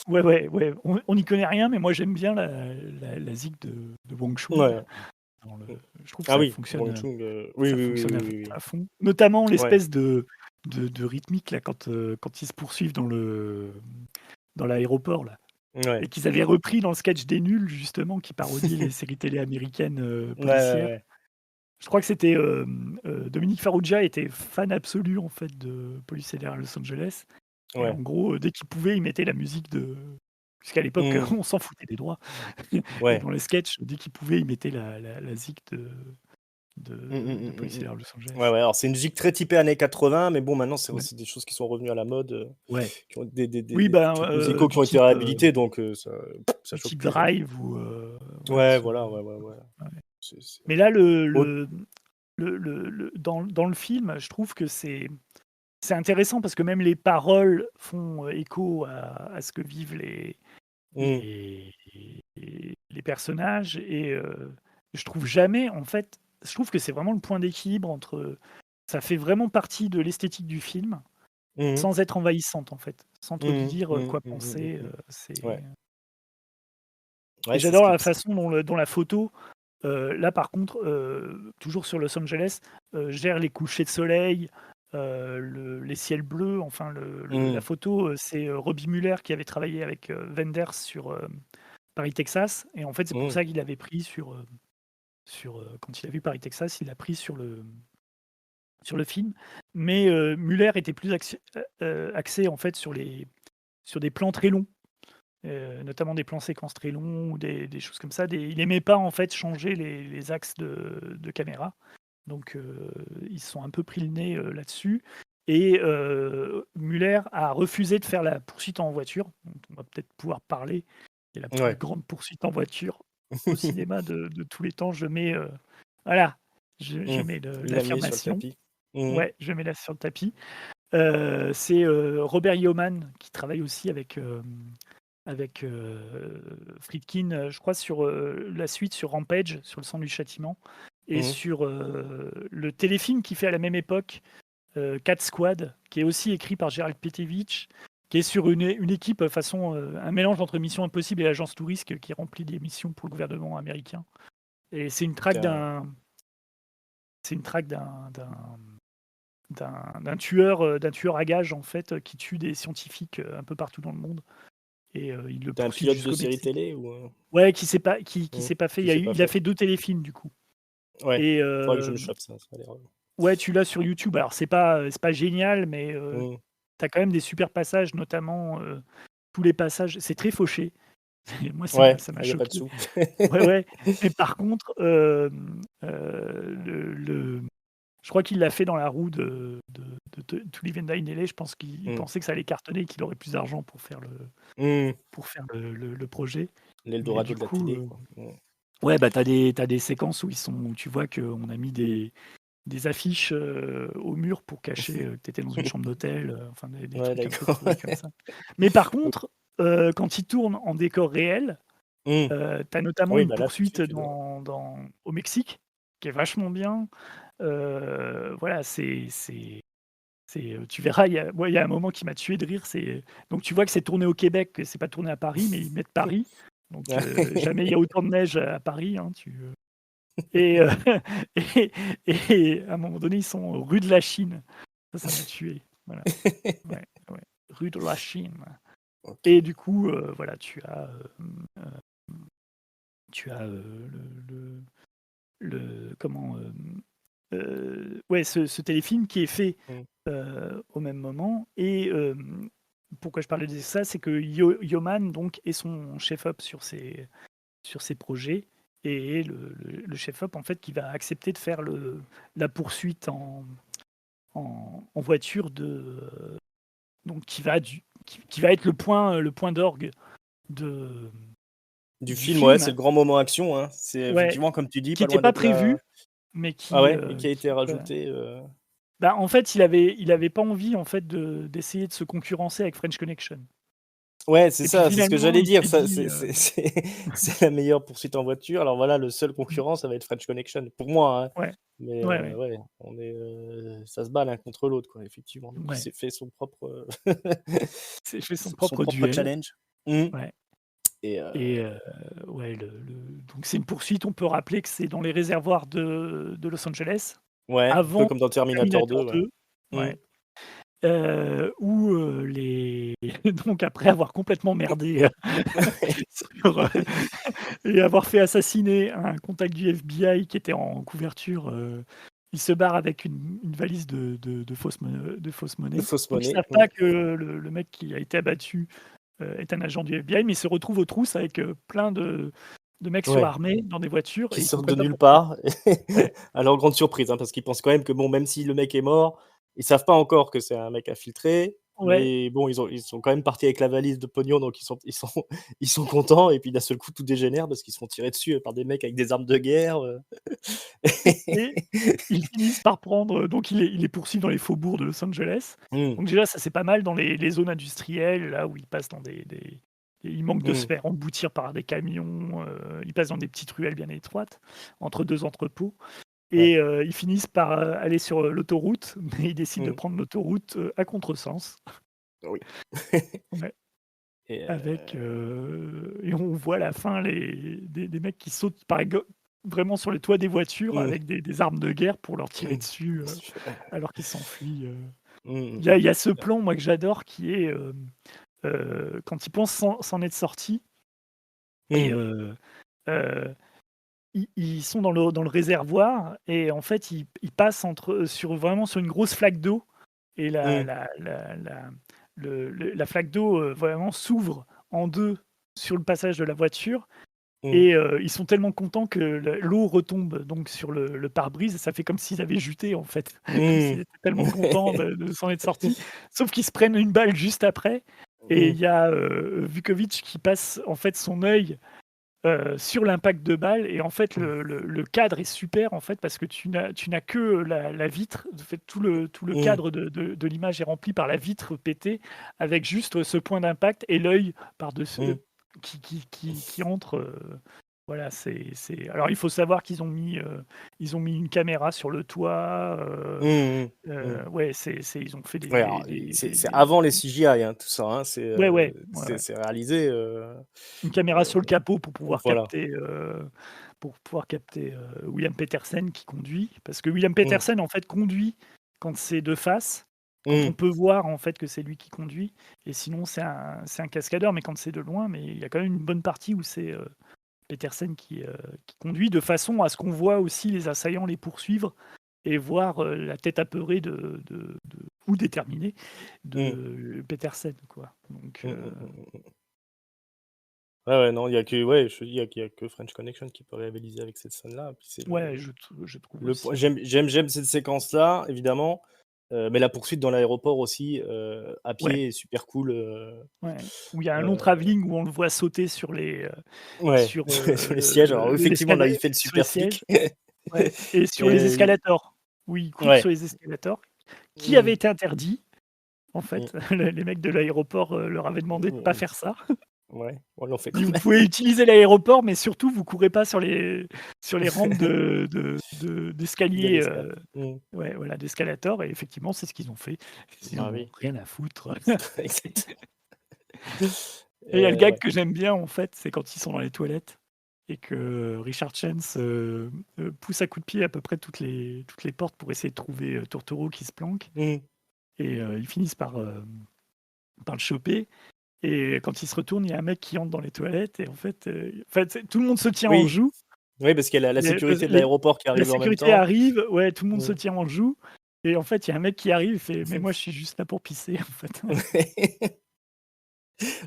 A: ouais, ouais, ouais, on n'y connaît rien, mais moi j'aime bien la zik de Wang Chung.
B: Ouais.
A: Dans le
B: Mmh.
A: Je trouve que
B: Ah
A: ça
B: oui,
A: fonctionne,
B: Wang Chung, oui, oui, oui, oui, oui,
A: à
B: oui.
A: fond. Notamment
B: Ouais,
A: l'espèce de rythmique là quand ils se poursuivent dans l'aéroport là et
B: ouais.
A: qu'ils avaient repris dans le sketch des Nuls justement qui parodie les séries télé américaines,
B: Ouais, ouais,
A: policières.
B: ouais.
A: Je crois que c'était, Dominique Farrugia était fan absolu en fait de Police fédérale Los Angeles et en
B: Ouais.
A: gros, dès qu'il pouvait, il mettait la musique puisqu'à l'époque,
B: Mmh.
A: on s'en foutait des droits et
B: Ouais.
A: dans les sketchs, dès qu'il pouvait, il mettait la zik
B: Mmh, mmh,
A: de
B: mmh, mmh,
A: Police
B: mmh.
A: fédérale Los
B: Ouais,
A: Angeles.
B: ouais, alors c'est une musique très typée années 80, mais bon, maintenant, c'est
A: Ouais.
B: aussi des choses qui sont revenues à la mode,
A: Ouais.
B: qui ont des
A: Oui, ben,
B: trucs musicaux qui ont été réhabilités, donc ça
A: du
B: choque
A: type
B: plus, quoi.
A: Drive ou, voilà
B: Ouais,
A: ce
B: voilà, ouais, ouais, ouais.
A: ouais.
B: C'est
A: Mais là,
B: autre
A: dans le film, je trouve que c'est intéressant parce que même les paroles font, écho à ce que vivent
B: mmh,
A: les les personnages et je trouve jamais en fait, je trouve que c'est vraiment le point d'équilibre entre, ça fait vraiment partie de l'esthétique du film,
B: mmh mh,
A: sans être envahissante en fait, sans te
B: mmh
A: dire,
B: mh,
A: quoi
B: mmh, mmh, mmh,
A: penser,
B: mmh.
A: c'est
B: Ouais,
A: et
B: ouais, c'est ce
A: j'adore
B: qui
A: la façon dont la photo, là par contre, toujours sur Los Angeles, gère les couchers de soleil, les ciels bleus, enfin la
B: mmh,
A: photo, c'est, Robbie Muller qui avait travaillé avec, Wenders sur, Paris, Texas et en fait, c'est pour
B: mmh,
A: ça qu'il avait pris quand il a vu Paris, Texas, il l'a pris sur le film. Mais, Muller était plus axé en fait sur des plans très longs, notamment des plans séquences très longs ou des choses comme ça. Il aimait pas en fait changer les axes de caméra. Donc, ils se sont un peu pris le nez, là-dessus et Muller a refusé de faire la poursuite en voiture, dont on va peut-être pouvoir parler. C'est la plus
B: ouais.
A: grande poursuite en voiture au cinéma de tous les temps. Voilà, je
B: Mmh.
A: mets
B: Il l'a mis sur le
A: l'affirmation.
B: tapis. Mmh mh.
A: Ouais, je mets là sur le tapis. C'est, Robert Yeoman qui travaille aussi avec, Friedkin, je crois sur, la suite sur Rampage, sur Le Sang du Châtiment et
B: Mmh mh.
A: sur, le téléfilm qu'il fait à la même époque, Cat Squad, qui est aussi écrit par Gérald Petevich, qui est sur une équipe, façon, un mélange entre Mission Impossible et Agence Touriste qui remplit des missions pour le gouvernement américain et c'est une traque d'un tueur à gages en fait, qui tue des scientifiques, un peu partout dans le monde et ils le
B: Tu un
A: poursuivent
B: pilote de
A: jusqu'au
B: série
A: Mexique.
B: télé ou
A: Ouais, qui
B: mmh,
A: s'est pas fait.
B: qui s'est pas
A: Il a
B: fait?
A: fait 2 téléfilms du coup
B: Ouais,
A: et
B: faudrait que je me chope ça, ça a l'air,
A: ouais, tu l'as sur YouTube. Alors c'est pas génial, mais
B: mmh.
A: tu as quand même des super passages, notamment, tous les passages c'est très fauché. Moi
B: Ouais,
A: ça m'a
B: il y a pas de
A: choqué.
B: sous.
A: Ouais, ouais, mais par contre, le je crois qu'il l'a fait dans la roue de To Live and Die in LA. Je pense qu'il
B: Mmh.
A: pensait que ça allait cartonner et qu'il aurait plus d'argent
B: Mmh.
A: pour faire le projet. Mais
B: L'Eldorado
A: du
B: de la
A: coup,
B: télé, quoi. Mmh.
A: ouais, bah, t'as des séquences où tu vois qu'on a mis des affiches, au mur pour cacher, que tu étais dans une chambre d'hôtel, enfin des
B: Ouais,
A: trucs un peu
B: d'accord.
A: pourris comme ça. Mais par contre, quand ils tournent en décor réel,
B: Mmh.
A: tu as notamment
B: Oui,
A: une
B: bah, là, tout de
A: poursuite
B: suite, tu dois
A: au Mexique, qui est vachement bien. Voilà, tu verras, il y a un moment qui m'a tué de rire, donc tu vois que c'est tourné au Québec, que c'est pas tourné à Paris, mais ils mettent Paris. Donc jamais il y a autant de neige à Paris, hein, et et à un moment donné, ils sont rue de la Chine. Ça m'a tué. Voilà. Ouais, ouais. Rue de la Chine.
B: OK.
A: Et du coup, voilà, tu as, le comment, ouais, ce téléfilm qui est fait,
B: Mmh.
A: au même moment. Et pourquoi je parlais de ça, c'est que Yoman donc est son chef-op sur ses projets, et est le chef-op en fait qui va accepter de faire la poursuite en voiture donc qui va être le point d'orgue de
B: Du
A: du
B: film, ouais, c'est
A: film.
B: le grand moment action, hein. C'est
A: Ouais,
B: effectivement, comme tu dis,
A: qui
B: pas
A: était
B: loin
A: pas
B: d'être la
A: prévu, mais
B: ah ouais? Et qui a été
A: voilà.
B: rajouté,
A: Bah, en fait, il avait pas envie en fait d'essayer de se concurrencer avec French Connection.
B: ouais, c'est
A: Et puis
B: ça, c'est ce que
A: finalement,
B: j'allais
A: il
B: dire,
A: s'est
B: ça
A: dit,
B: c'est la meilleure poursuite en voiture. Alors voilà, le seul concurrent, ça va être French Connection, pour moi, hein.
A: ouais,
B: Mais
A: ouais, ouais,
B: ouais, on est, ça se bat l'un contre l'autre, quoi, effectivement. Donc il
A: ouais.
B: s'est fait son propre,
A: Il s'est fait son
B: son
A: propre
B: propre
A: duel.
B: challenge. Mmh.
A: Ouais.
B: Et
A: Et ouais, donc c'est une poursuite, on peut rappeler que c'est dans les réservoirs de Los Angeles,
B: ouais, un peu
A: avant
B: comme dans Terminator
A: Terminator
B: 2, ouais.
A: 2,
B: Mmh.
A: ouais, où, les donc après avoir complètement merdé, sur, et avoir fait assassiner un contact du FBI qui était en couverture, il se barre avec une valise de fausses
B: De
A: monnaies.
B: fausse
A: Donc ils
B: monnaie,
A: savent
B: mmh.
A: pas que le mec qui a été abattu, est un agent du FBI, mais il se retrouve aux trousses avec, plein de mecs
B: Ouais,
A: surarmés dans des voitures, et
B: qui
A: ils
B: sortent de
A: comprennent pas
B: nulle
A: pourquoi.
B: part,
A: Ouais,
B: à leur grande surprise, hein, parce qu'ils pensent quand même que bon, même si le mec est mort, ils savent pas encore que c'est un mec infiltré,
A: ouais,
B: mais bon, ils sont quand même partis avec la valise de pognon, donc ils sont contents et puis d'un seul coup, tout dégénère parce qu'ils se font tirer dessus par des mecs avec des armes de guerre,
A: et ils finissent par prendre, donc il les poursuit dans les faubourgs de Los Angeles.
B: Mmh,
A: Donc déjà, ça, c'est pas mal dans les zones industrielles, là où ils passent dans il manque de se
B: mmh,
A: faire emboutir par des camions, ils passent dans des petites ruelles bien étroites, entre 2 entrepôts.
B: ouais,
A: Et ils finissent par, aller sur, l'autoroute, mais ils décident de
B: mmh,
A: prendre l'autoroute, à contresens.
B: oui.
A: Ouais,
B: Et
A: avec, et on voit à la fin des mecs qui sautent vraiment sur les toits des voitures
B: mmh,
A: avec des armes de guerre pour leur tirer
B: mmh,
A: dessus,
B: super.
A: alors qu'ils s'enfuient.
B: Mmh
A: Il y a ce plan, moi, que j'adore, qui est, quand ils pensent s'en être sortis, et
B: mmh,
A: ils sont dans le réservoir, et en fait, ils passent vraiment sur une grosse flaque d'eau, et
B: mmh,
A: la flaque d'eau, vraiment s'ouvre en 2 sur le passage de la voiture.
B: mmh,
A: Et ils sont tellement contents que l'eau retombe donc sur le pare-brise, et ça fait comme s'ils avaient juté, en fait, comme
B: mmh.
A: s'ils étaient tellement contents de s'en être sortis. Sauf qu'ils se prennent une balle juste après, et
B: Mmh,
A: il y a, Vukovic qui passe, en fait, son œil, sur l'impact de balle, et en fait
B: mmh,
A: le cadre est super, en fait, parce que tu n'as que la vitre. En fait, tout le
B: mmh,
A: cadre de l'image est rempli par la vitre pétée, avec juste ce point d'impact et l'œil par-dessus,
B: mmh.
A: qui entre, voilà, alors il faut savoir ils ont mis une caméra sur le toit,
B: Mmh mh. Mmh.
A: ouais, ils ont fait
B: Ouais, alors c'est avant les CGI, hein, tout ça, hein,
A: ouais, ouais, ouais, ouais.
B: c'est réalisé,
A: Une caméra sur le capot pour pouvoir
B: voilà.
A: capter, William Petersen qui conduit. Parce que William
B: Mmh.
A: Petersen, en fait, conduit quand c'est de face, quand on
B: Mmh.
A: peut voir, en fait, que c'est lui qui conduit, et sinon c'est un cascadeur, mais quand c'est de loin. Mais il y a quand même une bonne partie où c'est, Petersen qui conduit, de façon à ce qu'on voit aussi les assaillants les poursuivre, et voir, la tête apeurée ou déterminée
B: Mmh.
A: de Petersen, quoi. Donc
B: Mmh mh, mmh mh, mmh. Ouais, ouais, non, il y a que ouais, je te dis, il y a que French Connection qui peut rivaliser avec cette scène-là. Puis c'est
A: ouais, je trouve
B: le point
A: aussi.
B: j'aime cette séquence-là, évidemment, mais la poursuite dans l'aéroport aussi, à
A: Ouais.
B: pied est super cool,
A: Ouais, où il y a un long
B: heu,
A: travelling où on le voit sauter
B: ouais,
A: sur,
B: sur les sièges. Alors effectivement, là, il fait le
A: sur les
B: super
A: sièges,
B: flic.
A: ouais, et sur les
B: Et
A: escalators, où il coupe sur
B: ouais.
A: les escalators, qui avaient
B: Mmh.
A: été interdits, en
B: Mmh.
A: fait. Les mecs de l'aéroport, leur avaient demandé de pas
B: Mmh.
A: faire ça.
B: Ouais, on l'ont fait
A: Dit:
B: quand
A: «Vous
B: même.
A: pouvez utiliser l'aéroport, mais surtout vous courez pas sur les rampes d'escalier,
B: D'escalade. Mmh.
A: ouais, voilà, d'escalator», et effectivement, c'est ce qu'ils ont fait. Ils en
B: Bah
A: ont
B: oui.
A: rien à foutre.
B: Exactement.
A: Et il y a le gag
B: Ouais.
A: que j'aime bien, en fait, c'est quand ils sont dans les toilettes, et que Richard Chance, pousse à coups de pied à peu près toutes les portes pour essayer de trouver, Turturro qui se planque,
B: Mmh.
A: et ils finissent par le choper. Et quand il se retourne, il y a un mec qui entre dans les toilettes et en fait, tout le monde se tient en
B: Oui,
A: joue.
B: oui, parce qu'il y a la
A: Les le
B: sécurité de
A: les
B: l'aéroport qui
A: La
B: arrive en même
A: sécurité
B: temps.
A: arrive, ouais, tout le monde se
B: Mmh.
A: tient en joue et en fait, il y a un mec qui arrive, il fait: «Mais moi, je suis juste là pour pisser, en fait».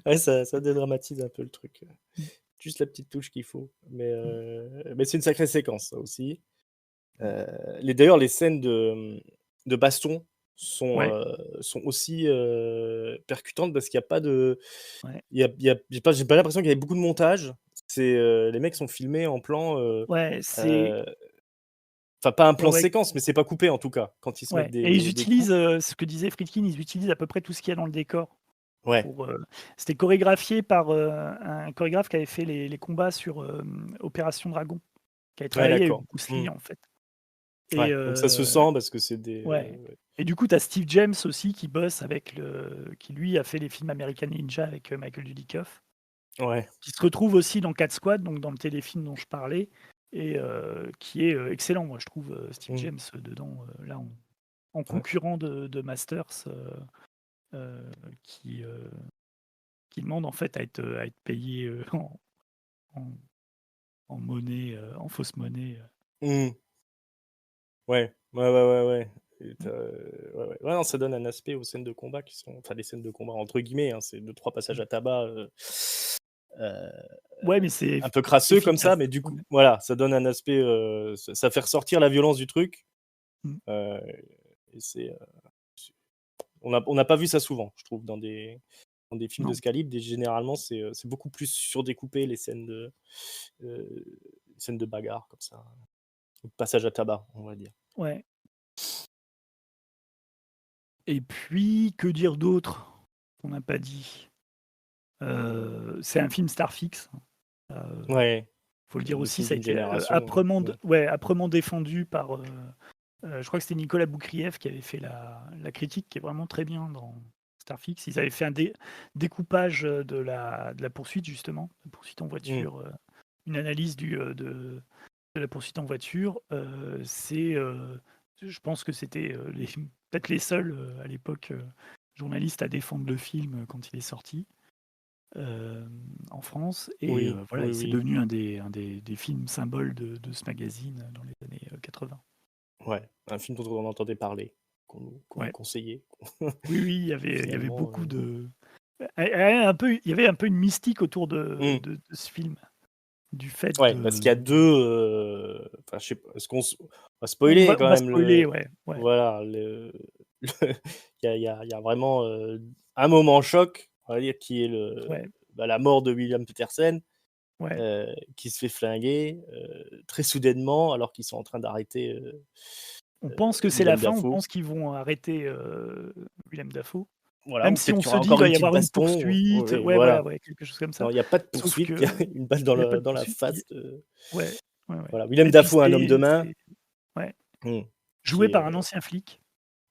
B: Ouais, ça dédramatise un peu le truc,
A: Mmh,
B: juste la petite touche qu'il faut,
A: mmh,
B: mais c'est une sacrée séquence ça aussi.
A: mmh.
B: D'ailleurs les scènes de baston
A: Ouais,
B: sont aussi, percutantes parce qu'il y a pas de
A: ouais,
B: il y a j'ai pas l'impression qu'il y avait beaucoup de montage. Les mecs sont filmés en plan,
A: ouais, c'est
B: heu, enfin pas un
A: ouais,
B: plan
A: ouais,
B: séquence, mais c'est pas coupé en tout cas, quand ils se mettent
A: ouais et ils
B: des
A: utilisent,
B: coups.
A: ce que disait Friedkin, ils utilisent à peu près tout ce qu'il y a dans le décor
B: Ouais,
A: pour, c'était chorégraphié par, un chorégraphe qui avait fait les combats sur, Opération Dragon, qui avait
B: ouais
A: travaillé avec
B: d'accord.
A: Bruce
B: Mmh.
A: Lee, en fait et
B: Ouais, donc ça se sent parce que c'est
A: ouais
B: ouais.
A: et du coup, tu as Steve James aussi qui bosse avec qui lui a fait les films American Ninja avec, Michael Dudikoff,
B: Ouais,
A: qui se retrouve aussi dans Cat Squad, donc dans le téléfilm dont je parlais et qui est, excellent, moi je trouve, Steve
B: mmh,
A: James, dedans, là en
B: ouais.
A: concurrent de Masters, heu, qui, heu, qui demande en fait à être payé, en en monnaie, en fausse monnaie,
B: Mmh. Ouais, ouais, ouais, ouais, ouais et
A: mmh,
B: ouais, ouais. Ouais, non, ça donne un aspect aux scènes de combat qui sont enfin, «les scènes de combat» entre guillemets, hein, c'est deux trois passages
A: mmh.
B: à tabac, heu,
A: Ouais, mais c'est
B: un peu crasseux comme ça,
A: efficace.
B: mais du
A: Ouais.
B: coup, voilà, ça donne un aspect, ça fait ressortir la violence du truc,
A: Mmh.
B: heu et c'est on n'a pas vu ça souvent, je trouve, dans des films de
A: Non.
B: ce calibre. Généralement, c'est beaucoup plus surdécoupé les scènes de bagarre comme ça, ou de passage à tabac, on va dire.
A: Ouais et puis, que dire d'autre qu'on n'a pas dit? C'est un film Starfix,
B: Ouais,
A: faut le dire
B: le
A: aussi,
B: film
A: ça a
B: d'une
A: été,
B: génération, mmh.
A: âprement défendu par, je crois que c'était Nicolas Boukrieff qui avait fait la critique qui est vraiment très bien dans Starfix. Ils avaient fait un découpage, de la poursuite justement, la poursuite en
B: Mmh.
A: voiture, une analyse de la poursuite en voiture. Je pense que c'était, les peut-être les seuls, à l'époque, journalistes à défendre le film, quand il est sorti. En France et
B: Oui,
A: voilà
B: oui,
A: et c'est
B: oui.
A: devenu un des films symboles de ce magazine, dans les années, 80.
B: Ouais, un film dont on entendait parler, qu'on nous
A: Ouais.
B: conseillait.
A: Oui, oui,
B: Et
A: il y avait
B: finalement,
A: beaucoup un peu il y avait un peu une mystique autour
B: mmh,
A: de ce film, du fait
B: ouais, parce
A: de
B: qu'il y a 2, enfin, je sais pas, est-ce qu'on on va
A: on
B: spoiler
A: va
B: quand même
A: spoiler,
B: le
A: ouais, ouais,
B: voilà, il y a vraiment, un moment choc, on va dire, qui est
A: ouais,
B: la mort de William Petersen,
A: ouais.
B: qui se fait flinguer, très soudainement alors qu'ils sont en train d'arrêter,
A: On pense que c'est la
B: Willem
A: fin, on
B: Dafoe.
A: pense qu'ils vont arrêter, Willem Dafoe,
B: Voilà,
A: même
B: ou
A: si
B: peut-être
A: on
B: qu'il y
A: se
B: aura
A: dit: «Il
B: encore
A: va
B: une
A: y
B: petite
A: avoir une
B: baston,
A: poursuite»,
B: oui,
A: ouais, voilà,
B: voilà.
A: ouais, quelque chose comme ça.
B: Non, il y a pas de
A: Sauf
B: poursuite, il y a
A: qu'il
B: une balle
A: y a pas de
B: dans la
A: poursuite,
B: face de
A: ouais, ouais, ouais
B: voilà, Willem
A: et puis
B: Dafoe, un homme de main,
A: ouais,
B: mmh,
A: joué
B: qui est,
A: par un ancien flic,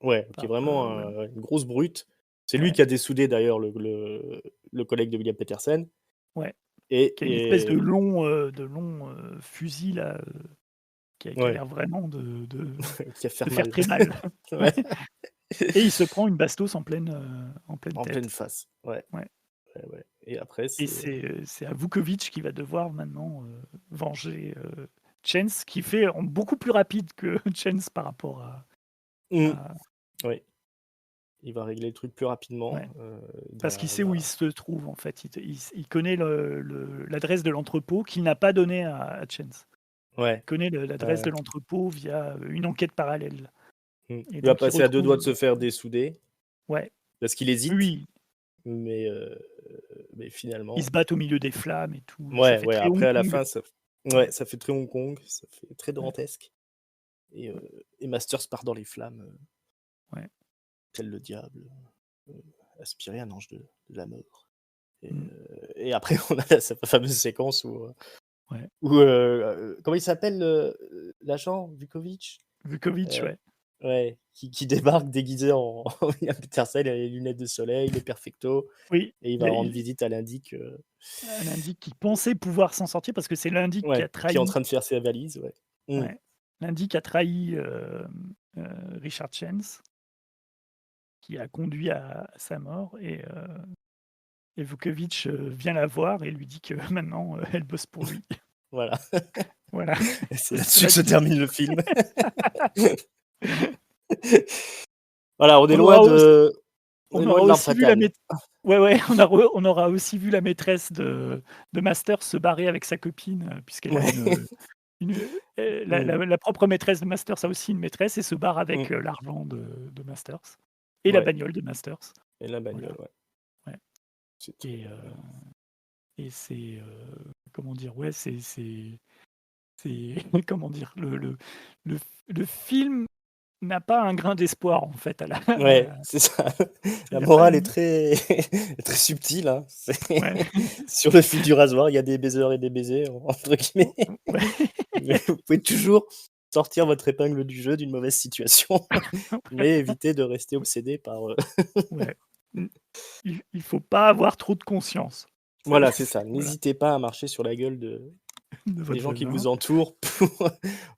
B: ouais, qui est
A: par,
B: vraiment
A: ouais,
B: une grosse brute. C'est lui
A: ouais,
B: qui a dessoudé d'ailleurs le collègue de William Petersen
A: ouais,
B: et
A: qui a une espèce de long, fusil là, qui a
B: ouais,
A: l'air vraiment
B: qui a
A: de
B: fait
A: faire
B: mal.
A: très mal. Ouais
B: Ouais,
A: et il se prend une bastos en pleine
B: en pleine
A: tête.
B: face. Ouais,
A: Ouais
B: ouais, ouais et après
A: et
B: c'est,
A: c'est Vukovich qui va devoir maintenant, venger, Chance qui fait en beaucoup plus rapide que Chance par rapport
B: mmh,
A: à
B: oui, il va régler le truc plus rapidement,
A: ouais, parce qu'il sait où il se trouve en fait. Il connaît l'adresse de l'entrepôt qu'il n'a pas donné à Chance.
B: ouais,
A: Il connaît l'adresse de l'entrepôt via, une enquête parallèle et
B: il va
A: donc il
B: passer à 2 doigts
A: retrouve
B: de se faire dessouder
A: ouais,
B: parce qu'il hésite,
A: oui,
B: mais
A: ils se
B: finalement.
A: battent au milieu des flammes et tout, ça
B: Ouais,
A: fait
B: ouais,
A: très
B: après
A: Hong
B: à la
A: Kong.
B: fin,
A: Ouais,
B: ça fait très Hong Kong, ça fait très
A: ouais,
B: dantesque
A: ouais,
B: et Masters part dans les flammes,
A: ouais.
B: tel le diable, heu, aspirer un ange de la mort
A: Mmh,
B: et après on a la cette fameuse séquence
A: ouais.
B: comment il s'appelle, l'agent Vukovitch?
A: Vukovich,
B: Heu,
A: ouais.
B: ouais, qui débarque déguisé en en William Petersen, il a les lunettes de soleil, les perfectos
A: Oui,
B: et il va rendre visite à l'indic,
A: un indique qui pensait pouvoir s'en sortir parce que c'est l'indique qui a
B: ouais, qui est en
A: trahi
B: train de faire ses valises, ouais. Mmh.
A: ouais, l'indique a trahi, Richard Chance qui a conduit à sa mort et Vukovich, vient la voir et lui dit que maintenant, elle bosse pour lui.
B: Voilà.
A: Voilà,
B: Et c'est
A: c'est
B: là-dessus que se
A: sympathique.
B: termine le film. Voilà,
A: On aura aussi
B: on
A: on
B: est loin
A: aura
B: de l'arme
A: aussi vu la
B: fatale.
A: mait ouais, on aura aussi vu la maîtresse de Master se barrer avec sa copine, puisqu'elle a
B: Ouais. Mmh,
A: la propre maîtresse de Masters a aussi une maîtresse et se barre
B: mmh,
A: avec, l'argent de Masters et la
B: ouais,
A: bagnole de Masters.
B: et la
A: Voilà,
B: bagnole, ouais.
A: ouais
B: C'est très,
A: et c'est, comment dire? Ouais, c'est comment dire? Le le film n'a pas un grain d'espoir, en fait, à la
B: ouais, c'est ça.
A: il
B: La
A: y a pas
B: morale est
A: une
B: très très subtile, hein. C'est
A: ouais,
B: sur le fil du rasoir, il y a des baiseurs et des baisers, entre guillemets.
A: ouais,
B: Mais vous pouvez toujours sortir votre épingle du jeu d'une mauvaise situation, mais éviter de rester obsédé par,
A: ouais. Mmh, il faut pas avoir trop de conscience.
B: voilà, c'est
A: C'est
B: ça.
A: voilà,
B: N'hésitez pas à marcher sur la gueule
A: de
B: des
A: votre
B: gens qui
A: voisin.
B: vous entourent pour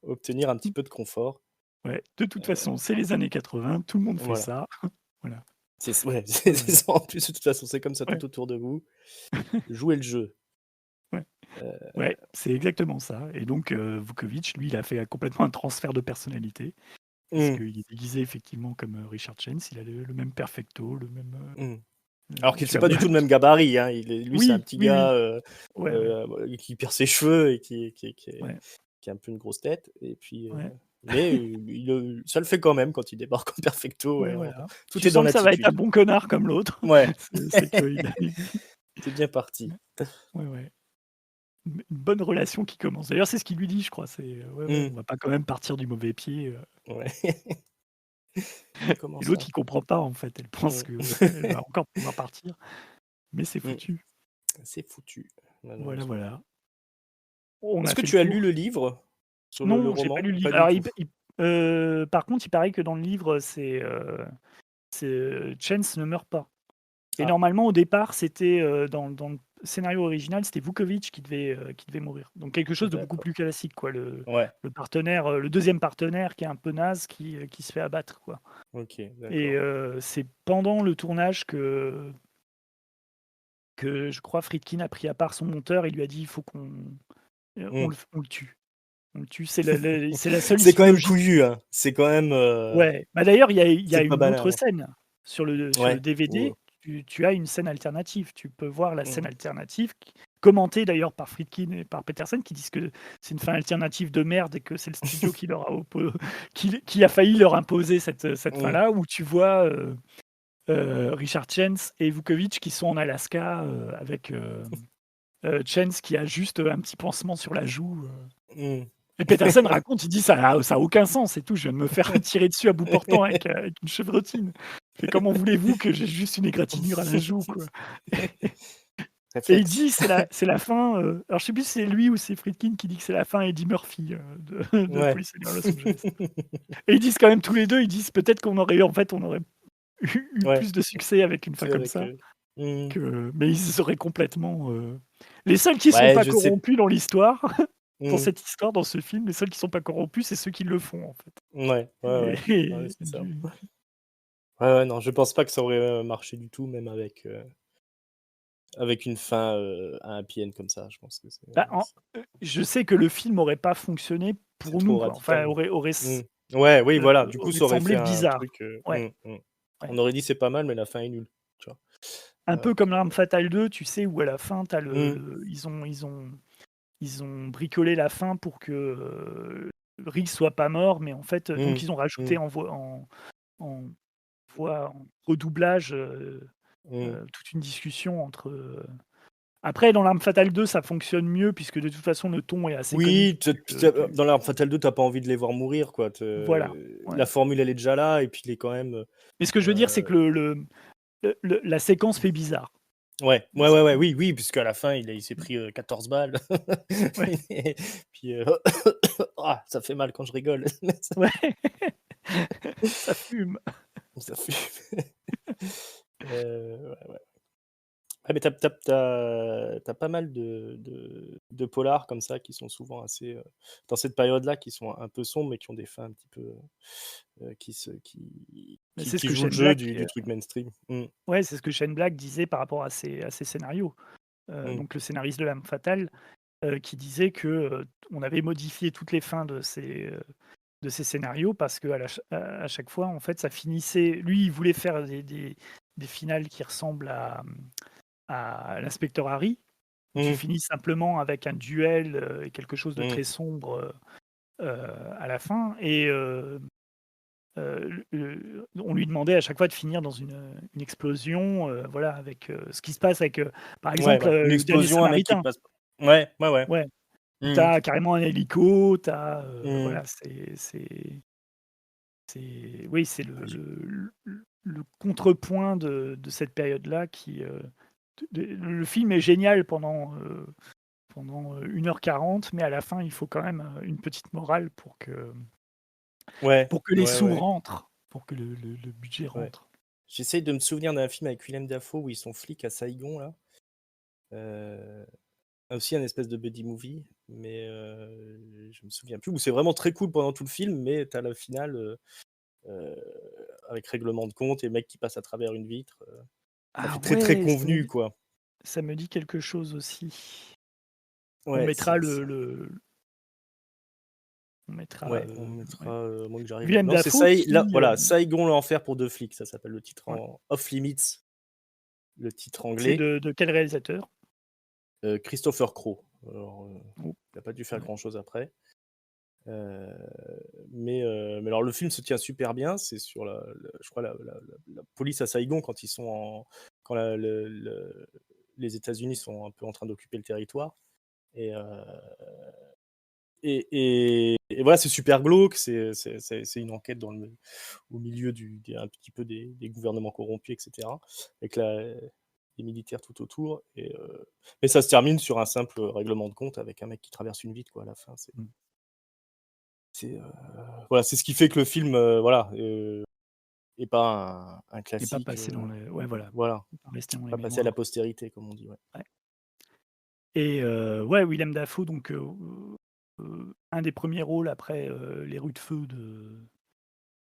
B: obtenir un petit peu de confort.
A: Ouais, de toute façon, c'est les années 80, tout le monde fait
B: Voilà.
A: ça. Voilà,
B: Ouais,
A: ouais,
B: c'est
A: ouais,
B: ça en plus, de toute façon, c'est comme ça
A: ouais,
B: tout autour de vous. Jouez le jeu.
A: ouais,
B: Heu,
A: ouais, c'est exactement ça et donc Vukovich, lui, il a fait complètement un transfert de personnalité
B: mmh,
A: puisqu'il est déguisé effectivement comme, Richard Chance. Il a le même perfecto, le même,
B: mmh. Alors qu'il
A: tu
B: c'est
A: as
B: pas du
A: bien
B: tout le même gabarit, hein. Lui, c'est un
A: oui,
B: petit
A: oui, oui.
B: gars,
A: Ouais, ouais,
B: qui perd ses cheveux et
A: ouais,
B: qui a un peu une grosse tête et puis,
A: ouais,
B: mais, ça le fait quand même quand il débarque en perfecto,
A: ouais,
B: ouais,
A: voilà.
B: tout
A: Tu
B: est dans
A: sens que ça va être un
B: l'attitude.
A: bon connard comme l'autre.
B: Ouais,
A: C'est qu'il a
B: c'est bien parti.
A: ouais, ouais. Une bonne relation qui commence. D'ailleurs, c'est ce qu'il lui dit, je crois, c'est, ouais, ouais,
B: Mmh,
A: on va pas quand même partir du mauvais pied,
B: ouais. Comment
A: et l'autre,
B: ça?
A: il comprend pas, en fait. Elle pense
B: Mmh.
A: qu'elle va encore pouvoir partir, mais c'est
B: Mmh.
A: foutu.
B: C'est foutu,
A: Voilà,
B: malheureusement.
A: voilà. On
B: Est-ce
A: a
B: que
A: fait le
B: tu as lu
A: tour.
B: le livre sur le
A: Non, j'ai pas
B: roman?
A: lu le
B: Pas
A: livre.
B: du
A: Alors
B: tout?
A: par contre, il paraît que dans le livre, Chance ne meurt pas et
B: Ah,
A: normalement, au départ, c'était, dans le scénario original, c'était Vukovich qui devait mourir. Donc quelque chose de beaucoup
B: d'accord.
A: plus classique, quoi.
B: Ouais,
A: Le partenaire, le 2e partenaire qui est un peu naze qui se fait abattre, quoi
B: OK,
A: et
B: d'accord.
A: c'est pendant le tournage que je crois Friedkin a pris à part son monteur et lui a dit: «Il faut
B: Mmh.
A: on le tue. On le tue». C'est la seule
B: C'est
A: issue
B: quand même
A: logique.
B: couillu, hein. C'est quand même,
A: Ouais, bah, d'ailleurs, il y a
B: c'est pas
A: une autre
B: banal, hein.
A: scène sur le
B: Ouais. Oh.
A: DVD, tu as une scène alternative. Tu peux voir la scène
B: Mmh.
A: alternative qui commentée d'ailleurs par Friedkin et par Petersen qui disent que c'est une fin alternative de merde et que c'est le studio qui leur a qui a failli leur imposer cette
B: Mmh.
A: fin-là, où tu vois, Richard Chance et Vukovich qui sont en Alaska, avec, Chance qui a juste, un petit pansement sur la joue,
B: Mmh.
A: et Petersen raconte, il dit: «Ça a aucun sens et tout, je viens de me faire tirer dessus à bout portant avec une chevrotine». Il fait: «Comment voulez-vous que j'ai juste une égratignure à la joue, quoi?» Et il
B: Réflexe.
A: dit: c'est la fin», alors je sais plus si c'est lui ou c'est Friedkin qui dit que c'est la fin Eddie Murphy, de
B: Ouais.
A: Police à Los Angeles. Et ils disent quand même tous les 2, ils disent: «Peut-être qu'on aurait eu en fait, on aurait eu
B: Ouais,
A: plus de succès avec une fin
B: c'est
A: comme
B: avec,
A: ça
B: mmh.
A: mais ils seraient complètement, les seuls qui sont
B: Ouais,
A: pas
B: je sais.
A: corrompus dans l'histoire, dans
B: Mmh.
A: cette histoire, dans ce film, les seuls qui sont pas corrompus, c'est ceux qui le font, en fait.
B: Ouais, ouais, ouais. Ouais,
A: Et
B: c'est ça.
A: du
B: Ouais, ouais, non, je pense pas que ça aurait, marché du tout, même avec une fin, un happy end comme ça. Je pense que
A: bah, je sais que le film aurait pas fonctionné
B: c'est
A: pour nous,
B: trop
A: quoi. Enfin,
B: radical. Mmh. Ouais, oui, voilà, du coup,
A: aurait
B: ça aurait
A: semblé
B: fait un
A: bizarre.
B: truc,
A: Ouais, ouais.
B: on aurait dit: «C'est pas mal, mais la fin est nulle», tu vois?
A: Un peu
B: Alors
A: comme
B: que
A: L'Arme fatale 2, tu sais, où à la fin, tu as
B: mmh,
A: ils ont bricolé la fin pour que, Rick soit pas mort, mais en fait, donc
B: mmh,
A: ils ont rajouté
B: mmh,
A: en en redoublage,
B: mmh.
A: toute une discussion entre, après dans L'Arme fatale 2, ça fonctionne mieux puisque de toute façon le ton est assez comique
B: Oui, te puis tu dans l'Arme fatale 2, tu as pas envie de les voir mourir, quoi.
A: voilà,
B: La
A: ouais.
B: formule, elle est déjà là et puis il est quand même,
A: Mais ce que je veux dire, c'est que la séquence fait bizarre.
B: ouais,
A: La
B: ouais, ouais, ouais,
A: séquence
B: oui, oui, puisqu'à la fin, il s'est pris, 14 balles.
A: ouais,
B: Et puis, ah, ça fait mal quand je rigole.
A: ouais, ça fume.
B: Ça fume. Ouais, ouais. Ah mais tu pas mal de polars comme ça qui sont souvent assez, dans cette période-là, qui sont un peu sombres, mais qui ont des fins un petit peu, qui se
A: Mais c'est ce
B: qui
A: que
B: jouent le
A: Shane
B: jeu
A: Black,
B: du truc mainstream. Mmh.
A: ouais, c'est ce que Shane Black disait par rapport à ses scénarios.
B: Mmh.
A: Donc le scénariste de L'Arme fatale, qui disait que, on avait modifié toutes les fins de ses scénarios parce qu'à à chaque fois, en fait, ça finissait lui, il voulait faire des finales qui ressemblent à l'inspecteur Harry, qui
B: Mmh.
A: finissent simplement avec un duel, et quelque chose de
B: Mmh.
A: très sombre, à la fin et on lui demandait à chaque fois de finir dans une explosion, voilà, avec, ce qui se passe avec, par
B: Ouais,
A: exemple,
B: ouais, une
A: Le Dernier
B: explosion, un mec qui
A: Samaritain.
B: passe ouais, ouais, ouais.
A: Ouais, où tu
B: Mmh.
A: as carrément un hélico, tu as,
B: Mmh.
A: voilà, oui, c'est
B: Ah j'ai
A: le contrepoint de cette période-là qui, le film est génial pendant 1 h 40, mais à la fin, il faut quand même, une petite morale
B: ouais,
A: pour que les
B: ouais,
A: sous
B: ouais,
A: rentrent, pour que le budget
B: ouais.
A: rentre.
B: J'essaye de me souvenir d'un film avec Willem Dafoe où ils sont flics à Saïgon là, heu aussi un espèce de buddy movie, mais je me souviens plus, où c'est vraiment très cool pendant tout le film, mais tu as le finale, heu, avec règlement de compte et le mec qui passe à travers une vitre, ça
A: Ah
B: fait très, très
A: ouais,
B: convenu, quoi.
A: ça me dit quelque chose aussi. On
B: Ouais,
A: mettra
B: c'est
A: on mettra,
B: ouais, on mettra,
A: ouais.
B: à moins que j'arrive
A: Willem
B: non, c'est
A: Dafoe
B: Saï là,
A: qui,
B: voilà, Saigon l'enfer pour 2 flics, ça s'appelle le titre
A: ouais,
B: en Off Limits, le titre
A: c'est
B: anglais,
A: de quel réalisateur?
B: Christopher Crowe. Alors,
A: Oh,
B: il a pas dû faire
A: ouais.
B: grand chose après. Heu, mais alors le film se tient super bien, c'est sur je crois la police à Saïgon quand ils sont quand les États-Unis sont un peu en train d'occuper le territoire et et voilà, c'est super glauque, c'est une enquête au milieu un petit peu des gouvernements corrompus et cetera, avec les militaires tout autour mais ça se termine sur un simple règlement de compte avec un mec qui traverse une vitre, quoi, à la fin,
A: Mmh.
B: voilà, c'est ce qui fait que le film, voilà, est pas un
A: Et pas
B: classique,
A: passer dans les, ouais, voilà,
B: voilà,
A: pas rester dans les
B: pas passer à la
A: mémoires.
B: postérité comme on dit, ouais.
A: Ouais et ouais, Willem Dafoe donc un des premiers rôles après, Les Rues de feu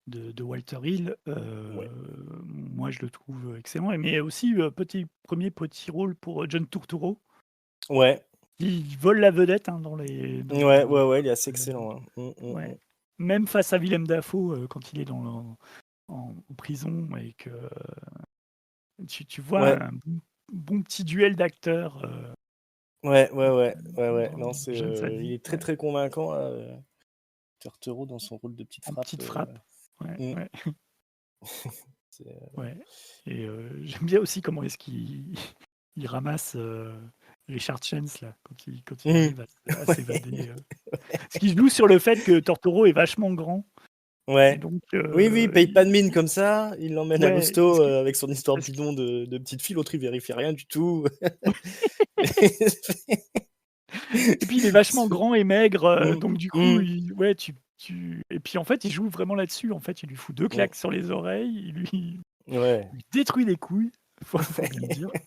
A: de Walter Hill,
B: Ouais.
A: moi je le trouve excellent mais aussi, premier petit rôle pour, John Turturro,
B: Ouais,
A: qui vole la vedette, hein,
B: ouais,
A: dans
B: ouais, ouais, il est assez
A: heu,
B: excellent, hein.
A: ouais. Même face à Willem Dafoe, quand il est en prison et que tu vois
B: Ouais,
A: un bon petit duel d'acteurs,
B: ouais, ouais, ouais, ouais, ouais,
A: dans
B: non,
A: Jeunes
B: il
A: adultes,
B: est très,
A: ouais.
B: très convaincant là, Turturro dans son rôle de petite
A: En
B: frappe,
A: petite frappe. Ouais,
B: mmh,
A: ouais,
B: c'est,
A: ouais et j'aime bien aussi comment est-ce qu'il il ramasse, Richard Chance là, quand il
B: mmh.
A: arrive à s'évader,
B: Ouais,
A: parce qu'il joue sur le fait que Tortoro est vachement grand et
B: ouais.
A: donc
B: Oui, oui, il paye pas
A: il
B: de mine comme ça, il l'emmène à
A: ouais,
B: l'hosto, avec son histoire
A: parce qu'il
B: bidon de petite fille, l'autre il vérifie rien du tout.
A: et puis il est
B: Il se
A: vachement
B: fait
A: grand et maigre,
B: mmh,
A: donc du coup,
B: mmh,
A: ouais, tu et puis en fait, il joue vraiment là-dessus. En fait, il lui fout 2
B: mmh,
A: claques sur les oreilles,
B: ouais.
A: il lui détruit les couilles, faut bien le dire.
B: Ouais,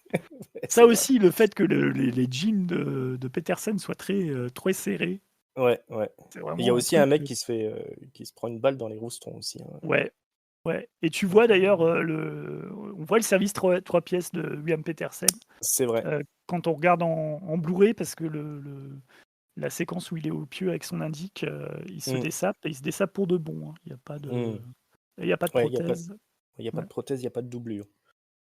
A: Ça
B: c'est vrai.
A: aussi, le fait que les jeans de Petersen soient très serrés,
B: Ouais, ouais.
A: c'est
B: Et il y a
A: vraiment un
B: aussi un
A: truc,
B: mec qui se prend une balle dans les roustons aussi, hein.
A: ouais, ouais et tu vois d'ailleurs,
B: Heu,
A: on voit le service trois pièces de William Petersen,
B: c'est vrai.
A: quand on regarde en Blu-ray parce que la séquence où il est au pieu avec son indique, il se
B: Mmh,
A: dessape et il se dessape pour de bon, hein.
B: mmh.
A: Il y a pas de
B: Ouais,
A: prothèse.
B: il y a pas
A: Ouais,
B: de prothèse, il y a pas de doublure.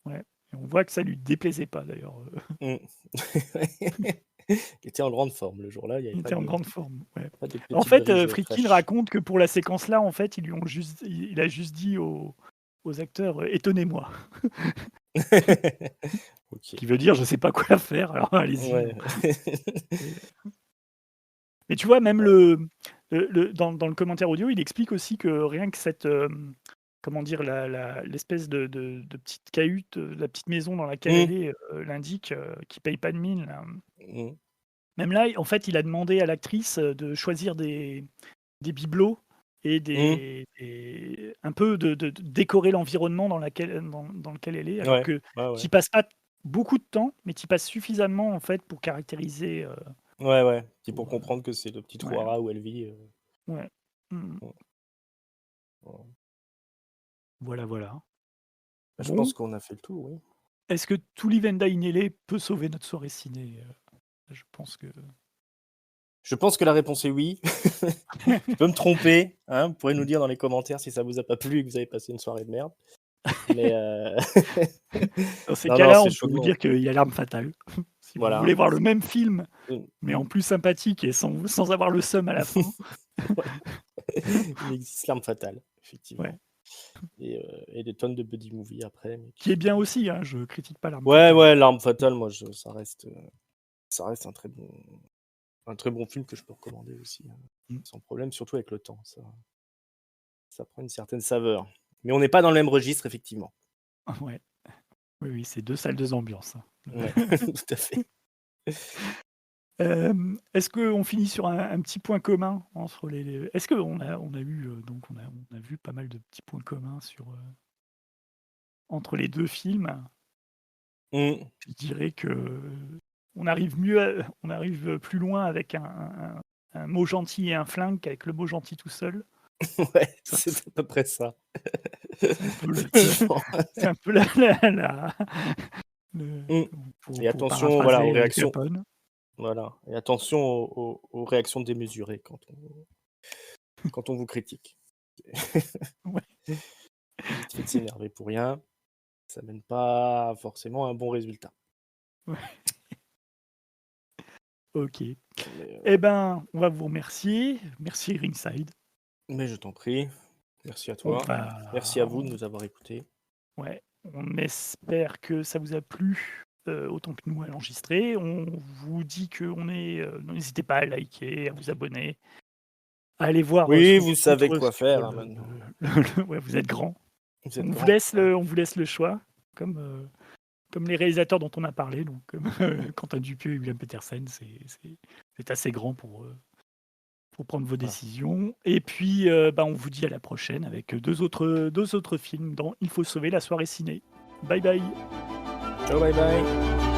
A: ouais et on voit que ça lui déplaisait pas d'ailleurs,
B: Mmh. Il était en grande forme le jour-là, il y avait
A: il était en grande forme, ouais.
B: pas de
A: En
B: petites
A: fait,
B: brises,
A: Friedkin
B: fraîches.
A: raconte que pour la séquence-là, en fait, il a juste dit aux acteurs, «Étonnez-moi»,
B: OK.
A: qui veut dire: «Je sais pas quoi faire, alors allez-y, hein».
B: Ouais.
A: Et mais tu vois, même
B: Ouais.
A: dans le commentaire audio, il explique aussi que rien que cette, comment dire? L'espèce de petite cahute, la petite maison dans laquelle
B: Mmh.
A: elle est, l'indique, qui paye pas de mine là.
B: Mmh.
A: Même là, en fait, il a demandé à l'actrice, de choisir des bibelots et
B: Mmh.
A: un peu de décorer l'environnement dans lequel elle est, alors
B: Ouais.
A: que
B: Ouais,
A: tu
B: ouais.
A: y passes pas beaucoup de temps, mais tu y passes suffisamment, en fait, pour caractériser,
B: Ouais, puis pour
A: pour,
B: comprendre que c'est le petit
A: ouais,
B: Roara où elle vit,
A: ouais. Mmh.
B: mmh, voilà.
A: Voilà, voilà.
B: Bah, je
A: Bon,
B: pense qu'on a fait le tour, oui.
A: est-ce que Tulivenda Inele peut sauver notre soirée ciné? Je pense que
B: Je pense que la réponse est oui. Je peux me tromper, hein, vous pourrez nous dire dans les commentaires si ça vous a pas plu et que vous avez passé une soirée de merde. Mais
A: dans ces
B: non,
A: cas-là,
B: c'est
A: on peut vous
B: chaudement.
A: dire qu'il y a L'Arme fatale. Si vous
B: Voilà,
A: voulez voir le même film,
B: mmh,
A: mais en plus sympathique et sans avoir le seum à la fin.
B: ouais, il existe L'Arme fatale,
A: Ouais.
B: effectivement et des tonnes de buddy movie après, mais qui
A: Qui est
B: sont
A: bien aussi, hein, je critique pas L'Arme
B: ouais,
A: fatale.
B: ouais, L'Arme fatale, moi je ça reste un très bon film que je peux recommander aussi, hein,
A: Mmh.
B: sans problème, surtout avec le temps, ça prend une certaine saveur. Mais on n'est pas dans le même registre, effectivement.
A: Ouais. Oui, oui, c'est 2 salles, 2 ambiances, hein.
B: Ouais, tout à fait.
A: Est-ce qu'on finit sur un petit point commun entre les est-ce qu'on a eu, donc on a vu pas mal de petits points communs entre les 2 films?
B: Mmh.
A: Je dirais on arrive plus loin avec un mot gentil et un flingue qu'avec le mot gentil tout seul.
B: Ouais,
A: Ça,
B: c'est à peu près ça.
A: c'est un peu le
B: Effectivement.
A: c'est un peu la le
B: Mmh
A: pour
B: et
A: pour
B: attention, voilà, aux
A: paraphraser,
B: réactions
A: Capone.
B: voilà et attention aux réactions démesurées quand on vous critique.
A: Ouais,
B: Vite fait de s'énerver pour rien, ça mène pas forcément à un bon résultat.
A: ouais, OK.
B: Mais
A: Eh ben, on va vous remercier. Merci Ringside.
B: mais je t'en prie, merci à
A: On
B: toi.
A: va
B: Merci à vous de nous avoir écoutés.
A: Ouais, on espère que ça vous a plu, autant que nous à l'enregistrer. On vous dit qu'on est, n'hésitez pas à liker, à vous abonner, à aller voir, ce
B: Oui,
A: qu'on
B: vous savez
A: foutre
B: quoi
A: sur
B: faire, hein,
A: le
B: maintenant.
A: ouais, vous êtes grand.
B: Vous êtes grand, hein.
A: On vous laisse le choix, comme, comme les réalisateurs dont on a parlé, donc comme, Quentin Dupieux et William Petersen, c'est assez grand pour prendre vos
B: Voilà.
A: décisions et puis, bah, on vous dit à la prochaine avec, 2 autres films dans Il faut sauver la soirée ciné. Bye bye.
B: Ciao, bye bye.